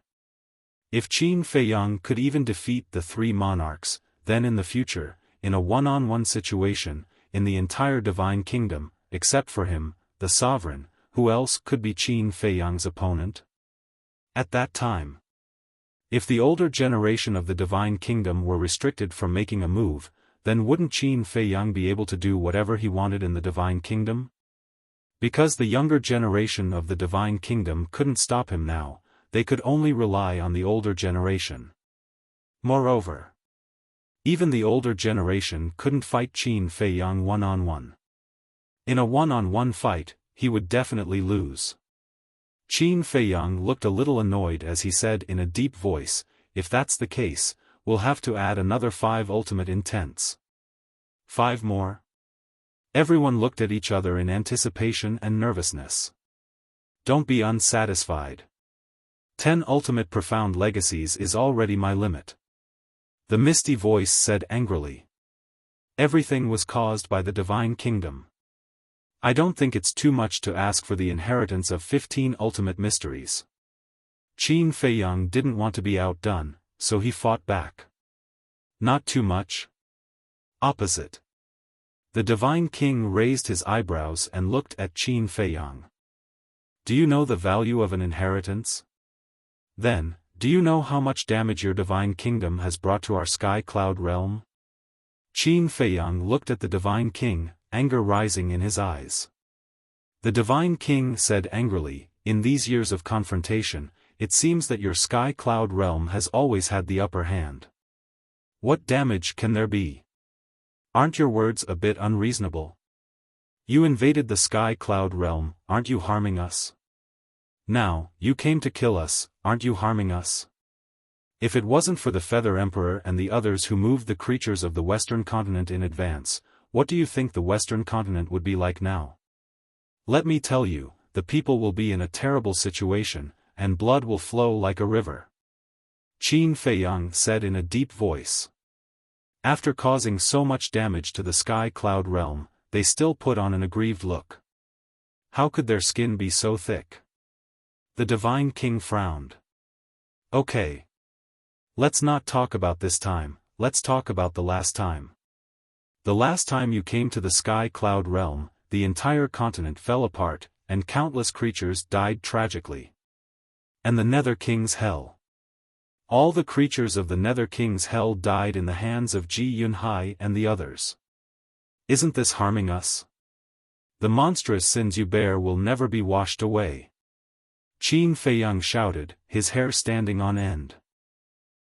If Qin Feiyang could even defeat the 3 monarchs, then in the future, in a one-on-one situation, in the entire divine kingdom, except for him, the sovereign, who else could be Qin Feiyang's opponent? At that time, if the older generation of the divine kingdom were restricted from making a move, then wouldn't Qin Feiyang be able to do whatever he wanted in the divine kingdom? Because the younger generation of the divine kingdom couldn't stop him now, they could only rely on the older generation. Moreover, even the older generation couldn't fight Qin Feiyang one-on-one. In a one-on-one fight, he would definitely lose. Qin Feiyang looked a little annoyed as he said in a deep voice, "If that's the case, we'll have to add another 5 ultimate intents." 5 more? Everyone looked at each other in anticipation and nervousness. Don't be unsatisfied. 10 ultimate profound legacies is already my limit. The misty voice said angrily. Everything was caused by the divine kingdom. I don't think it's too much to ask for the inheritance of 15 ultimate mysteries. Qin Feiyang didn't want to be outdone, so he fought back. Not too much. Opposite. The divine king raised his eyebrows and looked at Qin Feiyang. Do you know the value of an inheritance? Then, do you know how much damage your divine kingdom has brought to our Sky Cloud realm? Qin Feiyang looked at the divine king, anger rising in his eyes. The divine king said angrily, "In these years of confrontation, it seems that your Sky Cloud realm has always had the upper hand. What damage can there be? Aren't your words a bit unreasonable? You invaded the Sky Cloud realm, aren't you harming us? Now, you came to kill us, aren't you harming us? If it wasn't for the Feather Emperor and the others who moved the creatures of the Western continent in advance, what do you think the Western continent would be like now? Let me tell you, the people will be in a terrible situation, and blood will flow like a river." Qin Feiyang said in a deep voice. After causing so much damage to the Sky Cloud realm, they still put on an aggrieved look. How could their skin be so thick? The divine king frowned. "Okay. Let's not talk about this time, let's talk about the last time. The last time you came to the Sky Cloud realm, the entire continent fell apart, and countless creatures died tragically. And the Nether King's Hell. All the creatures of the Nether King's Hell died in the hands of Ji Yunhai and the others. Isn't this harming us? The monstrous sins you bear will never be washed away." Qin Feiyang shouted, his hair standing on end.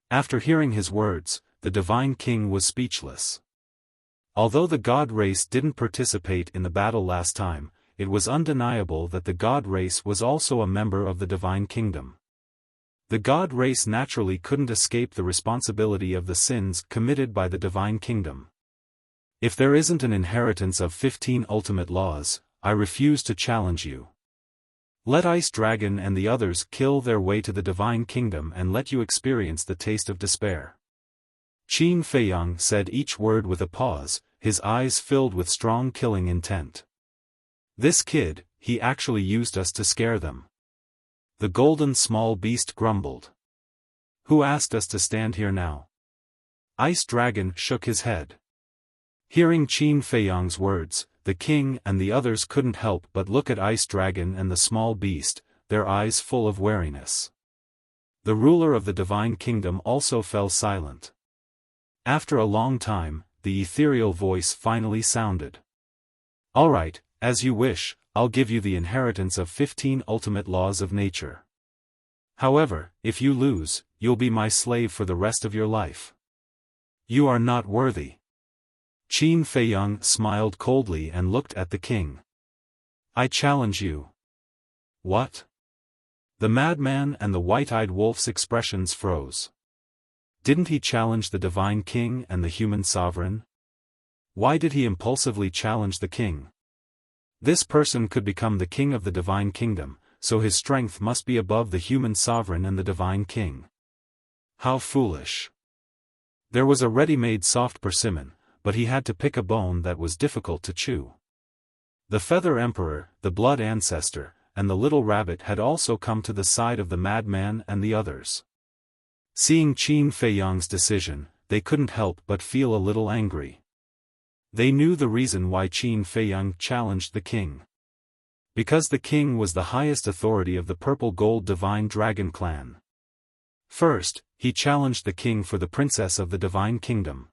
After hearing his words, the divine king was speechless. Although the god race didn't participate in the battle last time, it was undeniable that the god race was also a member of the divine kingdom. The god race naturally couldn't escape the responsibility of the sins committed by the divine kingdom. If there isn't an inheritance of 15 ultimate laws, I refuse to challenge you. Let Ice Dragon and the others kill their way to the divine kingdom and let you experience the taste of despair. Qin Feiyang said each word with a pause, his eyes filled with strong killing intent. This kid, he actually used us to scare them. The golden small beast grumbled. Who asked us to stand here now? Ice Dragon shook his head. Hearing Qin Feiyang's words, the king and the others couldn't help but look at Ice Dragon and the small beast, their eyes full of wariness. The ruler of the divine kingdom also fell silent. After a long time, the ethereal voice finally sounded. All right, as you wish, I'll give you the inheritance of 15 ultimate laws of nature. However, if you lose, you'll be my slave for the rest of your life. You are not worthy. Qin Feiyang smiled coldly and looked at the king. I challenge you. What? The madman and the white-eyed wolf's expressions froze. Didn't he challenge the divine king and the human sovereign? Why did he impulsively challenge the king? This person could become the king of the divine kingdom, so his strength must be above the human sovereign and the divine king. How foolish. There was a ready-made soft persimmon, but he had to pick a bone that was difficult to chew. The Feather Emperor, the Blood Ancestor, and the little rabbit had also come to the side of the madman and the others. Seeing Qin Feiyang's decision, they couldn't help but feel a little angry. They knew the reason why Qin Feiyang challenged the king. Because the king was the highest authority of the Purple Gold Divine Dragon clan. First, he challenged the king for the princess of the divine kingdom.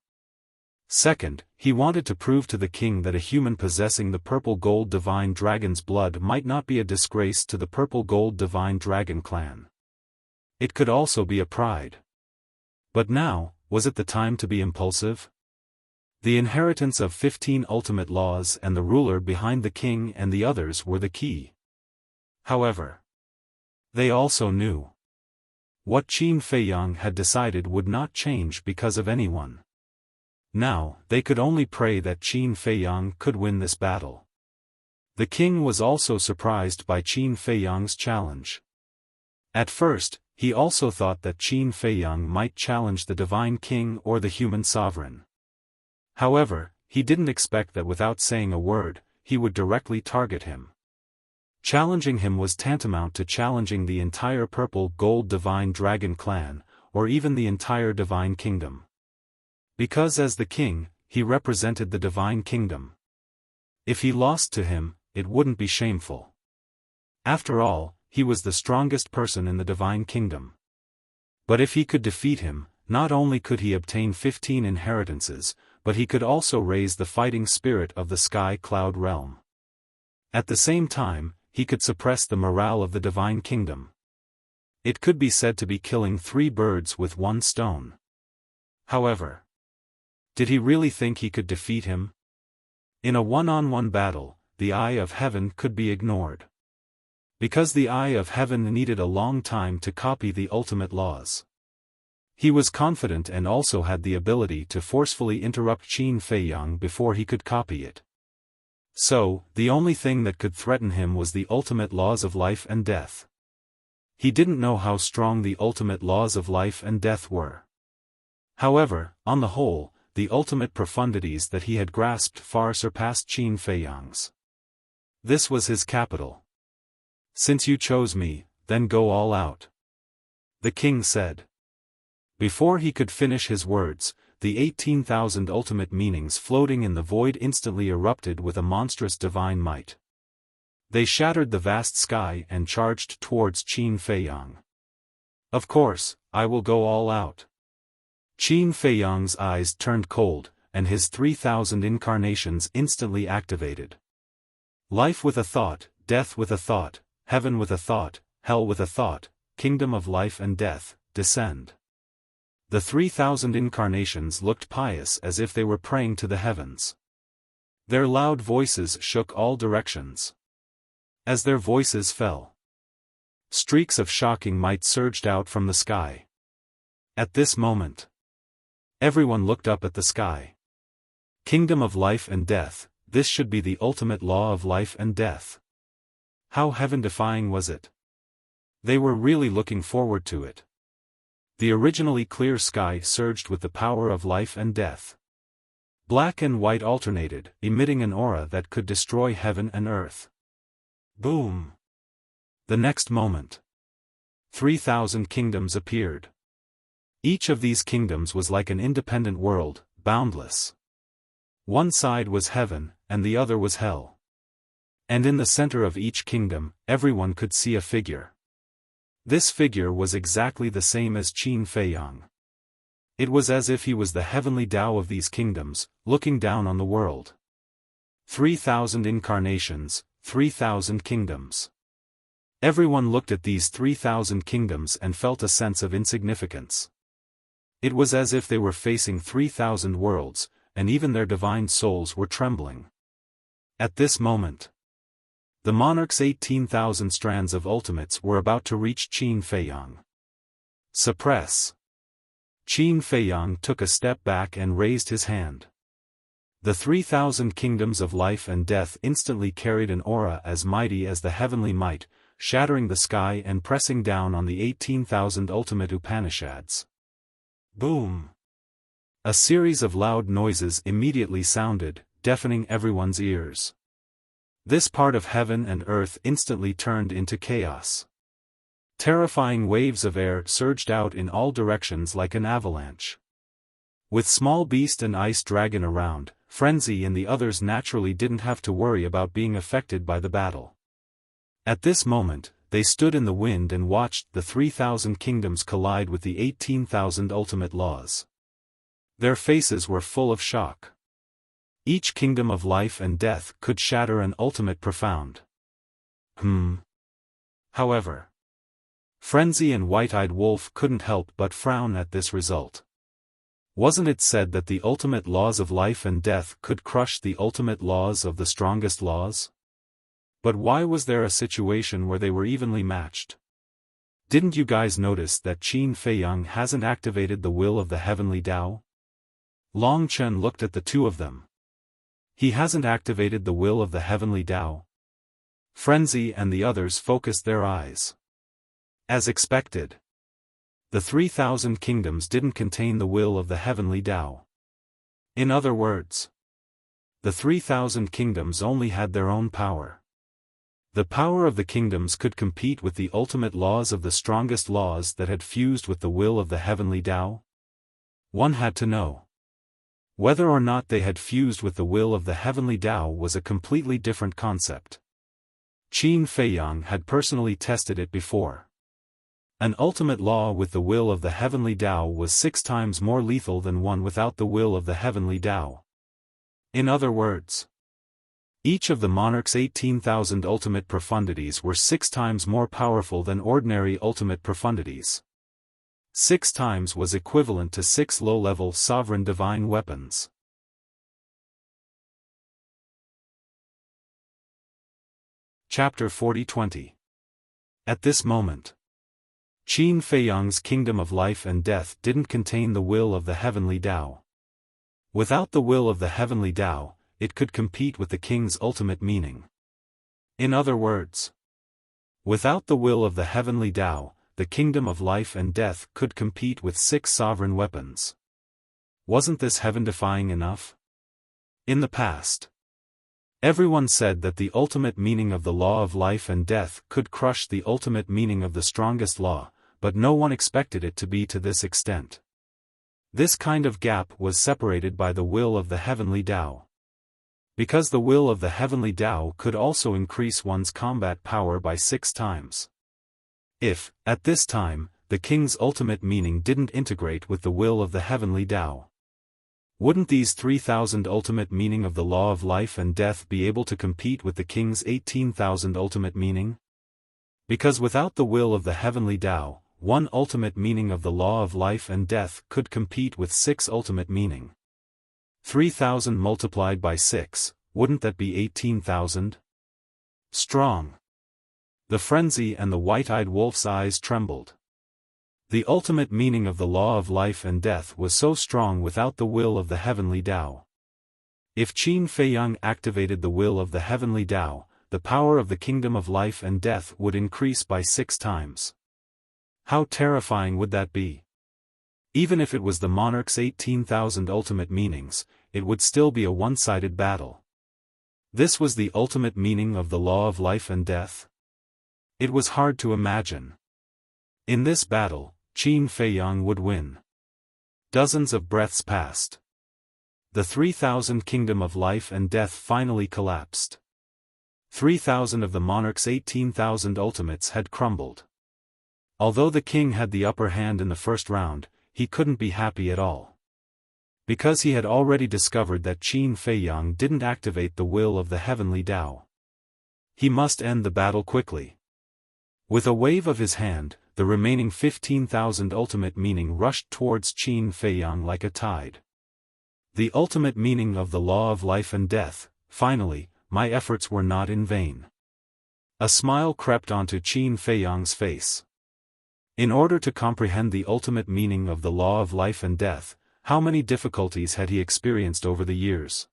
Second, he wanted to prove to the king that a human possessing the Purple Gold Divine Dragon's blood might not be a disgrace to the Purple Gold Divine Dragon clan. It could also be a pride. But now, was it the time to be impulsive? The inheritance of 15 ultimate laws and the ruler behind the king and the others were the key. However, they also knew what Qin Feiyang had decided would not change because of anyone. Now, they could only pray that Qin Feiyang could win this battle. The king was also surprised by Qin Feiyang's challenge. At first, he also thought that Qin Feiyang might challenge the divine king or the human sovereign. However, he didn't expect that without saying a word, he would directly target him. Challenging him was tantamount to challenging the entire Purple Gold Divine Dragon clan, or even the entire divine kingdom. Because as the king, he represented the divine kingdom. If he lost to him, it wouldn't be shameful. After all, he was the strongest person in the divine kingdom. But if he could defeat him, not only could he obtain 15 inheritances, but he could also raise the fighting spirit of the Sky Cloud realm. At the same time, he could suppress the morale of the divine kingdom. It could be said to be killing 3 birds with 1 stone. However, did he really think he could defeat him? In a one-on-one battle, the Eye of Heaven could be ignored. Because the Eye of Heaven needed a long time to copy the ultimate laws. He was confident and also had the ability to forcefully interrupt Qin Feiyang before he could copy it. So, the only thing that could threaten him was the ultimate laws of life and death. He didn't know how strong the ultimate laws of life and death were. However, on the whole, the ultimate profundities that he had grasped far surpassed Qin Feiyang's. This was his capital. Since you chose me, then go all out. The king said. Before he could finish his words, the 18,000 ultimate meanings floating in the void instantly erupted with a monstrous divine might. They shattered the vast sky and charged towards Qin Feiyang. Of course, I will go all out. Qin Feiyang's eyes turned cold, and his 3,000 incarnations instantly activated. Life with a thought, death with a thought, heaven with a thought, hell with a thought, kingdom of life and death, descend. The 3,000 incarnations looked pious as if they were praying to the heavens. Their loud voices shook all directions. As their voices fell, streaks of shocking might surged out from the sky. At this moment, everyone looked up at the sky. Kingdom of life and death, this should be the ultimate law of life and death. How heaven-defying was it? They were really looking forward to it. The originally clear sky surged with the power of life and death. Black and white alternated, emitting an aura that could destroy heaven and earth. Boom! The next moment, 3,000 kingdoms appeared. Each of these kingdoms was like an independent world, boundless. One side was heaven, and the other was hell. And in the center of each kingdom, everyone could see a figure. This figure was exactly the same as Qin Feiyang. It was as if he was the heavenly Tao of these kingdoms, looking down on the world. 3,000 incarnations, 3,000 kingdoms. Everyone looked at these 3,000 kingdoms and felt a sense of insignificance. It was as if they were facing 3,000 worlds, and even their divine souls were trembling. At this moment, the monarch's 18,000 strands of ultimates were about to reach Qin Feiyang. Suppress. Qin Feiyang took a step back and raised his hand. The 3,000 kingdoms of life and death instantly carried an aura as mighty as the heavenly might, shattering the sky and pressing down on the 18,000 ultimate Upanishads. Boom! A series of loud noises immediately sounded, deafening everyone's ears. This part of heaven and earth instantly turned into chaos. Terrifying waves of air surged out in all directions like an avalanche. With Small Beast and Ice Dragon around, Frenzy and the others naturally didn't have to worry about being affected by the battle. At this moment, they stood in the wind and watched the 3,000 kingdoms collide with the 18,000 ultimate laws. Their faces were full of shock. Each kingdom of life and death could shatter an ultimate profound. However, Frenzy and White-Eyed Wolf couldn't help but frown at this result. Wasn't it said that the ultimate laws of life and death could crush the ultimate laws of the strongest laws? But why was there a situation where they were evenly matched? Didn't you guys notice that Qin Feiyang hasn't activated the will of the heavenly Tao? Long Chen looked at the two of them. He hasn't activated the will of the heavenly Tao. Frenzy and the others focused their eyes. As expected, the 3,000 kingdoms didn't contain the will of the heavenly Tao. In other words, the 3,000 kingdoms only had their own power. The power of the kingdoms could compete with the ultimate laws of the strongest laws that had fused with the will of the heavenly Tao? One had to know. Whether or not they had fused with the will of the heavenly Tao was a completely different concept. Qin Feiyang had personally tested it before. An ultimate law with the will of the heavenly Tao was 6 times more lethal than one without the will of the heavenly Tao. In other words, each of the monarch's 18,000 ultimate profundities were 6 times more powerful than ordinary ultimate profundities. 6 times was equivalent to 6 low-level sovereign divine weapons. Chapter 40-20. At this moment, Qin Feiyang's kingdom of life and death didn't contain the will of the heavenly Tao. Without the will of the heavenly Tao, it could compete with the king's ultimate meaning. In other words, without the will of the heavenly Tao, the kingdom of life and death could compete with 6 sovereign weapons. Wasn't this heaven-defying enough? In the past, everyone said that the ultimate meaning of the law of life and death could crush the ultimate meaning of the strongest law, but no one expected it to be to this extent. This kind of gap was separated by the will of the heavenly Tao. Because the will of the heavenly Tao could also increase one's combat power by 6 times. If, at this time, the king's ultimate meaning didn't integrate with the will of the heavenly Tao, wouldn't these 3,000 ultimate meaning of the law of life and death be able to compete with the king's 18,000 ultimate meaning? Because without the will of the heavenly Tao, one ultimate meaning of the law of life and death could compete with 6 ultimate meaning. 3,000 multiplied by 6, wouldn't that be 18,000? Strong. The frenzy and the white-eyed wolf's eyes trembled. The ultimate meaning of the law of life and death was so strong without the will of the heavenly Tao. If Qin Feiyang activated the will of the heavenly Tao, the power of the kingdom of life and death would increase by 6 times. How terrifying would that be? Even if it was the monarch's 18,000 ultimate meanings, it would still be a one-sided battle. This was the ultimate meaning of the law of life and death? It was hard to imagine. In this battle, Qin Feiyang would win. Dozens of breaths passed. The 3,000 kingdom of life and death finally collapsed. 3,000 of the monarch's 18,000 ultimates had crumbled. Although the king had the upper hand in the first round, he couldn't be happy at all. Because he had already discovered that Qin Feiyang didn't activate the will of the heavenly Tao. He must end the battle quickly. With a wave of his hand, the remaining 15,000 ultimate meaning rushed towards Qin Feiyang like a tide. The ultimate meaning of the law of life and death, finally, my efforts were not in vain. A smile crept onto Qin Feiyang's face. In order to comprehend the ultimate meaning of the law of life and death, how many difficulties had he experienced over the years?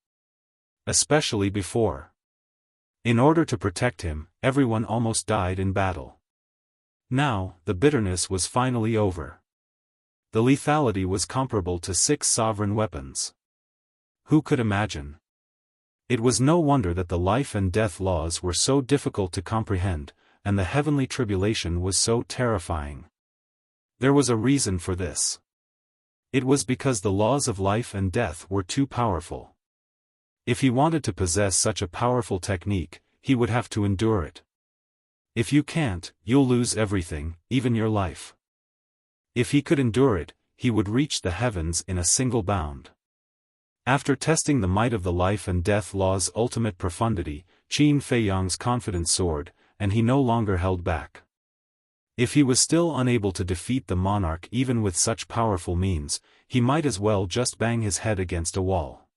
Especially before. In order to protect him, everyone almost died in battle. Now, the bitterness was finally over. The lethality was comparable to 6 sovereign weapons. Who could imagine? It was no wonder that the life and death laws were so difficult to comprehend, and the heavenly tribulation was so terrifying. There was a reason for this. It was because the laws of life and death were too powerful. If he wanted to possess such a powerful technique, he would have to endure it. If you can't, you'll lose everything, even your life. If he could endure it, he would reach the heavens in a single bound. After testing the might of the life and death law's ultimate profundity, Qin Feiyang's confidence soared, and he no longer held back. If he was still unable to defeat the monarch even with such powerful means, he might as well just bang his head against a wall.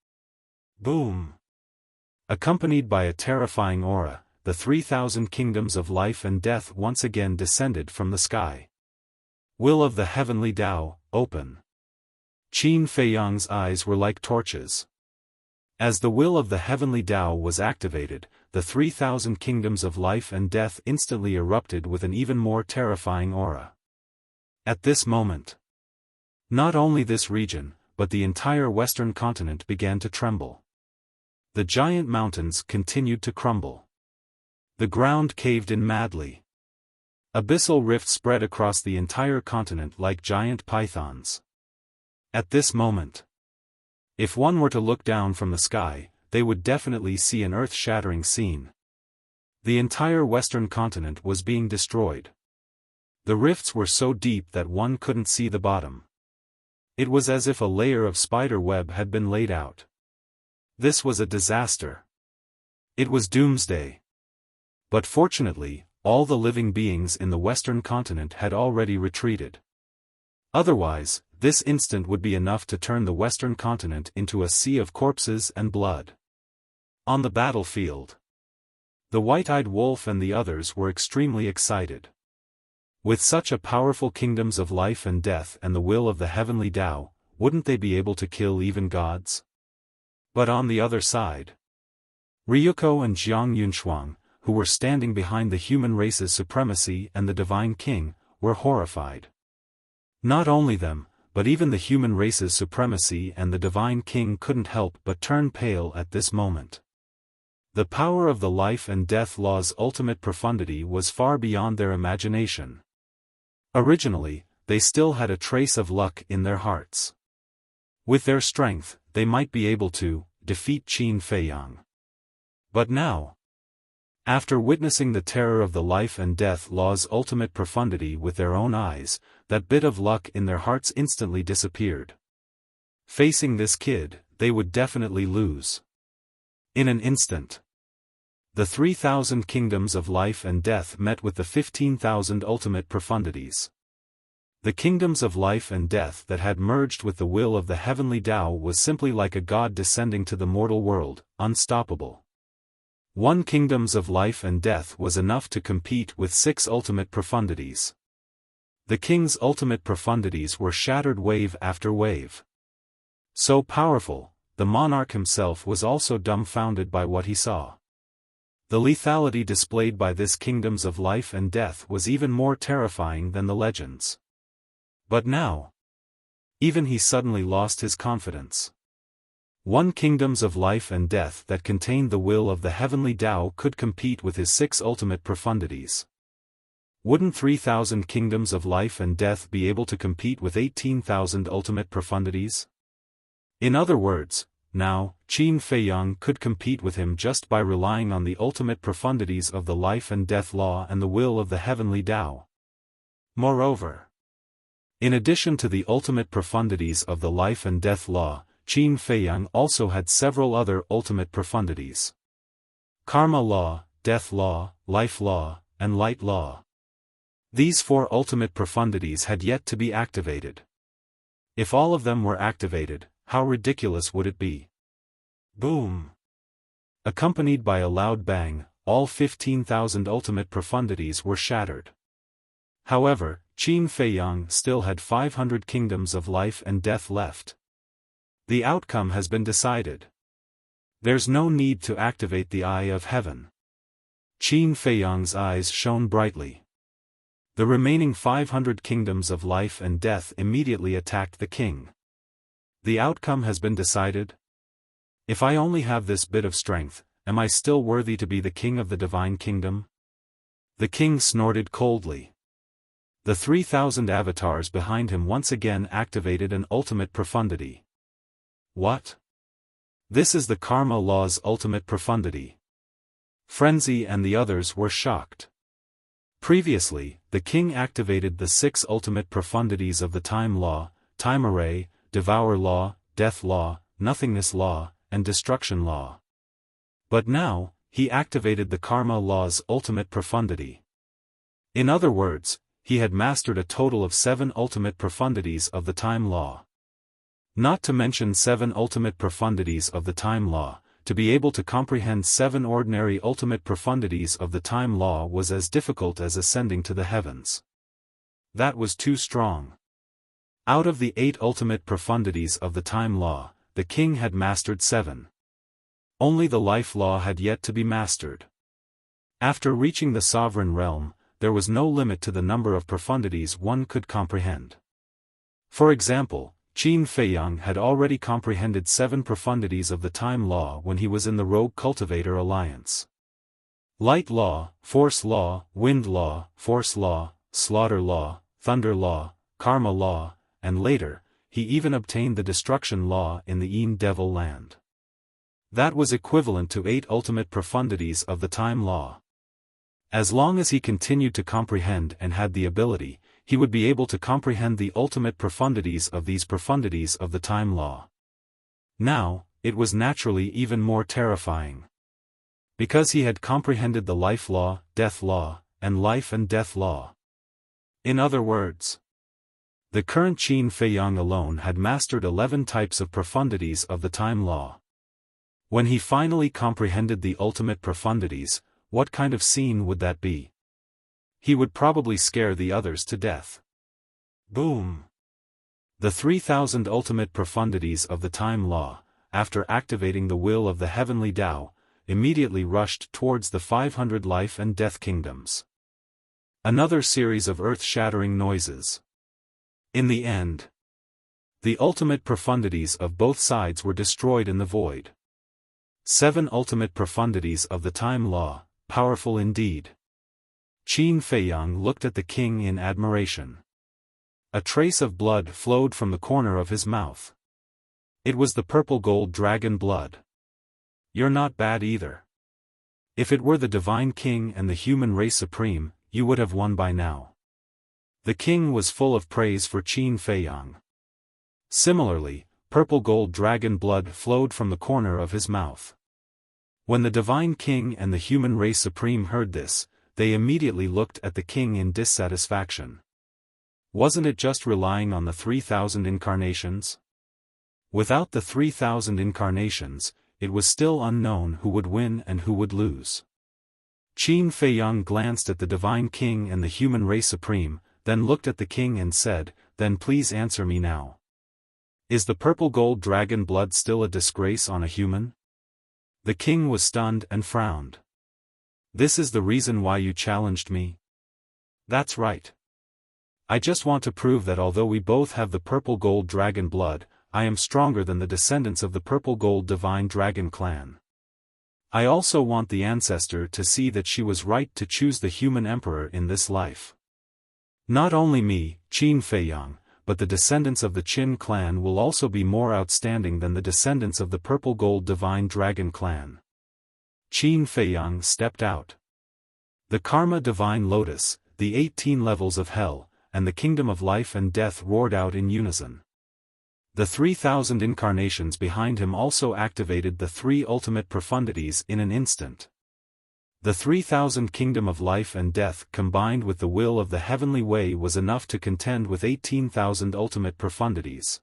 Boom! Accompanied by a terrifying aura, the 3,000 kingdoms of life and death once again descended from the sky. Will of the heavenly Tao, open. Qin Feiyang's eyes were like torches. As the will of the heavenly Tao was activated, the 3,000 kingdoms of life and death instantly erupted with an even more terrifying aura. At this moment, not only this region, but the entire western continent began to tremble. The giant mountains continued to crumble. The ground caved in madly. Abyssal rifts spread across the entire continent like giant pythons. At this moment, if one were to look down from the sky, they would definitely see an earth-shattering scene. The entire western continent was being destroyed. The rifts were so deep that one couldn't see the bottom. It was as if a layer of spider web had been laid out. This was a disaster. It was doomsday. But fortunately, all the living beings in the western continent had already retreated. Otherwise, this instant would be enough to turn the western continent into a sea of corpses and blood. On the battlefield, the white-eyed wolf and the others were extremely excited. With such a powerful kingdoms of life and death and the will of the heavenly Tao, wouldn't they be able to kill even gods? But on the other side, Ryuko and Jiang Yunshuang, who were standing behind the human race's supremacy and the divine king, were horrified. Not only them, but even the human race's supremacy and the divine king couldn't help but turn pale at this moment. The power of the life and death law's ultimate profundity was far beyond their imagination. Originally, they still had a trace of luck in their hearts. With their strength, they might be able to defeat Qin Feiyang. But now, after witnessing the terror of the life and death law's ultimate profundity with their own eyes, that bit of luck in their hearts instantly disappeared. Facing this kid, they would definitely lose. In an instant, the 3,000 kingdoms of life and death met with the 15,000 ultimate profundities. The kingdoms of life and death that had merged with the will of the heavenly Tao was simply like a god descending to the mortal world, unstoppable. One kingdoms of life and death was enough to compete with 6 ultimate profundities. The king's ultimate profundities were shattered wave after wave. So powerful, the monarch himself was also dumbfounded by what he saw. The lethality displayed by this kingdoms of life and death was even more terrifying than the legends. But now, even he suddenly lost his confidence. One kingdoms of life and death that contained the will of the heavenly Tao could compete with his 6 ultimate profundities. Wouldn't 3,000 kingdoms of life and death be able to compete with 18,000 ultimate profundities? In other words, now, Qin Feiyang could compete with him just by relying on the ultimate profundities of the life and death law and the will of the heavenly Tao. Moreover, in addition to the ultimate profundities of the life and death law, Qin Feiyang also had several other ultimate profundities. Karma law, death law, life law, and light law. These 4 ultimate profundities had yet to be activated. If all of them were activated, how ridiculous would it be? Boom! Accompanied by a loud bang, all 15,000 ultimate profundities were shattered. However, Qin Feiyang still had 500 kingdoms of life and death left. The outcome has been decided. There's no need to activate the Eye of Heaven. Qin Feiyang's eyes shone brightly. The remaining 500 kingdoms of life and death immediately attacked the king. The outcome has been decided? If I only have this bit of strength, am I still worthy to be the king of the divine kingdom? The king snorted coldly. The 3,000 avatars behind him once again activated an ultimate profundity. What? This is the karma law's ultimate profundity. Frenzy and the others were shocked. Previously, the king activated the 6 ultimate profundities of the time law, time array, devour law, death law, nothingness law, and destruction law. But now, he activated the karma law's ultimate profundity. In other words, he had mastered a total of 7 ultimate profundities of the time law. Not to mention 7 ultimate profundities of the time law, to be able to comprehend 7 ordinary ultimate profundities of the time law was as difficult as ascending to the heavens. That was too strong. Out of the 8 ultimate profundities of the time law, the king had mastered 7. Only the life law had yet to be mastered. After reaching the sovereign realm, there was no limit to the number of profundities one could comprehend. For example, Qin Feiyang had already comprehended 7 profundities of the time law when he was in the Rogue Cultivator Alliance. Light law, force law, wind law, force law, slaughter law, thunder law, karma law, and later, he even obtained the destruction law in the Yin Devil land. That was equivalent to 8 ultimate profundities of the time law. As long as he continued to comprehend and had the ability, he would be able to comprehend the ultimate profundities of these profundities of the time law. Now, it was naturally even more terrifying. Because he had comprehended the life law, death law, and life and death law. In other words, the current Qin Feiyang alone had mastered 11 types of profundities of the time law. When he finally comprehended the ultimate profundities, what kind of scene would that be? He would probably scare the others to death. Boom! The 3,000 ultimate profundities of the time law, after activating the will of the heavenly Tao, immediately rushed towards the 500 life and death kingdoms. Another series of earth-shattering noises. In the end, the ultimate profundities of both sides were destroyed in the void. 7 ultimate profundities of the time law, powerful indeed. Qin Feiyang looked at the king in admiration. A trace of blood flowed from the corner of his mouth. It was the purple gold dragon blood. You're not bad either. If it were the divine king and the human race supreme, you would have won by now. The king was full of praise for Qin Feiyang. Similarly, purple gold dragon blood flowed from the corner of his mouth. When the divine king and the human race supreme heard this, they immediately looked at the king in dissatisfaction. Wasn't it just relying on the 3,000 incarnations? Without the 3,000 incarnations, it was still unknown who would win and who would lose. Qin Feiyang glanced at the divine king and the human race supreme, then looked at the king and said, "Then please answer me now. Is the purple gold dragon blood still a disgrace on a human?" The king was stunned and frowned. "This is the reason why you challenged me?" "That's right. I just want to prove that although we both have the purple gold dragon blood, I am stronger than the descendants of the purple gold divine dragon clan. I also want the ancestor to see that she was right to choose the human emperor in this life. Not only me, Qin Feiyang, but the descendants of the Qin clan will also be more outstanding than the descendants of the purple gold divine dragon clan." Qin Feiyang stepped out. The Karma Divine Lotus, the 18 levels of hell, and the kingdom of life and death roared out in unison. The 3,000 incarnations behind him also activated the 3 ultimate profundities in an instant. The 3,000 kingdom of life and death combined with the will of the heavenly way was enough to contend with 18,000 ultimate profundities.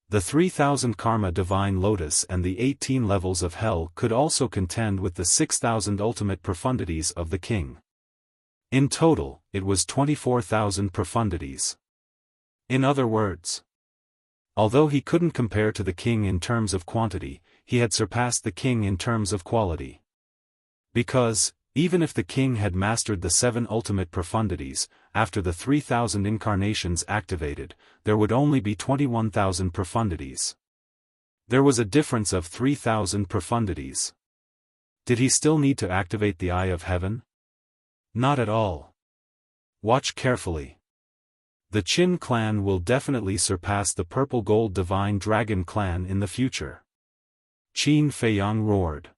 The 3,000 Karma Divine Lotus and the 18 levels of hell could also contend with the 6,000 ultimate profundities of the king. In total, it was 24,000 profundities. In other words, although he couldn't compare to the king in terms of quantity, he had surpassed the king in terms of quality. Because, even if the king had mastered the 7 ultimate profundities, after the 3,000 incarnations activated, there would only be 21,000 profundities. There was a difference of 3,000 profundities. Did he still need to activate the Eye of Heaven? Not at all. Watch carefully. The Qin clan will definitely surpass the purple gold divine dragon clan in the future. Qin Feiyang roared.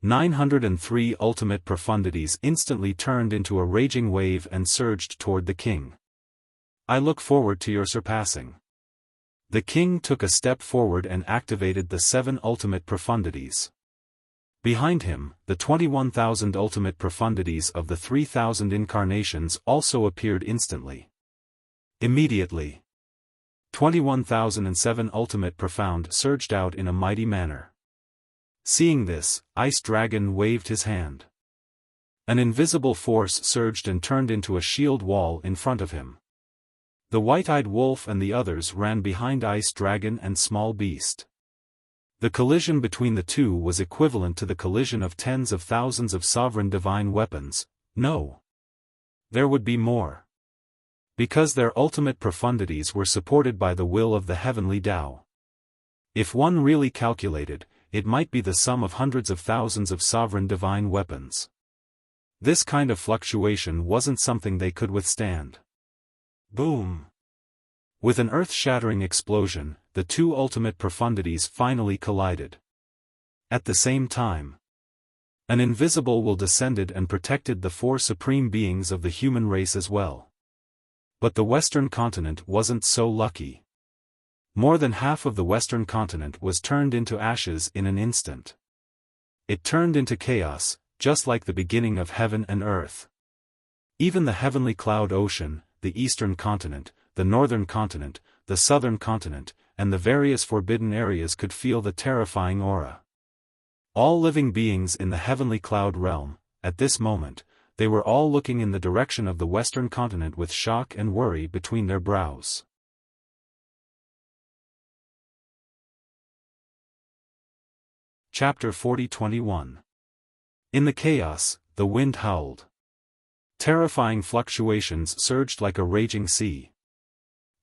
903 ultimate profundities instantly turned into a raging wave and surged toward the king. "I look forward to your surpassing." The king took a step forward and activated the 7 ultimate profundities. Behind him, the 21,000 ultimate profundities of the 3,000 incarnations also appeared instantly. Immediately, 21,007 ultimate profound surged out in a mighty manner. Seeing this, Ice Dragon waved his hand. An invisible force surged and turned into a shield wall in front of him. The White-Eyed Wolf and the others ran behind Ice Dragon and Small Beast. The collision between the two was equivalent to the collision of tens of thousands of sovereign divine weapons. No. There would be more. Because their ultimate profundities were supported by the will of the heavenly Tao. If one really calculated, it might be the sum of hundreds of thousands of sovereign divine weapons. This kind of fluctuation wasn't something they could withstand. Boom! With an earth-shattering explosion, the 2 ultimate profundities finally collided. At the same time, an invisible will descended and protected the 4 supreme beings of the human race as well. But the Western continent wasn't so lucky. More than half of the Western continent was turned into ashes in an instant. It turned into chaos, just like the beginning of heaven and earth. Even the heavenly cloud ocean, the Eastern continent, the Northern continent, the Southern continent, and the various forbidden areas could feel the terrifying aura. All living beings in the heavenly cloud realm, at this moment, they were all looking in the direction of the Western continent with shock and worry between their brows. Chapter 40-21. In the chaos, the wind howled. Terrifying fluctuations surged like a raging sea.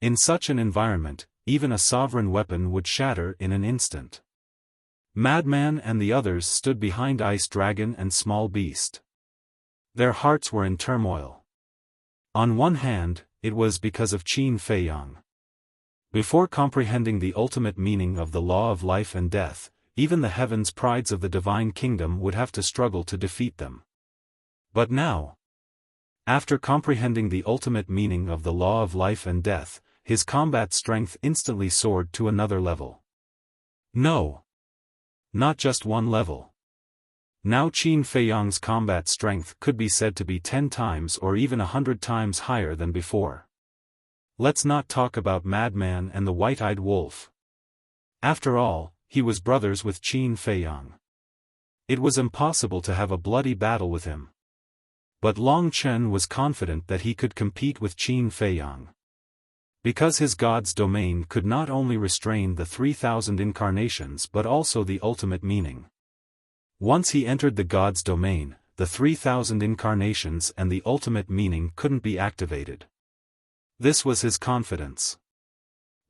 In such an environment, even a sovereign weapon would shatter in an instant. Madman and the others stood behind Ice Dragon and Small Beast. Their hearts were in turmoil. On one hand, it was because of Qin Feiyang. Before comprehending the ultimate meaning of the law of life and death, even the heavens' prides of the divine kingdom would have to struggle to defeat them. But now, after comprehending the ultimate meaning of the law of life and death, his combat strength instantly soared to another level. No. Not just one level. Now Qin Feiyang's combat strength could be said to be 10 times or even 100 times higher than before. Let's not talk about Madman and the White-Eyed Wolf. After all, he was brothers with Qin Feiyang. It was impossible to have a bloody battle with him. But Long Chen was confident that he could compete with Qin Feiyang. Because his god's domain could not only restrain the 3,000 incarnations but also the ultimate meaning. Once he entered the god's domain, the 3,000 incarnations and the ultimate meaning couldn't be activated. This was his confidence.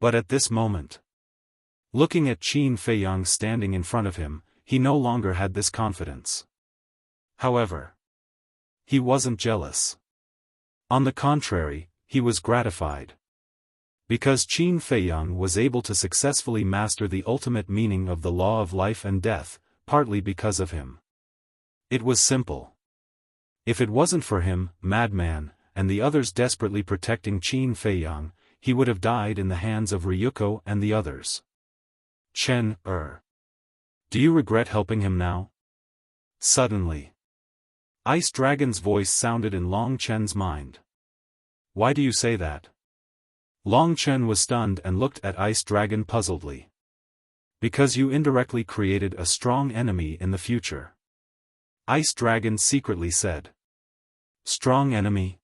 But at this moment, looking at Qin Feiyang standing in front of him, he no longer had this confidence. However, he wasn't jealous. On the contrary, he was gratified. Because Qin Feiyang was able to successfully master the ultimate meaning of the law of life and death, partly because of him. It was simple. If it wasn't for him, Madman, and the others desperately protecting Qin Feiyang, he would have died in the hands of Ryuko and the others. Chen, do you regret helping him now? Suddenly, Ice Dragon's voice sounded in Long Chen's mind. Why do you say that? Long Chen was stunned and looked at Ice Dragon puzzledly. Because you indirectly created a strong enemy in the future. Ice Dragon secretly said. Strong enemy?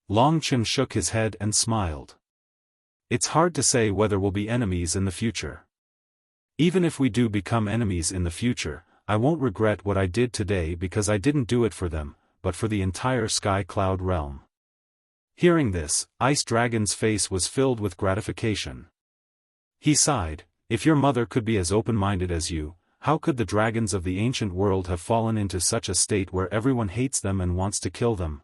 Long Chen shook his head and smiled. It's hard to say whether we'll be enemies in the future. Even if we do become enemies in the future, I won't regret what I did today because I didn't do it for them, but for the entire Sky Cloud realm. Hearing this, Ice Dragon's face was filled with gratification. He sighed. If your mother could be as open-minded as you, how could the dragons of the ancient world have fallen into such a state where everyone hates them and wants to kill them?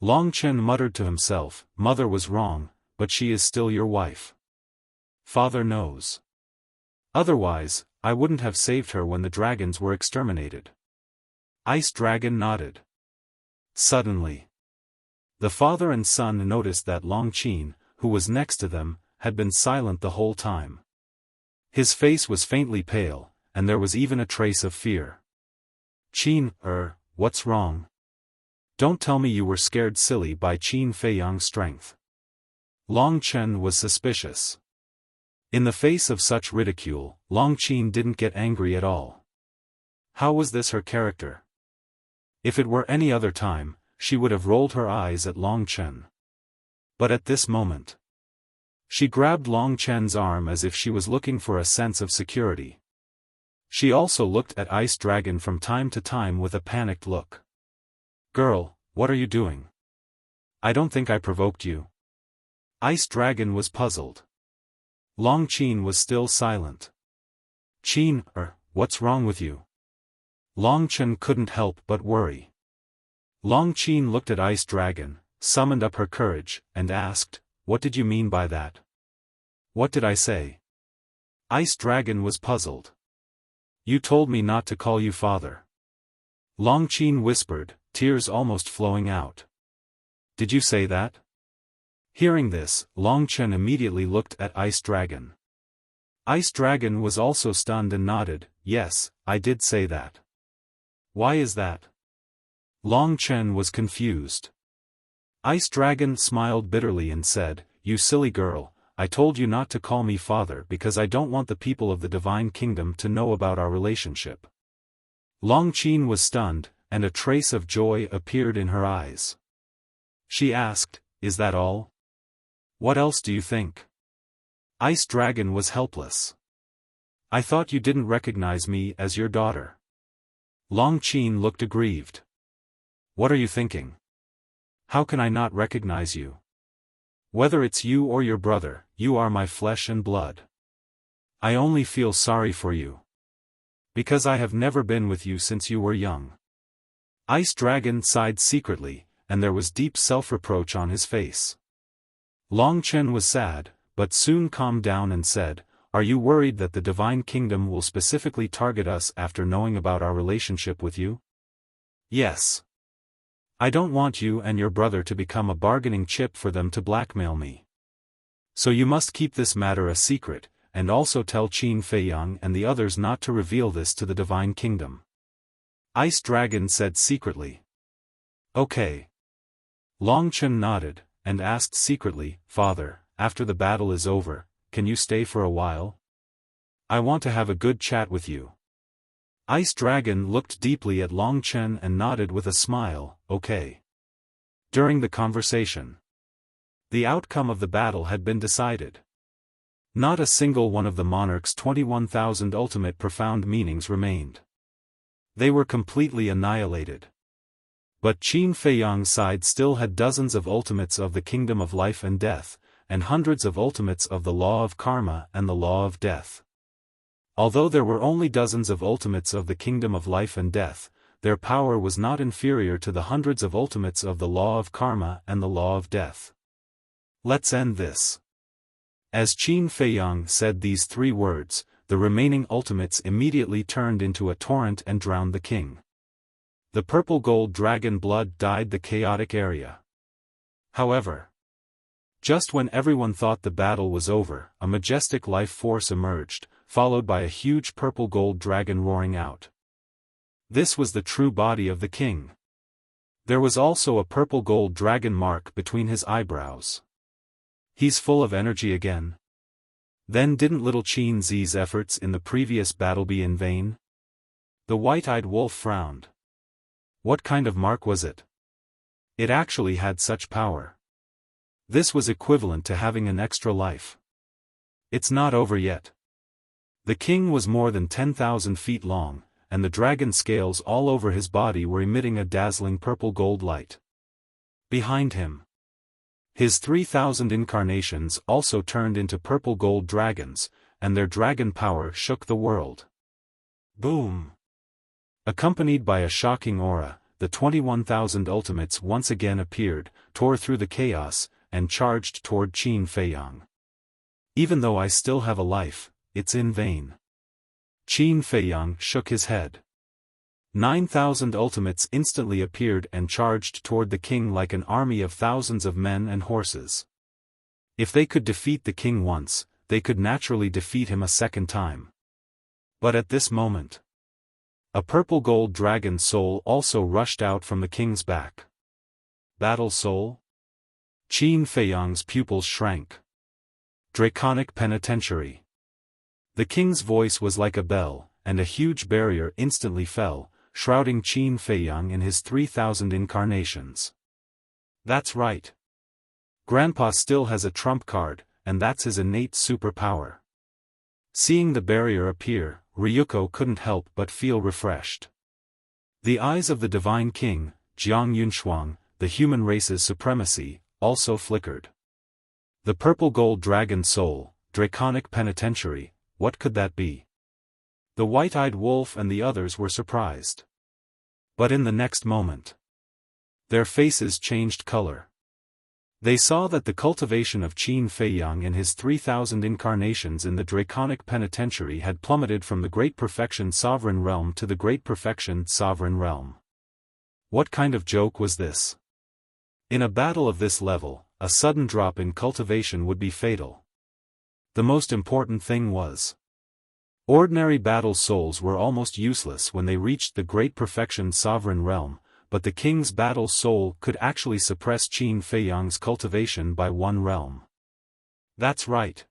Long Chen muttered to himself, Mother was wrong, but she is still your wife. Father knows. Otherwise, I wouldn't have saved her when the dragons were exterminated. Ice Dragon nodded. Suddenly, the father and son noticed that Long Qin, who was next to them, had been silent the whole time. His face was faintly pale, and there was even a trace of fear. Qin, what's wrong? Don't tell me you were scared silly by Qin Feiyang's strength. Long Chen was suspicious. In the face of such ridicule, Long Qin didn't get angry at all. How was this her character? If it were any other time, she would have rolled her eyes at Long Chen. But at this moment, she grabbed Long Chen's arm as if she was looking for a sense of security. She also looked at Ice Dragon from time to time with a panicked look. Girl, what are you doing? I don't think I provoked you. Ice Dragon was puzzled. Long Qin was still silent. Qin, what's wrong with you? Long Chen couldn't help but worry. Long Qin looked at Ice Dragon, summoned up her courage, and asked, What did you mean by that? What did I say? Ice Dragon was puzzled. You told me not to call you father. Long Qin whispered, tears almost flowing out. Did you say that? Hearing this, Long Chen immediately looked at Ice Dragon. Ice Dragon was also stunned and nodded, yes, I did say that. Why is that? Long Chen was confused. Ice Dragon smiled bitterly and said, You silly girl, I told you not to call me father because I don't want the people of the Divine Kingdom to know about our relationship. Long Qin was stunned, and a trace of joy appeared in her eyes. She asked, Is that all? What else do you think? Ice Dragon was helpless. I thought you didn't recognize me as your daughter. Long Qin looked aggrieved. What are you thinking? How can I not recognize you? Whether it's you or your brother, you are my flesh and blood. I only feel sorry for you. Because I have never been with you since you were young. Ice Dragon sighed secretly, and there was deep self-reproach on his face. Long Chen was sad, but soon calmed down and said, Are you worried that the Divine Kingdom will specifically target us after knowing about our relationship with you? Yes. I don't want you and your brother to become a bargaining chip for them to blackmail me. So you must keep this matter a secret, and also tell Qin Feiyang and the others not to reveal this to the Divine Kingdom. Ice Dragon said secretly. Okay. Long Chen nodded, and asked secretly, Father, after the battle is over, can you stay for a while? I want to have a good chat with you. Ice Dragon looked deeply at Long Chen and nodded with a smile, okay. During the conversation, the outcome of the battle had been decided. Not a single one of the monarch's 21,000 ultimate profound meanings remained. They were completely annihilated. But Qin Feiyang's side still had dozens of ultimates of the kingdom of life and death, and hundreds of ultimates of the law of karma and the law of death. Although there were only dozens of ultimates of the kingdom of life and death, their power was not inferior to the hundreds of ultimates of the law of karma and the law of death. Let's end this. As Qin Feiyang said these three words, the remaining ultimates immediately turned into a torrent and drowned the king. The purple gold dragon blood dyed the chaotic area. However, just when everyone thought the battle was over, a majestic life force emerged, followed by a huge purple gold dragon roaring out. This was the true body of the king. There was also a purple gold dragon mark between his eyebrows. He's full of energy again. Then didn't little Qin Zi's efforts in the previous battle be in vain? The white-eyed wolf frowned. What kind of mark was it? It actually had such power. This was equivalent to having an extra life. It's not over yet. The king was more than 10,000 feet long, and the dragon scales all over his body were emitting a dazzling purple gold light. Behind him, his 3,000 incarnations also turned into purple gold dragons, and their dragon power shook the world. Boom! Accompanied by a shocking aura, the 21,000 ultimates once again appeared, tore through the chaos, and charged toward Qin Feiyang. Even though I still have a life, it's in vain. Qin Feiyang shook his head. 9,000 ultimates instantly appeared and charged toward the king like an army of thousands of men and horses. If they could defeat the king once, they could naturally defeat him a second time. But at this moment, a purple gold dragon soul also rushed out from the king's back. Battle soul? Qin Feiyang's pupils shrank. Draconic penitentiary. The king's voice was like a bell, and a huge barrier instantly fell, shrouding Qin Feiyang in his 3,000 incarnations. That's right. Grandpa still has a trump card, and that's his innate superpower. Seeing the barrier appear, Ryuko couldn't help but feel refreshed. The eyes of the divine king, Jiang Yunshuang, the human race's supremacy, also flickered. The purple gold dragon soul, draconic penitentiary, what could that be? The white-eyed wolf and the others were surprised. But in the next moment, their faces changed color. They saw that the cultivation of Qin Feiyang in his 3,000 incarnations in the draconic penitentiary had plummeted from the Great Perfection Sovereign Realm to the Great Perfection Sovereign Realm. What kind of joke was this? In a battle of this level, a sudden drop in cultivation would be fatal. The most important thing was, ordinary battle souls were almost useless when they reached the Great Perfection Sovereign Realm, but the king's battle soul could actually suppress Qin Feiyang's cultivation by one realm. That's right.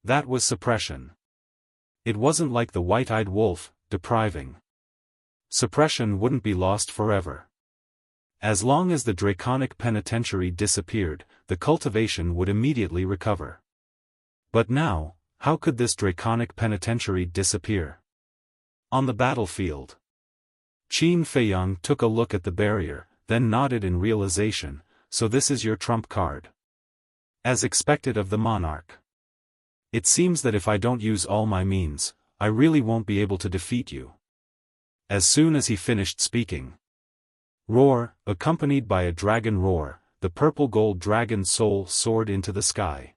That was suppression. It wasn't like the white-eyed wolf, depriving. Suppression wouldn't be lost forever. As long as the draconic penitentiary disappeared, the cultivation would immediately recover. But now, how could this draconic penitentiary disappear? On the battlefield, Qin Feiyang took a look at the barrier, then nodded in realization, so this is your trump card. As expected of the monarch. It seems that if I don't use all my means, I really won't be able to defeat you. As soon as he finished speaking, roar, accompanied by a dragon roar, the purple gold dragon soul soared into the sky.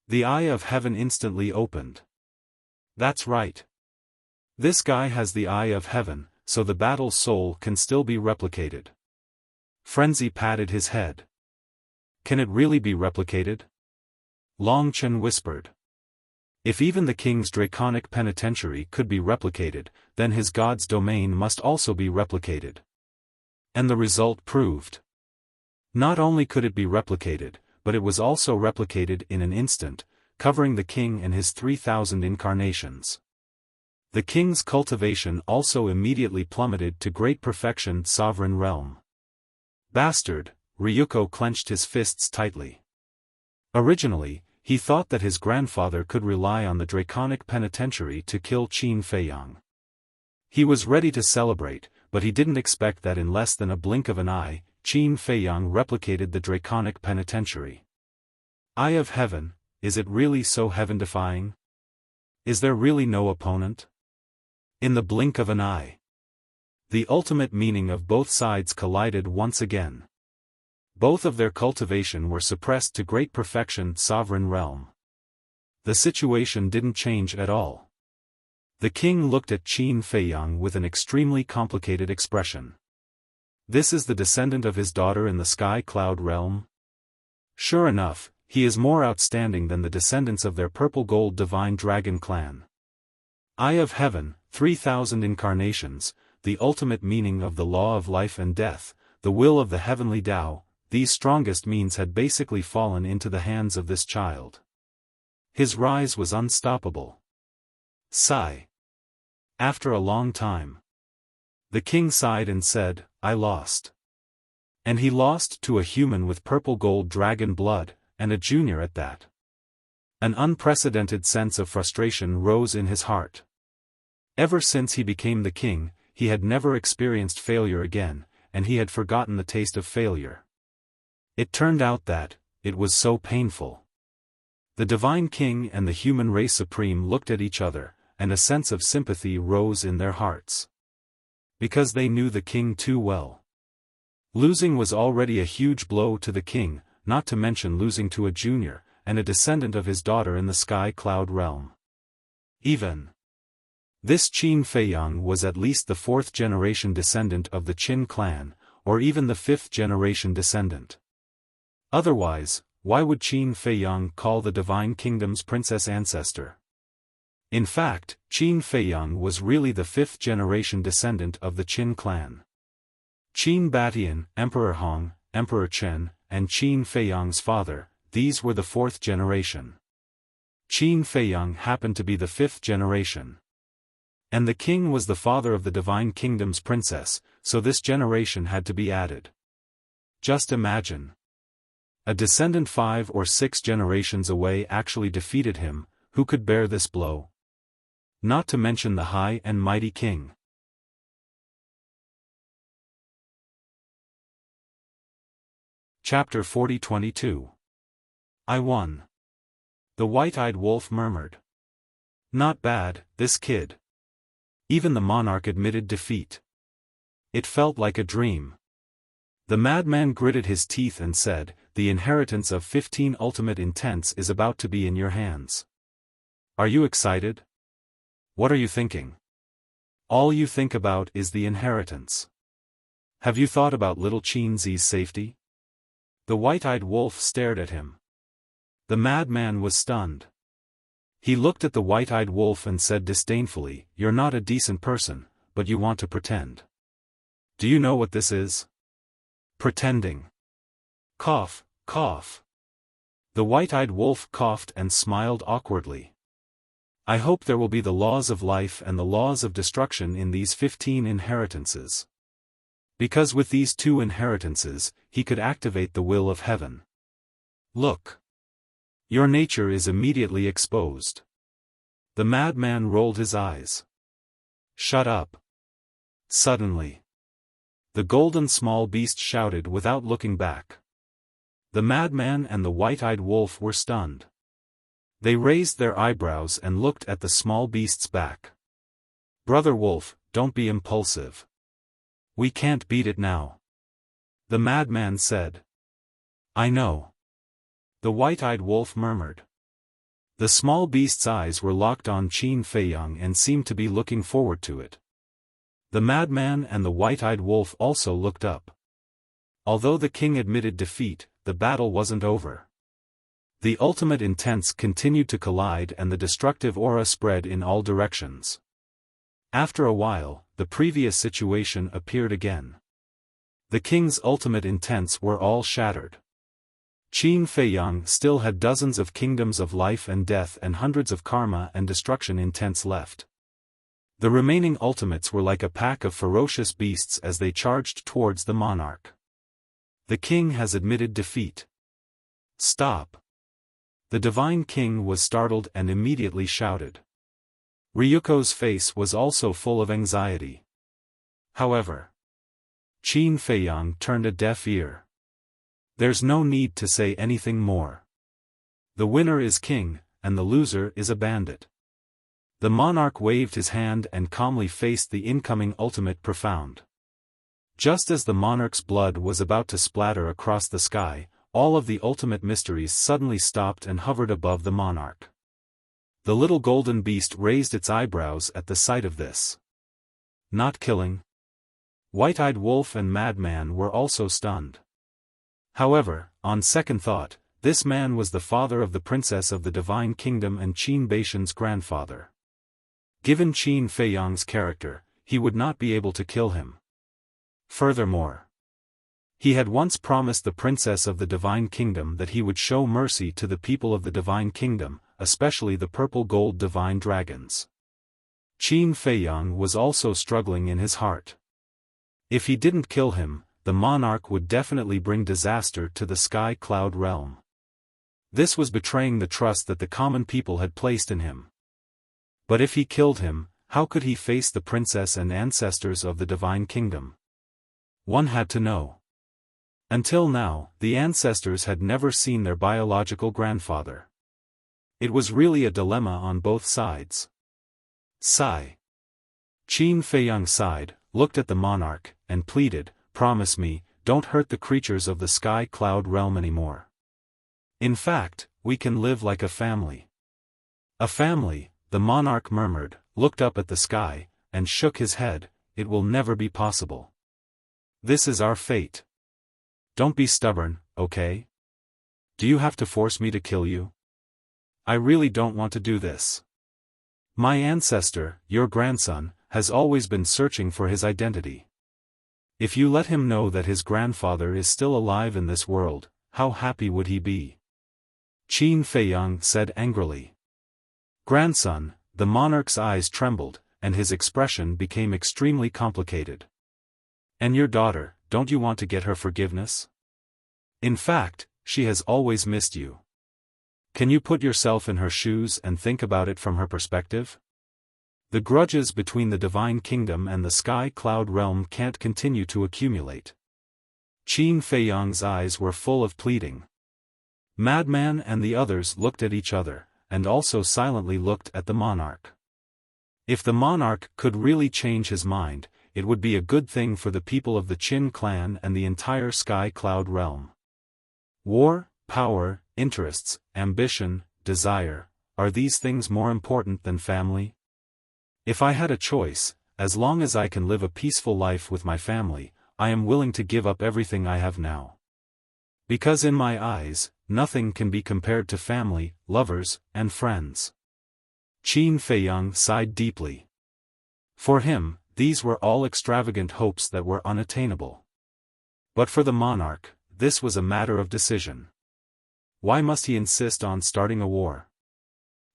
The eye of heaven instantly opened. That's right. This guy has the eye of heaven, so the battle soul can still be replicated. Frenzy patted his head. Can it really be replicated? Long Chen whispered. If even the king's draconic penitentiary could be replicated, then his god's domain must also be replicated. And the result proved. Not only could it be replicated, but it was also replicated in an instant, covering the king and his 3,000 incarnations. The king's cultivation also immediately plummeted to great perfection. Sovereign realm. Bastard, Ryuko clenched his fists tightly. Originally, he thought that his grandfather could rely on the draconic penitentiary to kill Qin Feiyang. He was ready to celebrate, but he didn't expect that in less than a blink of an eye, Qin Feiyang replicated the draconic penitentiary. Eye of heaven, is it really so heaven-defying? Is there really no opponent? In the blink of an eye. The ultimate meaning of both sides collided once again. Both of their cultivation were suppressed to great perfection. Sovereign realm. The situation didn't change at all. The king looked at Qin Feiyang with an extremely complicated expression. This is the descendant of his daughter in the sky cloud realm? Sure enough, he is more outstanding than the descendants of their purple-gold divine dragon clan. Eye of heaven, 3,000 incarnations, the ultimate meaning of the law of life and death, the will of the heavenly Tao, these strongest means had basically fallen into the hands of this child. His rise was unstoppable. Sigh. After a long time. The king sighed and said, I lost. And he lost to a human with purple-gold dragon blood, and a junior at that. An unprecedented sense of frustration rose in his heart. Ever since he became the king, he had never experienced failure again, and he had forgotten the taste of failure. It turned out that, it was so painful. The divine king and the human race supreme looked at each other, and a sense of sympathy rose in their hearts. Because they knew the king too well. Losing was already a huge blow to the king, not to mention losing to a junior, and a descendant of his daughter in the sky cloud realm. Even. This Qin Feiyang was at least the 4th-generation descendant of the Qin clan, or even the 5th-generation descendant. Otherwise, why would Qin Feiyang call the Divine Kingdom's princess ancestor? In fact, Qin Feiyang was really the 5th-generation descendant of the Qin clan. Qin Batian, Emperor Hong, Emperor Chen, and Qin Feiyang's father, these were the 4th generation. Qin Feiyang happened to be the 5th generation. And the king was the father of the Divine Kingdom's princess, so this generation had to be added. Just imagine. A descendant 5 or 6 generations away actually defeated him. Who could bear this blow? Not to mention the high and mighty king. Chapter 40-22. I won. The white-eyed wolf murmured. Not bad, this kid. Even the monarch admitted defeat. It felt like a dream. The madman gritted his teeth and said, the inheritance of 15 ultimate intents is about to be in your hands. Are you excited? What are you thinking? All you think about is the inheritance. Have you thought about little Qin Zi's safety? The white-eyed wolf stared at him. The madman was stunned. He looked at the white-eyed wolf and said disdainfully, you're not a decent person, but you want to pretend. Do you know what this is? Pretending. Cough, cough. The white-eyed wolf coughed and smiled awkwardly. I hope there will be the laws of life and the laws of destruction in these 15 inheritances. Because with these 2 inheritances, he could activate the will of heaven. Look. Your nature is immediately exposed. The madman rolled his eyes. Shut up. Suddenly. The golden small beast shouted without looking back. The madman and the white-eyed wolf were stunned. They raised their eyebrows and looked at the small beast's back. Brother Wolf, don't be impulsive. We can't beat it now. The madman said. I know. The white-eyed wolf murmured. The small beast's eyes were locked on Qin Feiyang and seemed to be looking forward to it. The madman and the white-eyed wolf also looked up. Although the king admitted defeat, the battle wasn't over. The ultimate intents continued to collide and the destructive aura spread in all directions. After a while, the previous situation appeared again. The king's ultimate intents were all shattered. Qin Feiyang still had dozens of kingdoms of life and death and hundreds of karma and destruction intents left. The remaining ultimates were like a pack of ferocious beasts as they charged towards the monarch. The king has admitted defeat. Stop. The divine king was startled and immediately shouted. Ryuko's face was also full of anxiety. However, Qin Feiyang turned a deaf ear. There's no need to say anything more. The winner is king, and the loser is a bandit. The monarch waved his hand and calmly faced the incoming ultimate profound. Just as the monarch's blood was about to splatter across the sky, all of the ultimate mysteries suddenly stopped and hovered above the monarch. The little golden beast raised its eyebrows at the sight of this. Not killing? White-eyed wolf and madman were also stunned. However, on second thought, this man was the father of the princess of the divine kingdom and Qin Baishan's grandfather. Given Qin Feiyang's character, he would not be able to kill him. Furthermore, he had once promised the princess of the divine kingdom that he would show mercy to the people of the divine kingdom, especially the purple-gold divine dragons. Qin Feiyang was also struggling in his heart. If he didn't kill him, the monarch would definitely bring disaster to the Sky Cloud realm. This was betraying the trust that the common people had placed in him. But if he killed him, how could he face the princess and ancestors of the divine kingdom? One had to know. Until now, the ancestors had never seen their biological grandfather. It was really a dilemma on both sides. Sigh. Qin Feiyang sighed, looked at the monarch, and pleaded, "Promise me, don't hurt the creatures of the Sky Cloud realm anymore. In fact, we can live like a family." A family, the monarch murmured, looked up at the sky, and shook his head. It will never be possible. This is our fate. Don't be stubborn, okay? Do you have to force me to kill you? I really don't want to do this. My ancestor, your grandson, has always been searching for his identity. If you let him know that his grandfather is still alive in this world, how happy would he be? Qin Feiyang said angrily. Grandson, the monarch's eyes trembled, and his expression became extremely complicated. And your daughter, don't you want to get her forgiveness? In fact, she has always missed you. Can you put yourself in her shoes and think about it from her perspective? The grudges between the divine kingdom and the Sky Cloud realm can't continue to accumulate. Qin Feiyang's eyes were full of pleading. Madman and the others looked at each other, and also silently looked at the monarch. If the monarch could really change his mind, it would be a good thing for the people of the Qin clan and the entire Sky Cloud realm. War, power, interests, ambition, desire, are these things more important than family? If I had a choice, as long as I can live a peaceful life with my family, I am willing to give up everything I have now. Because in my eyes, nothing can be compared to family, lovers, and friends. Qin Feiyang sighed deeply. For him, these were all extravagant hopes that were unattainable. But for the monarch, this was a matter of decision. Why must he insist on starting a war?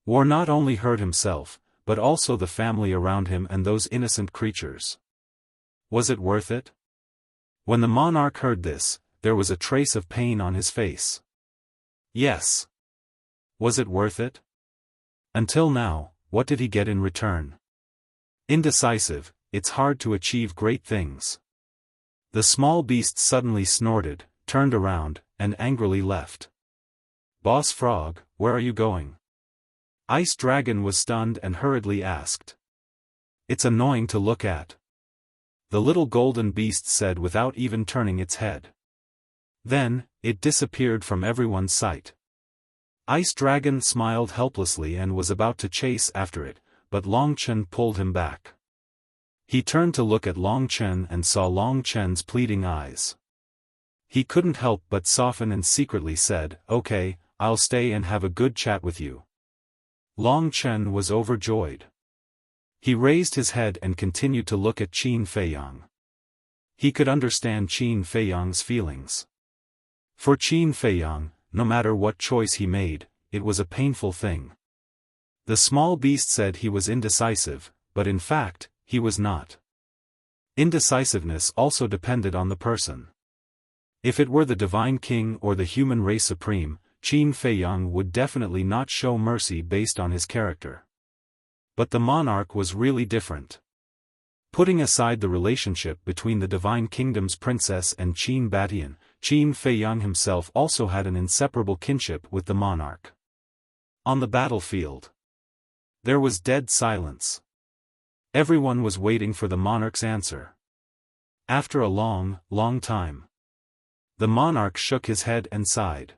War not only hurt himself, but also the family around him and those innocent creatures. Was it worth it? When the monarch heard this, there was a trace of pain on his face. Yes. Was it worth it? Until now, what did he get in return? Indecisive, it's hard to achieve great things. The small beast suddenly snorted, turned around, and angrily left. Boss Frog, where are you going? Ice Dragon was stunned and hurriedly asked. It's annoying to look at. The little golden beast said without even turning its head. Then, it disappeared from everyone's sight. Ice Dragon smiled helplessly and was about to chase after it, but Long Chen pulled him back. He turned to look at Long Chen and saw Long Chen's pleading eyes. He couldn't help but soften and secretly said, "Okay, I'll stay and have a good chat with you." Long Chen was overjoyed. He raised his head and continued to look at Qin Feiyang. He could understand Qin Feiyang's feelings. For Qin Feiyang, no matter what choice he made, it was a painful thing. The small beast said he was indecisive, but in fact, he was not. Indecisiveness also depended on the person. If it were the Divine King or the human race supreme, Qin Feiyang would definitely not show mercy based on his character. But the monarch was really different. Putting aside the relationship between the Divine Kingdom's princess and Qin Batian, Qin Feiyang himself also had an inseparable kinship with the monarch. On the battlefield, there was dead silence. Everyone was waiting for the monarch's answer. After a long, long time, the monarch shook his head and sighed.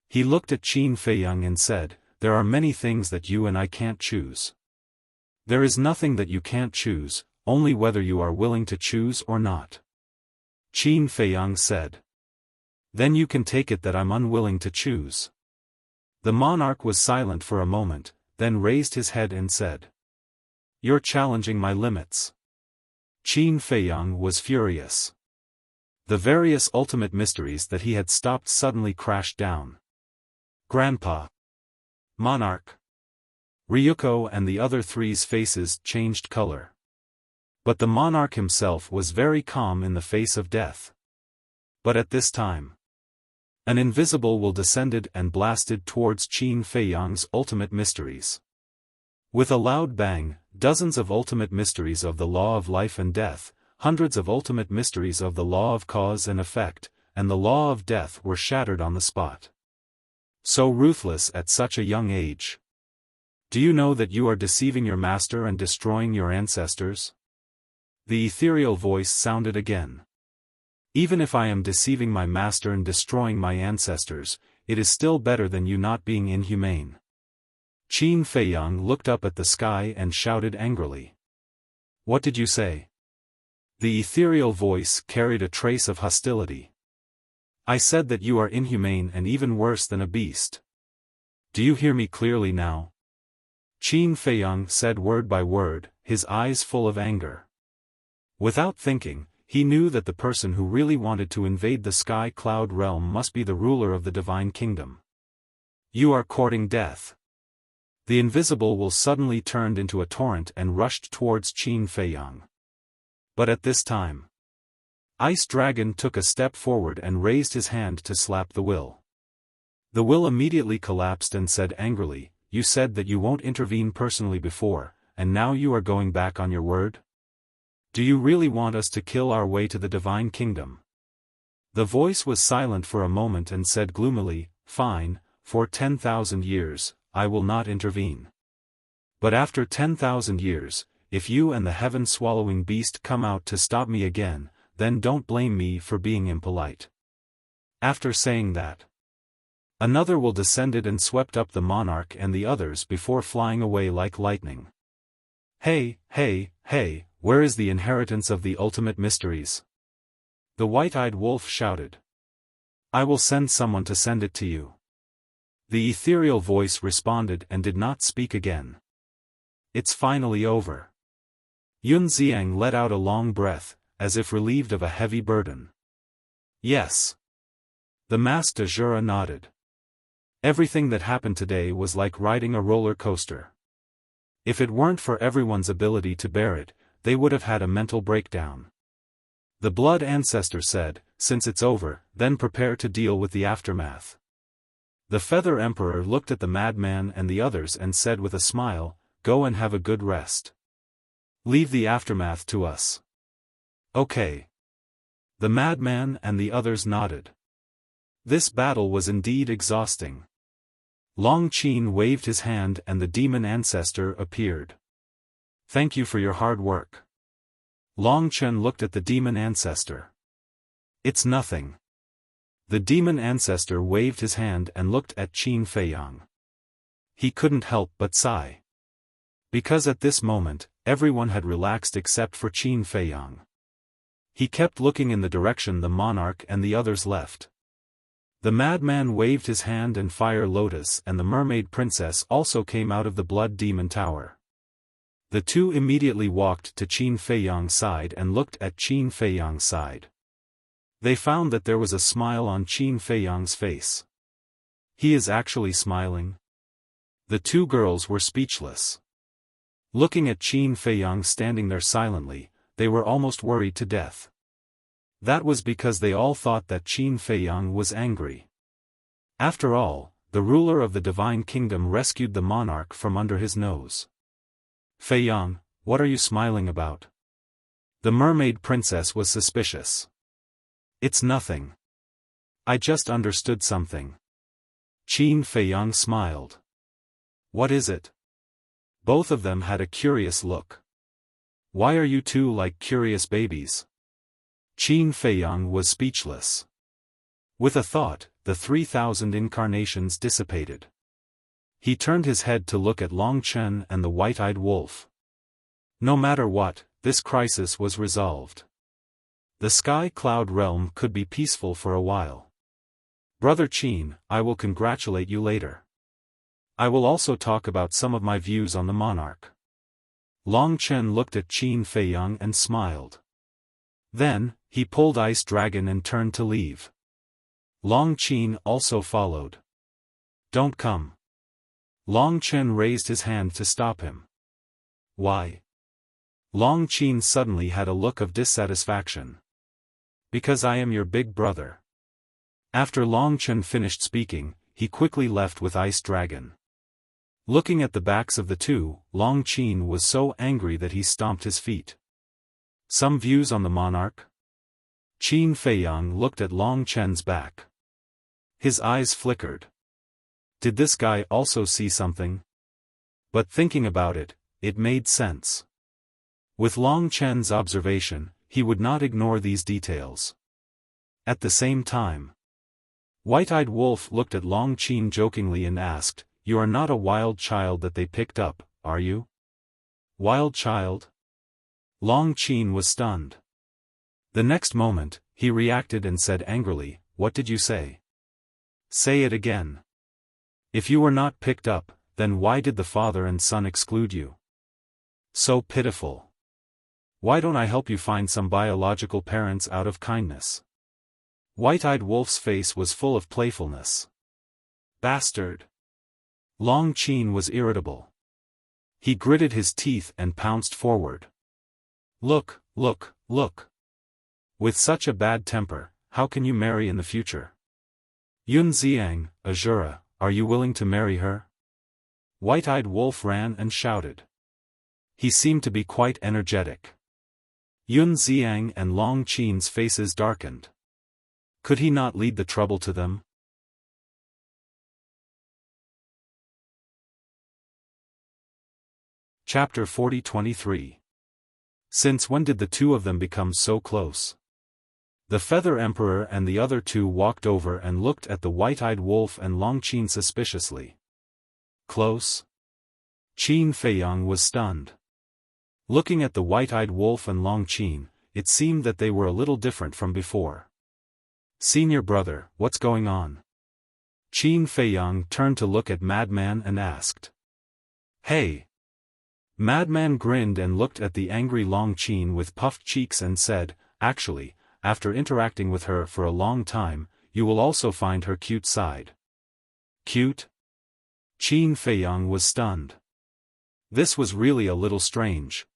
He looked at Qin Feiyang and said, "There are many things that you and I can't choose. There is nothing that you can't choose, only whether you are willing to choose or not." Qin Feiyang said, "Then you can take it that I'm unwilling to choose." The monarch was silent for a moment, then raised his head and said, "You're challenging my limits." Qin Feiyang was furious. The various ultimate mysteries that he had stopped suddenly crashed down. Grandpa, Monarch, Ryuko and the other three's faces changed color. But the monarch himself was very calm in the face of death. But at this time, an invisible will descended and blasted towards Qin Feiyang's ultimate mysteries. With a loud bang, dozens of ultimate mysteries of the law of life and death, hundreds of ultimate mysteries of the law of cause and effect, and the law of death were shattered on the spot. So ruthless at such a young age. Do you know that you are deceiving your master and destroying your ancestors? The ethereal voice sounded again. Even if I am deceiving my master and destroying my ancestors, it is still better than you not being inhumane. Qin Feiyang looked up at the sky and shouted angrily. What did you say? The ethereal voice carried a trace of hostility. I said that you are inhumane and even worse than a beast. Do you hear me clearly now? Qin Feiyang said word by word, his eyes full of anger. Without thinking, he knew that the person who really wanted to invade the sky cloud realm must be the ruler of the Divine Kingdom. You are courting death. The invisible will suddenly turned into a torrent and rushed towards Qin Feiyang. But at this time, Ice Dragon took a step forward and raised his hand to slap the will. The will immediately collapsed and said angrily, "You said that you won't intervene personally before, and now you are going back on your word? Do you really want us to kill our way to the Divine Kingdom?" The voice was silent for a moment and said gloomily, "Fine, for 10,000 years, I will not intervene. But after 10,000 years, if you and the heaven-swallowing beast come out to stop me again, then don't blame me for being impolite." After saying that, another will descended and swept up the monarch and the others before flying away like lightning. Hey, hey, hey, where is the inheritance of the ultimate mysteries? The white-eyed wolf shouted. I will send someone to send it to you. The ethereal voice responded and did not speak again. It's finally over. Yun Xiang let out a long breath, as if relieved of a heavy burden. Yes. The Master Jura nodded. Everything that happened today was like riding a roller coaster. If it weren't for everyone's ability to bear it, they would have had a mental breakdown. The Blood Ancestor said, "Since it's over, then prepare to deal with the aftermath." The Feather Emperor looked at the madman and the others and said with a smile, "Go and have a good rest. Leave the aftermath to us." Okay. The madman and the others nodded. This battle was indeed exhausting. Long Qin waved his hand and the demon ancestor appeared. Thank you for your hard work. Long Chen looked at the demon ancestor. It's nothing. The demon ancestor waved his hand and looked at Qin Feiyang. He couldn't help but sigh. Because at this moment, everyone had relaxed except for Qin Feiyang. He kept looking in the direction the monarch and the others left. The madman waved his hand and Fire Lotus and the mermaid princess also came out of the blood demon tower. The two immediately walked to Qin Feiyang's side and looked at Qin Feiyang's side. They found that there was a smile on Qin Feiyang's face. He is actually smiling? The two girls were speechless. Looking at Qin Feiyang standing there silently, they were almost worried to death. That was because they all thought that Qin Feiyang was angry. After all, the ruler of the divine kingdom rescued the monarch from under his nose. Feiyang, what are you smiling about? The mermaid princess was suspicious. It's nothing. I just understood something. Qin Feiyang smiled. What is it? Both of them had a curious look. Why are you two like curious babies? Qin Feiyang was speechless. With a thought, the 3,000 incarnations dissipated. He turned his head to look at Long Chen and the white-eyed wolf. No matter what, this crisis was resolved. The sky cloud realm could be peaceful for a while. Brother Qin, I will congratulate you later. I will also talk about some of my views on the monarch. Long Chen looked at Qin Feiyang and smiled. Then, he pulled Ice Dragon and turned to leave. Long Chen also followed. Don't come. Long Chen raised his hand to stop him. Why? Long Chen suddenly had a look of dissatisfaction. Because I am your big brother. After Long Chen finished speaking, he quickly left with Ice Dragon. Looking at the backs of the two, Long Chen was so angry that he stomped his feet. Some views on the monarch? Qin Feiyang looked at Long Chen's back. His eyes flickered. Did this guy also see something? But thinking about it, it made sense. With Long Chen's observation, he would not ignore these details. At the same time, White-Eyed Wolf looked at Long Chen jokingly and asked, You are not a wild child that they picked up, are you? Wild child? Long Chen was stunned. The next moment, he reacted and said angrily, What did you say? Say it again. If you were not picked up, then why did the father and son exclude you? So pitiful. Why don't I help you find some biological parents out of kindness? White-Eyed Wolf's face was full of playfulness. Bastard. Long Chen was irritable. He gritted his teeth and pounced forward. Look, look, look. With such a bad temper, how can you marry in the future? Yun Xiang, Azura, are you willing to marry her? White-Eyed Wolf ran and shouted. He seemed to be quite energetic. Yun Xiang and Long Chen's faces darkened. Could he not lead the trouble to them? Chapter 40-23. Since when did the two of them become so close? The Feather Emperor and the other two walked over and looked at the White-Eyed Wolf and Long Chen suspiciously. Close? Qin Feiyang was stunned. Looking at the White-Eyed Wolf and Long Chen, it seemed that they were a little different from before. Senior brother, what's going on? Qin Feiyang turned to look at Madman and asked. Hey! Madman grinned and looked at the angry Long Chen with puffed cheeks and said, Actually, after interacting with her for a long time, you will also find her cute side. Cute? Qin Feiyang was stunned. This was really a little strange.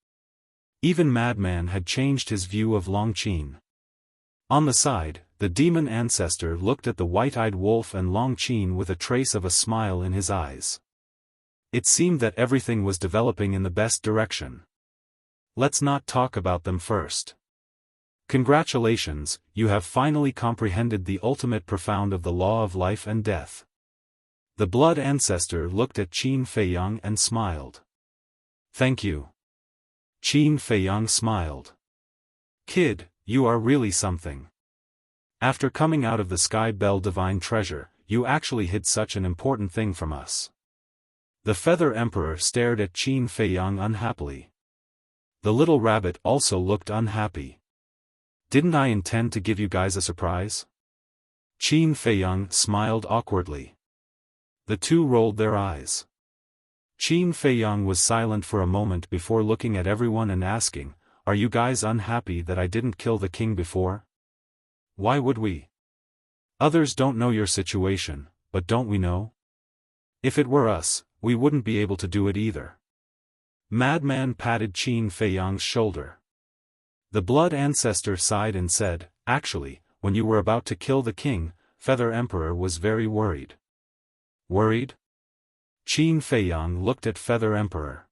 Even Madman had changed his view of Long Chen. On the side, the demon ancestor looked at the White-Eyed Wolf and Long Chen with a trace of a smile in his eyes. It seemed that everything was developing in the best direction. Let's not talk about them first. Congratulations, you have finally comprehended the ultimate profound of the law of life and death. The blood ancestor looked at Qin Feiyang and smiled. Thank you. Qin Feiyang smiled. Kid, you are really something. After coming out of the Sky Bell Divine Treasure, you actually hid such an important thing from us. The Feather Emperor stared at Qin Feiyang unhappily. The little rabbit also looked unhappy. Didn't I intend to give you guys a surprise? Qin Feiyang smiled awkwardly. The two rolled their eyes. Qin Feiyang was silent for a moment before looking at everyone and asking, Are you guys unhappy that I didn't kill the king before? Why would we? Others don't know your situation, but don't we know? If it were us, we wouldn't be able to do it either. Madman patted Qin Feiyang's shoulder. The blood ancestor sighed and said, actually, when you were about to kill the king, Feather Emperor was very worried. Worried? Qin Feiyang looked at Feather Emperor.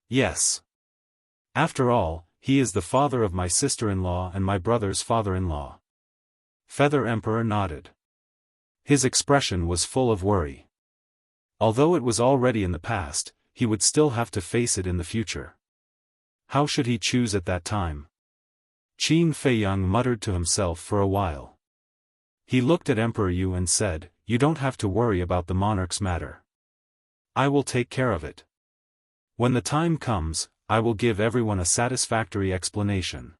Yes. After all, he is the father of my sister-in-law and my brother's father-in-law. Feather Emperor nodded. His expression was full of worry. Although it was already in the past, he would still have to face it in the future. How should he choose at that time? Qin Feiyang muttered to himself for a while. He looked at Emperor Yu and said, "You don't have to worry about the monarch's matter. I will take care of it. When the time comes, I will give everyone a satisfactory explanation."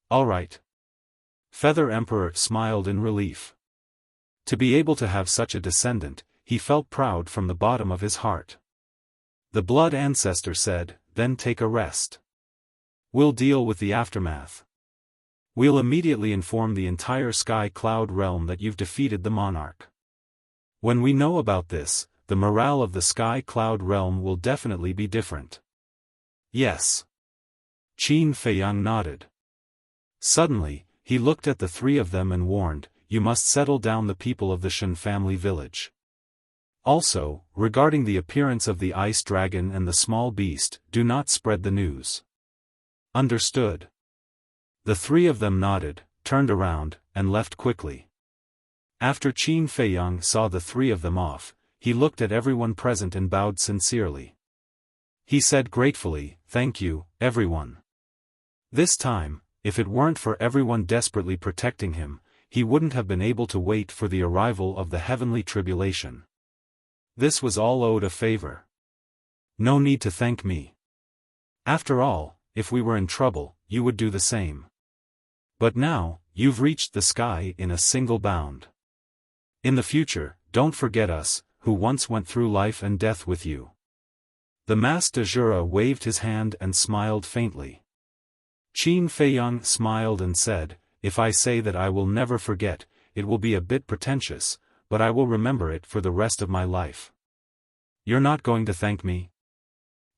All right. Feather Emperor smiled in relief. To be able to have such a descendant, he felt proud from the bottom of his heart. The blood ancestor said, "Then take a rest. We'll deal with the aftermath. We'll immediately inform the entire Sky Cloud realm that you've defeated the monarch. When we know about this, the morale of the Sky Cloud realm will definitely be different." Yes. Qin Feiyang nodded. Suddenly, he looked at the three of them and warned, "You must settle down the people of the Shen family village. Also, regarding the appearance of the ice dragon and the small beast, do not spread the news." Understood. The three of them nodded, turned around, and left quickly. After Qin Feiyang saw the three of them off, he looked at everyone present and bowed sincerely. He said gratefully, "Thank you, everyone." This time, if it weren't for everyone desperately protecting him, he wouldn't have been able to wait for the arrival of the heavenly tribulation. This was all owed a favor. No need to thank me. After all, if we were in trouble, you would do the same. But now, you've reached the sky in a single bound. In the future, don't forget us, who once went through life and death with you. The Mas de Jura waved his hand and smiled faintly. Qin Feiyang smiled and said, "If I say that I will never forget, it will be a bit pretentious, but I will remember it for the rest of my life." "You're not going to thank me?"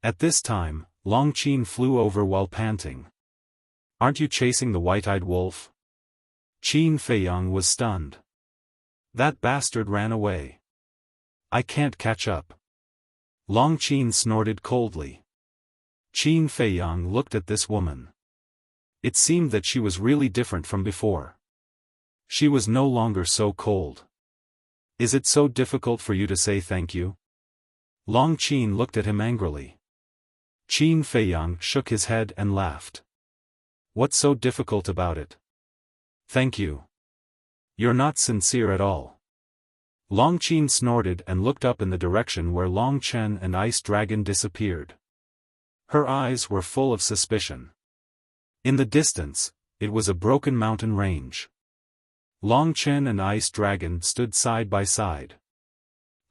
At this time, Long Qin flew over while panting. "Aren't you chasing the white-eyed wolf?" Qin Feiyang was stunned. "That bastard ran away. I can't catch up." Long Qin snorted coldly. Qin Feiyang looked at this woman. It seemed that she was really different from before. She was no longer so cold. "Is it so difficult for you to say thank you?" Long Qin looked at him angrily. Qin Feiyang shook his head and laughed. "What's so difficult about it? Thank you. You're not sincere at all." Long Qin snorted and looked up in the direction where Long Chen and Ice Dragon disappeared. Her eyes were full of suspicion. In the distance, it was a broken mountain range. Long Chen and Ice Dragon stood side by side.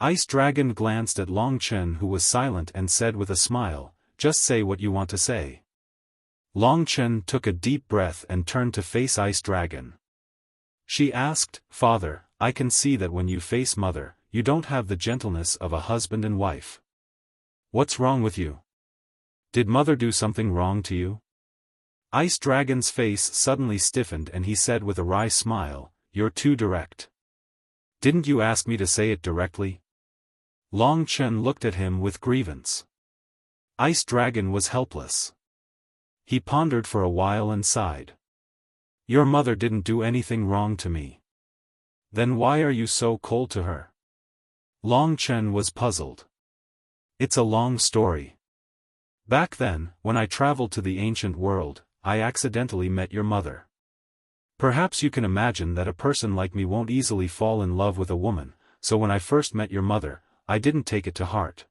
Ice Dragon glanced at Long Chen, who was silent, and said with a smile, "Just say what you want to say." Long Chen took a deep breath and turned to face Ice Dragon. She asked, "Father, I can see that when you face Mother, you don't have the gentleness of a husband and wife. What's wrong with you? Did Mother do something wrong to you?" Ice Dragon's face suddenly stiffened and he said with a wry smile, "You're too direct. Didn't you ask me to say it directly?" Long Chen looked at him with grievance. Ice Dragon was helpless. He pondered for a while and sighed. "Your mother didn't do anything wrong to me. Then why are you so cold to her?" Long Chen was puzzled. "It's a long story. Back then, when I traveled to the ancient world, I accidentally met your mother. Perhaps you can imagine that a person like me won't easily fall in love with a woman, so when I first met your mother, I didn't take it to heart.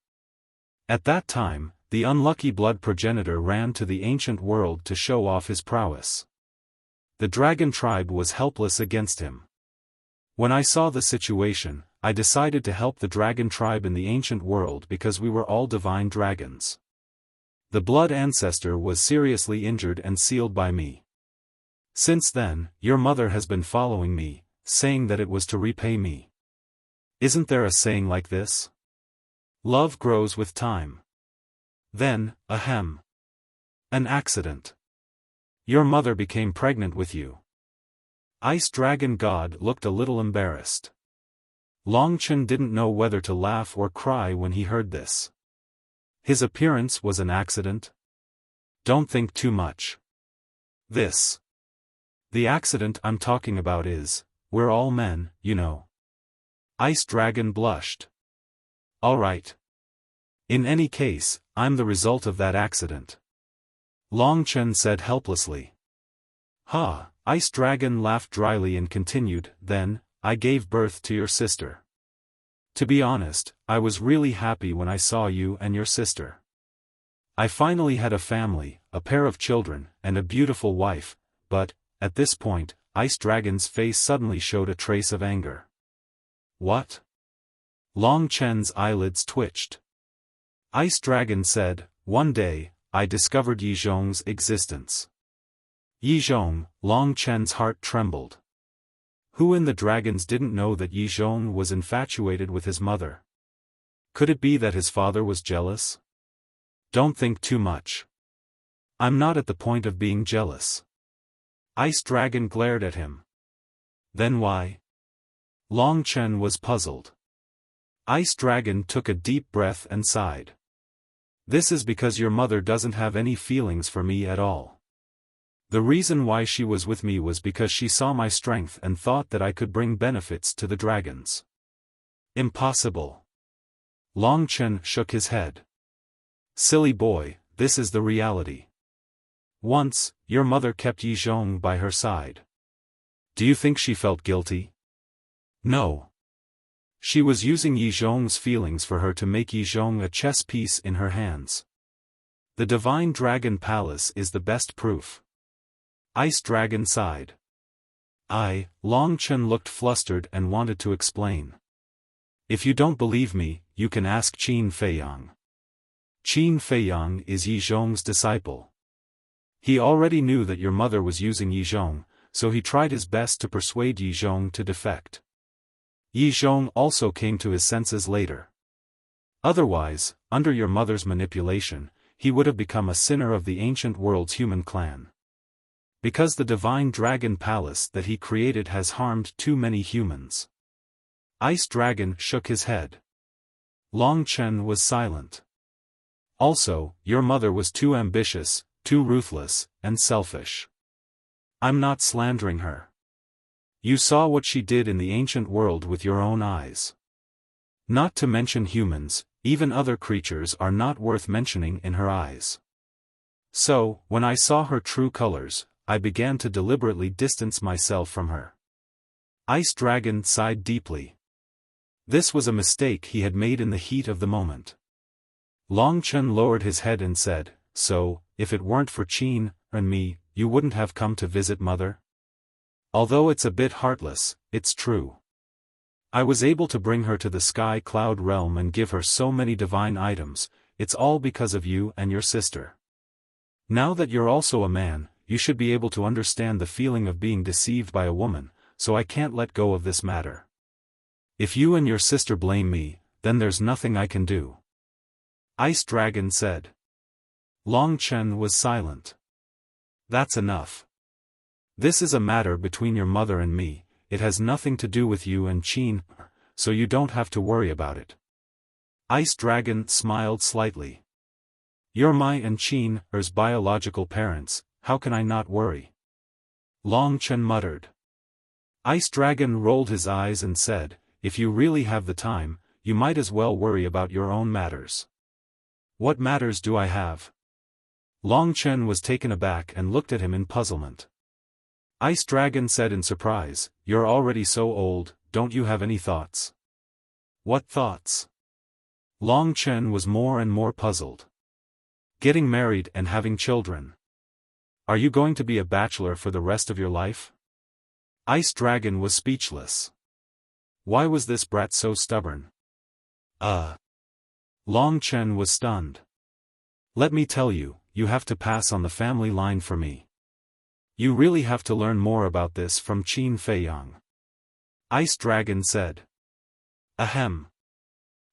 At that time, the unlucky blood progenitor ran to the ancient world to show off his prowess. The dragon tribe was helpless against him. When I saw the situation, I decided to help the dragon tribe in the ancient world because we were all divine dragons. The blood ancestor was seriously injured and sealed by me. Since then, your mother has been following me, saying that it was to repay me. Isn't there a saying like this? Love grows with time. Then, ahem. An accident. Your mother became pregnant with you. Ice Dragon God looked a little embarrassed. Long Chen didn't know whether to laugh or cry when he heard this. His appearance was an accident? Don't think too much. The accident I'm talking about is, we're all men, you know. Ice Dragon blushed. All right. In any case, I'm the result of that accident. Long Chen said helplessly. Ha, Ice Dragon laughed dryly and continued, then, I gave birth to your sister. To be honest, I was really happy when I saw you and your sister. I finally had a family, a pair of children, and a beautiful wife, but, at this point, Ice Dragon's face suddenly showed a trace of anger. What? Long Chen's eyelids twitched. Ice Dragon said, one day, I discovered Yi Zhong's existence. Yi Zhong, Long Chen's heart trembled. Who in the dragons didn't know that Yi Zhong was infatuated with his mother? Could it be that his father was jealous? Don't think too much. I'm not at the point of being jealous. Ice Dragon glared at him. Then why? Long Chen was puzzled. Ice Dragon took a deep breath and sighed. This is because your mother doesn't have any feelings for me at all. The reason why she was with me was because she saw my strength and thought that I could bring benefits to the dragons. Impossible. Long Chen shook his head. Silly boy, this is the reality. Once, your mother kept Yi Zhong by her side. Do you think she felt guilty? No. She was using Yi Zhong's feelings for her to make Yi Zhong a chess piece in her hands. The Divine Dragon Palace is the best proof. Ice Dragon sighed. Long Chen looked flustered and wanted to explain. If you don't believe me, you can ask Qin Feiyang. Qin Feiyang is Yi Zhong's disciple. He already knew that your mother was using Yi Zhong, so he tried his best to persuade Yi Zhong to defect. Yi Zhong also came to his senses later. Otherwise, under your mother's manipulation, he would have become a sinner of the ancient world's human clan. Because the Divine Dragon Palace that he created has harmed too many humans. Ice Dragon shook his head. Long Chen was silent. Also, your mother was too ambitious, too ruthless, and selfish. I'm not slandering her. You saw what she did in the ancient world with your own eyes. Not to mention humans, even other creatures are not worth mentioning in her eyes. So, when I saw her true colors, I began to deliberately distance myself from her. Ice Dragon sighed deeply. This was a mistake he had made in the heat of the moment. Long Chen lowered his head and said, so, if it weren't for Qin and me, you wouldn't have come to visit Mother? Although it's a bit heartless, it's true. I was able to bring her to the Sky Cloud realm and give her so many divine items, it's all because of you and your sister. Now that you're also a man, you should be able to understand the feeling of being deceived by a woman, so I can't let go of this matter. If you and your sister blame me, then there's nothing I can do. Ice Dragon said. Long Chen was silent. That's enough. This is a matter between your mother and me, it has nothing to do with you and Qin, so you don't have to worry about it. Ice Dragon smiled slightly. You're my and Qin's biological parents, how can I not worry? Long Chen muttered. Ice Dragon rolled his eyes and said, if you really have the time, you might as well worry about your own matters. What matters do I have? Long Chen was taken aback and looked at him in puzzlement. Ice Dragon said in surprise, you're already so old, don't you have any thoughts? What thoughts? Long Chen was more and more puzzled. Getting married and having children. Are you going to be a bachelor for the rest of your life? Ice Dragon was speechless. Why was this brat so stubborn? Long Chen was stunned. Let me tell you, you have to pass on the family line for me. You really have to learn more about this from Qin Feiyang. Ice Dragon said. Ahem.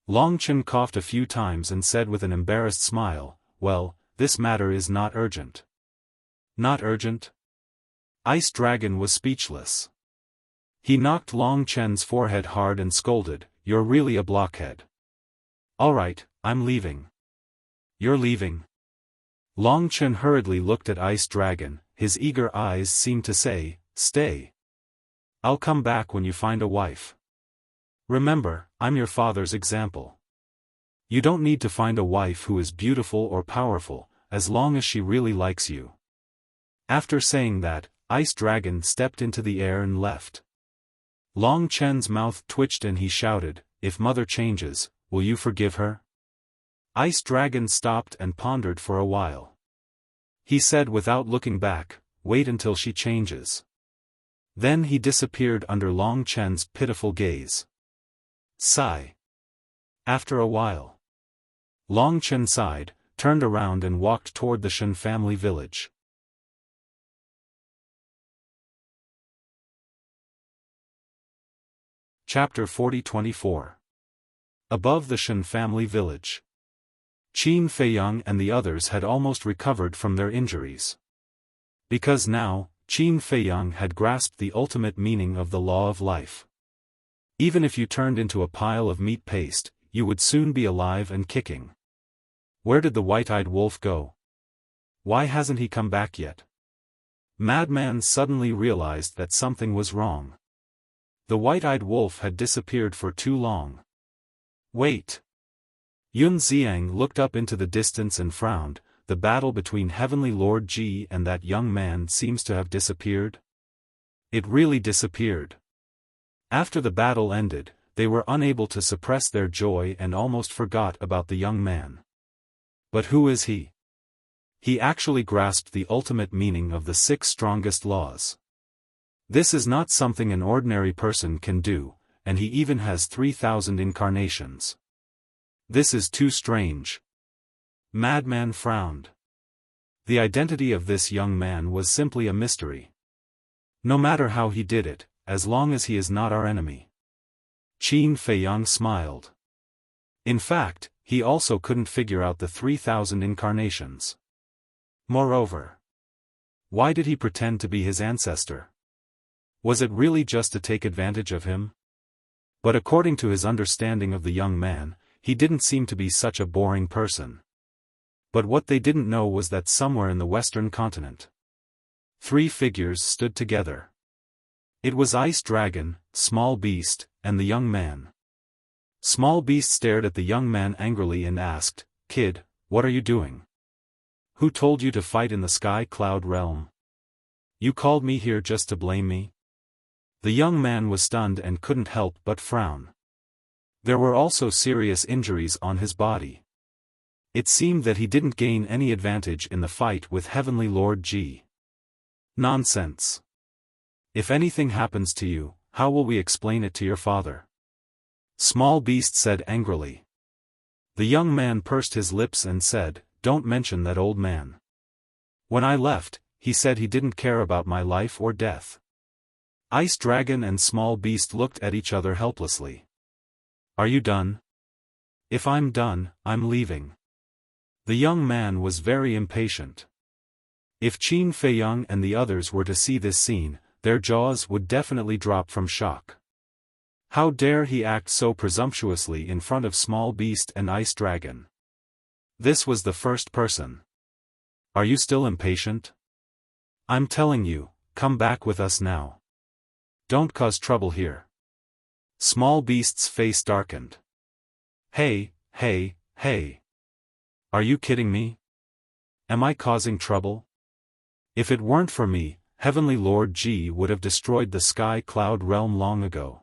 Long Chen coughed a few times and said with an embarrassed smile, well, this matter is not urgent. Not urgent? Ice Dragon was speechless. He knocked Long Chen's forehead hard and scolded, you're really a blockhead. Alright, I'm leaving. You're leaving? Long Chen hurriedly looked at Ice Dragon, his eager eyes seemed to say, stay. I'll come back when you find a wife. Remember, I'm your father's example. You don't need to find a wife who is beautiful or powerful, as long as she really likes you. After saying that, Ice Dragon stepped into the air and left. Long Chen's mouth twitched and he shouted, if mother changes, will you forgive her? Ice Dragon stopped and pondered for a while. He said without looking back, wait until she changes. Then he disappeared under Long Chen's pitiful gaze. Sigh. After a while, Long Chen sighed, turned around and walked toward the Shen family village. Chapter 40-24. Above the Shen family village. Qin Feiyang and the others had almost recovered from their injuries. Because now, Qin Feiyang had grasped the ultimate meaning of the law of life. Even if you turned into a pile of meat paste, you would soon be alive and kicking. Where did the white-eyed wolf go? Why hasn't he come back yet? Madman suddenly realized that something was wrong. The white-eyed wolf had disappeared for too long. Wait. Yun Xiang looked up into the distance and frowned, the battle between Heavenly Lord Ji and that young man seems to have disappeared. It really disappeared. After the battle ended, they were unable to suppress their joy and almost forgot about the young man. But who is he? He actually grasped the ultimate meaning of the 6 strongest laws. This is not something an ordinary person can do, and he even has 3,000 incarnations. This is too strange. Madman frowned. The identity of this young man was simply a mystery. No matter how he did it, as long as he is not our enemy. Qin Feiyang smiled. In fact, he also couldn't figure out the 3,000 incarnations. Moreover, why did he pretend to be his ancestor? Was it really just to take advantage of him? But according to his understanding of the young man, he didn't seem to be such a boring person. But what they didn't know was that somewhere in the Western continent, 3 figures stood together. It was Ice Dragon, Small Beast, and the young man. Small Beast stared at the young man angrily and asked, Kid, what are you doing? Who told you to fight in the Sky Cloud realm? You called me here just to blame me? The young man was stunned and couldn't help but frown. There were also serious injuries on his body. It seemed that he didn't gain any advantage in the fight with Heavenly Lord Ji. Nonsense. If anything happens to you, how will we explain it to your father? Small Beast said angrily. The young man pursed his lips and said, Don't mention that old man. When I left, he said he didn't care about my life or death. Ice Dragon and Small Beast looked at each other helplessly. Are you done? If I'm done, I'm leaving. The young man was very impatient. If Qin Feiyang and the others were to see this scene, their jaws would definitely drop from shock. How dare he act so presumptuously in front of Small Beast and Ice Dragon? This was the first person. Are you still impatient? I'm telling you, come back with us now. Don't cause trouble here. Small Beast's face darkened. Hey, hey, hey. Are you kidding me? Am I causing trouble? If it weren't for me, Heavenly Lord Ji would have destroyed the Sky Cloud realm long ago.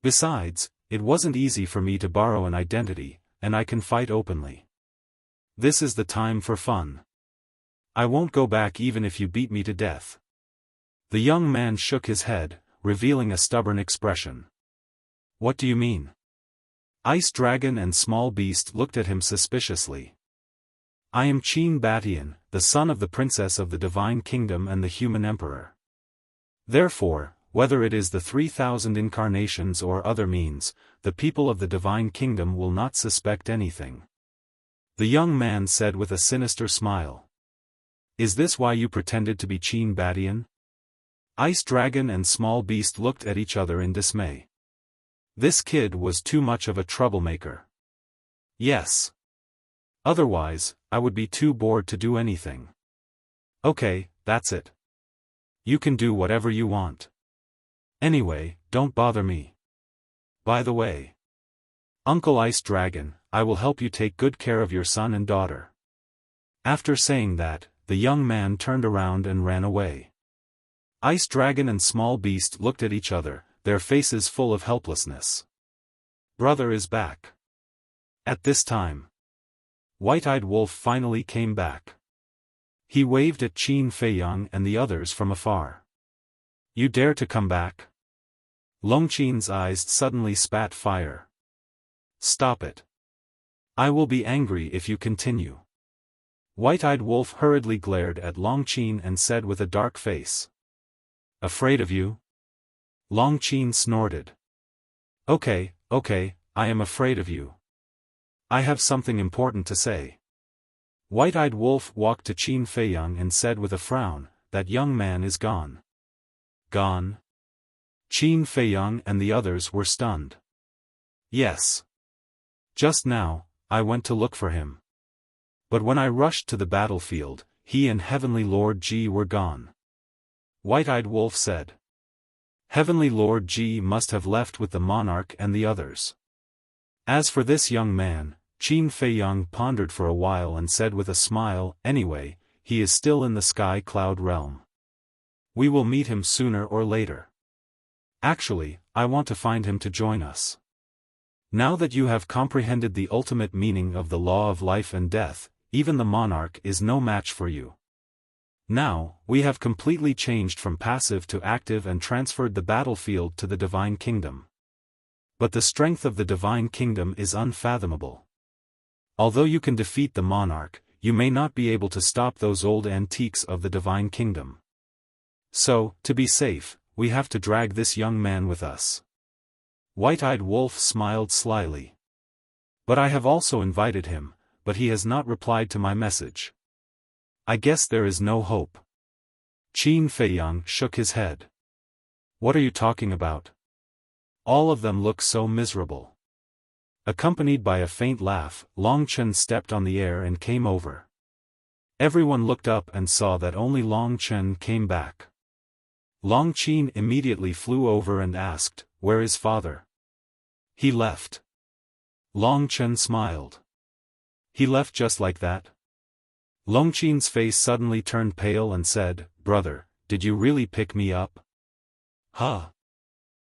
Besides, it wasn't easy for me to borrow an identity, and I can fight openly. This is the time for fun. I won't go back even if you beat me to death. The young man shook his head, revealing a stubborn expression. What do you mean? Ice Dragon and Small Beast looked at him suspiciously. I am Qin Batian, the son of the Princess of the Divine Kingdom and the Human Emperor. Therefore, Whether it is the 3,000 incarnations or other means, the people of the Divine Kingdom will not suspect anything. The young man said with a sinister smile. Is this why you pretended to be Qin Badian? Ice Dragon and Small Beast looked at each other in dismay. This kid was too much of a troublemaker. Yes. Otherwise, I would be too bored to do anything. Okay, that's it. You can do whatever you want. Anyway, don't bother me. By the way, Uncle Ice Dragon, I will help you take good care of your son and daughter. After saying that, the young man turned around and ran away. Ice Dragon and Small Beast looked at each other, their faces full of helplessness. Brother is back. At this time, White-Eyed Wolf finally came back. He waved at Qin Feiyang and the others from afar. You dare to come back? Longqin's eyes suddenly spat fire. Stop it. I will be angry if you continue. White-Eyed Wolf hurriedly glared at Longqin and said with a dark face. Afraid of you? Longqin snorted. Okay, I am afraid of you. I have something important to say. White-Eyed Wolf walked to Qin Feiyang and said with a frown, that young man is gone. Gone? Qin Feiyang and the others were stunned. Yes. Just now, I went to look for him. But when I rushed to the battlefield, he and Heavenly Lord Ji were gone. White-Eyed Wolf said. Heavenly Lord Ji must have left with the monarch and the others. As for this young man, Qin Feiyang pondered for a while and said with a smile, anyway, he is still in the Sky Cloud realm. We will meet him sooner or later. Actually, I want to find him to join us. Now that you have comprehended the ultimate meaning of the law of life and death, even the monarch is no match for you. Now, we have completely changed from passive to active and transferred the battlefield to the Divine Kingdom. But the strength of the Divine Kingdom is unfathomable. Although you can defeat the monarch, you may not be able to stop those old antiques of the Divine Kingdom. So, to be safe, we have to drag this young man with us. White-Eyed Wolf smiled slyly. But I have also invited him, but he has not replied to my message. I guess there is no hope. Qin Feiyang shook his head. What are you talking about? All of them look so miserable. Accompanied by a faint laugh, Longchen stepped on the air and came over. Everyone looked up and saw that only Longchen came back. Longqin immediately flew over and asked, where is father? He left. Longchen smiled. He left just like that? Longqin's face suddenly turned pale and said, brother, did you really pick me up? Huh?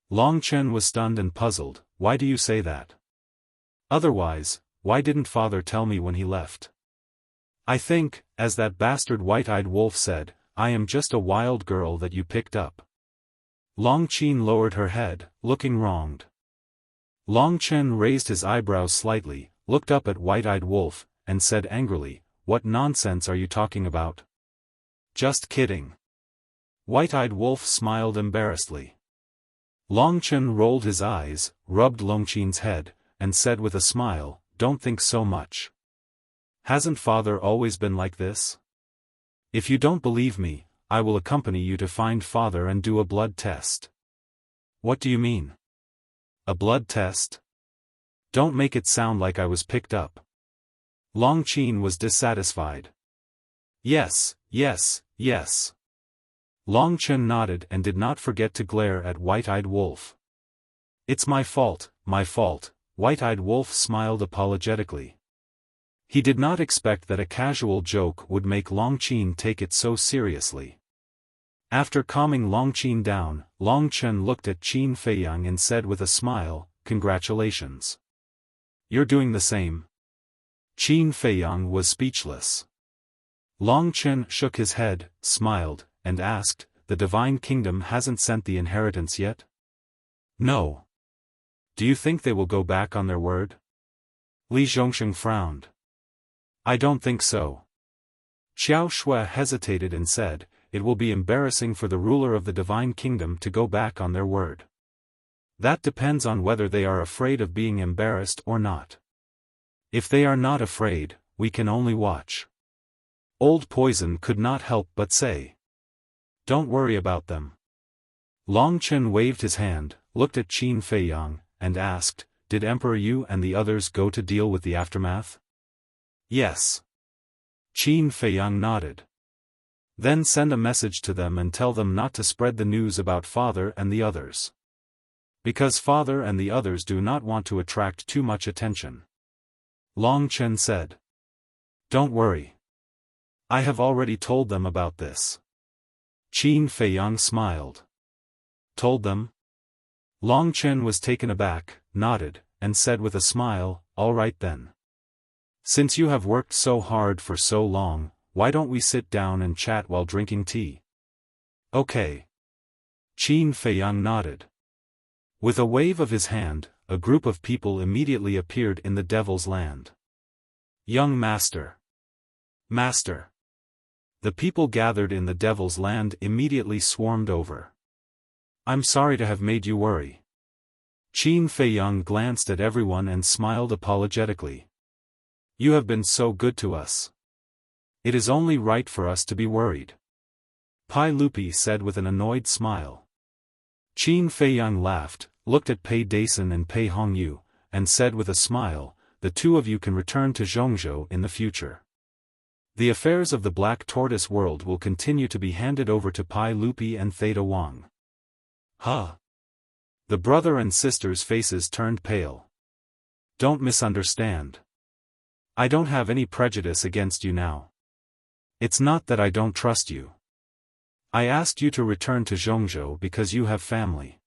Longchen was stunned and puzzled, why do you say that? Otherwise, why didn't father tell me when he left? I think, as that bastard White-Eyed Wolf said, I am just a wild girl that you picked up. Longqin lowered her head, looking wronged. Longchen raised his eyebrows slightly, looked up at White-Eyed Wolf, and said angrily, what nonsense are you talking about? Just kidding. White-Eyed Wolf smiled embarrassedly. Longchen rolled his eyes, rubbed Longqin's head, and said with a smile, don't think so much. Hasn't father always been like this? If you don't believe me, I will accompany you to find father and do a blood test. What do you mean? A blood test? Don't make it sound like I was picked up. Longqin was dissatisfied. Yes. Longchen nodded and did not forget to glare at White-Eyed Wolf. It's my fault. White-Eyed Wolf smiled apologetically. He did not expect that a casual joke would make Longqin take it so seriously. After calming Longqin down, Longchen looked at Qin Feiyang and said with a smile, congratulations. You're doing the same. Qin Feiyang was speechless. Longchen shook his head, smiled, and asked, the Divine Kingdom hasn't sent the inheritance yet? No. Do you think they will go back on their word? Li Zhongsheng frowned. I don't think so. Xiao Shui hesitated and said, it will be embarrassing for the ruler of the divine kingdom to go back on their word. That depends on whether they are afraid of being embarrassed or not. If they are not afraid, we can only watch. Old Poison could not help but say. Don't worry about them. Long Chen waved his hand, looked at Qin Feiyang, and asked, Did Emperor Yu and the others go to deal with the aftermath? Yes. Qin Feiyang nodded. Then send a message to them and tell them not to spread the news about Father and the others. Because Father and the others do not want to attract too much attention. Long Chen said. Don't worry. I have already told them about this. Qin Feiyang smiled. Told them? Long Chen was taken aback, nodded, and said with a smile, All right then. Since you have worked so hard for so long, why don't we sit down and chat while drinking tea? Okay. Qin Feiyang nodded. With a wave of his hand, a group of people immediately appeared in the Devil's Land. Young Master. Master. The people gathered in the Devil's Land immediately swarmed over. I'm sorry to have made you worry. Qin Feiyang glanced at everyone and smiled apologetically. You have been so good to us. It is only right for us to be worried. Pai Lupi said with an annoyed smile. Qin Feiyang laughed, looked at Pei Dason and Pei Hongyu, and said with a smile, The two of you can return to Zhongzhou in the future. The affairs of the Black Tortoise world will continue to be handed over to Pai Lupi and Theta Wang. Huh? The brother and sister's faces turned pale. Don't misunderstand. I don't have any prejudice against you now. It's not that I don't trust you. I asked you to return to Zhongzhou because you have family.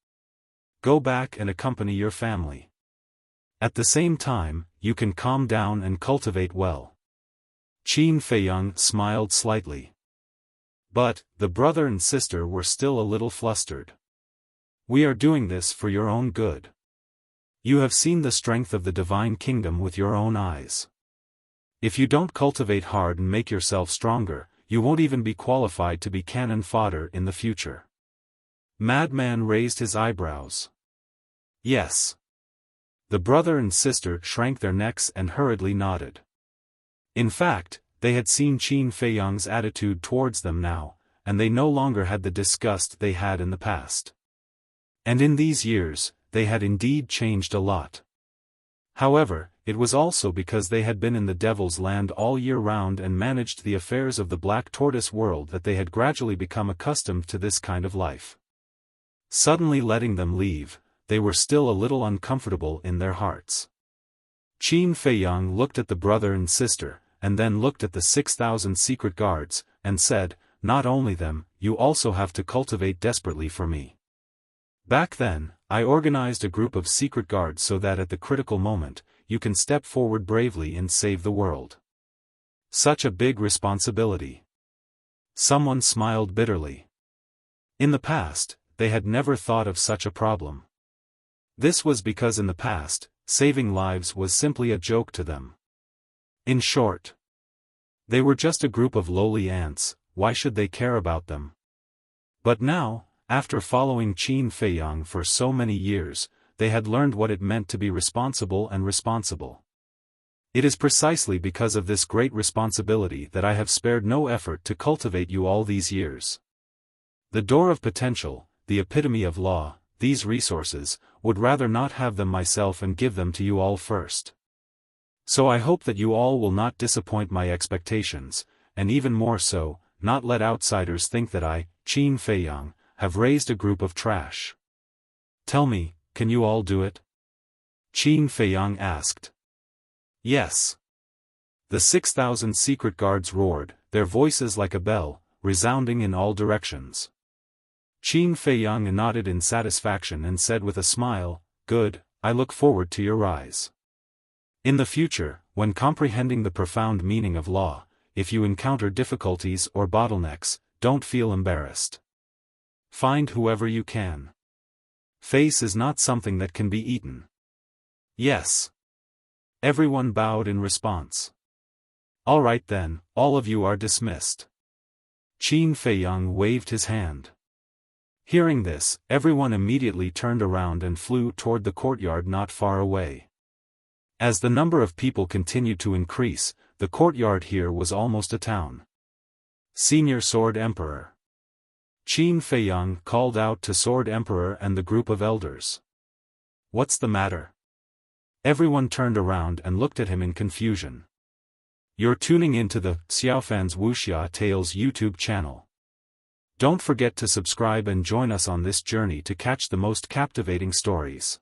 Go back and accompany your family. At the same time, you can calm down and cultivate well. Qin Feiyang smiled slightly. But, the brother and sister were still a little flustered. We are doing this for your own good. You have seen the strength of the divine kingdom with your own eyes. If you don't cultivate hard and make yourself stronger, you won't even be qualified to be cannon fodder in the future. Madman raised his eyebrows. Yes. The brother and sister shrank their necks and hurriedly nodded. In fact, they had seen Qin Feiyang's attitude towards them now, and they no longer had the disgust they had in the past. And in these years, they had indeed changed a lot. However, it was also because they had been in the Devil's Land all year round and managed the affairs of the Black Tortoise world that they had gradually become accustomed to this kind of life. Suddenly letting them leave, they were still a little uncomfortable in their hearts. Qin Feiyang looked at the brother and sister, and then looked at the 6,000 secret guards, and said, Not only them, you also have to cultivate desperately for me. Back then, I organized a group of secret guards so that at the critical moment, you can step forward bravely and save the world. Such a big responsibility. Someone smiled bitterly. In the past, they had never thought of such a problem. This was because in the past, saving lives was simply a joke to them. In short, they were just a group of lowly ants, why should they care about them? But now, after following Qin Feiyang for so many years, they had learned what it meant to be responsible and responsible. It is precisely because of this great responsibility that I have spared no effort to cultivate you all these years. The door of potential, the epitome of law, these resources, would rather not have them myself and give them to you all first. So I hope that you all will not disappoint my expectations, and even more so, not let outsiders think that I, Qin Feiyang, have raised a group of trash. Tell me, can you all do it? Qin Feiyang asked. Yes. The 6,000 secret guards roared, their voices like a bell, resounding in all directions. Qin Feiyang nodded in satisfaction and said with a smile, Good, I look forward to your rise. In the future, when comprehending the profound meaning of law, if you encounter difficulties or bottlenecks, don't feel embarrassed. Find whoever you can. Face is not something that can be eaten. Yes. Everyone bowed in response. All right then, all of you are dismissed. Qin Feiyang waved his hand. Hearing this, everyone immediately turned around and flew toward the courtyard not far away. As the number of people continued to increase, the courtyard here was almost a town. Senior Sword Emperor. Qin Feiyang called out to Sword Emperor and the group of elders. What's the matter? Everyone turned around and looked at him in confusion. You're tuning into the Xiaofan's Wuxia Tales YouTube channel. Don't forget to subscribe and join us on this journey to catch the most captivating stories.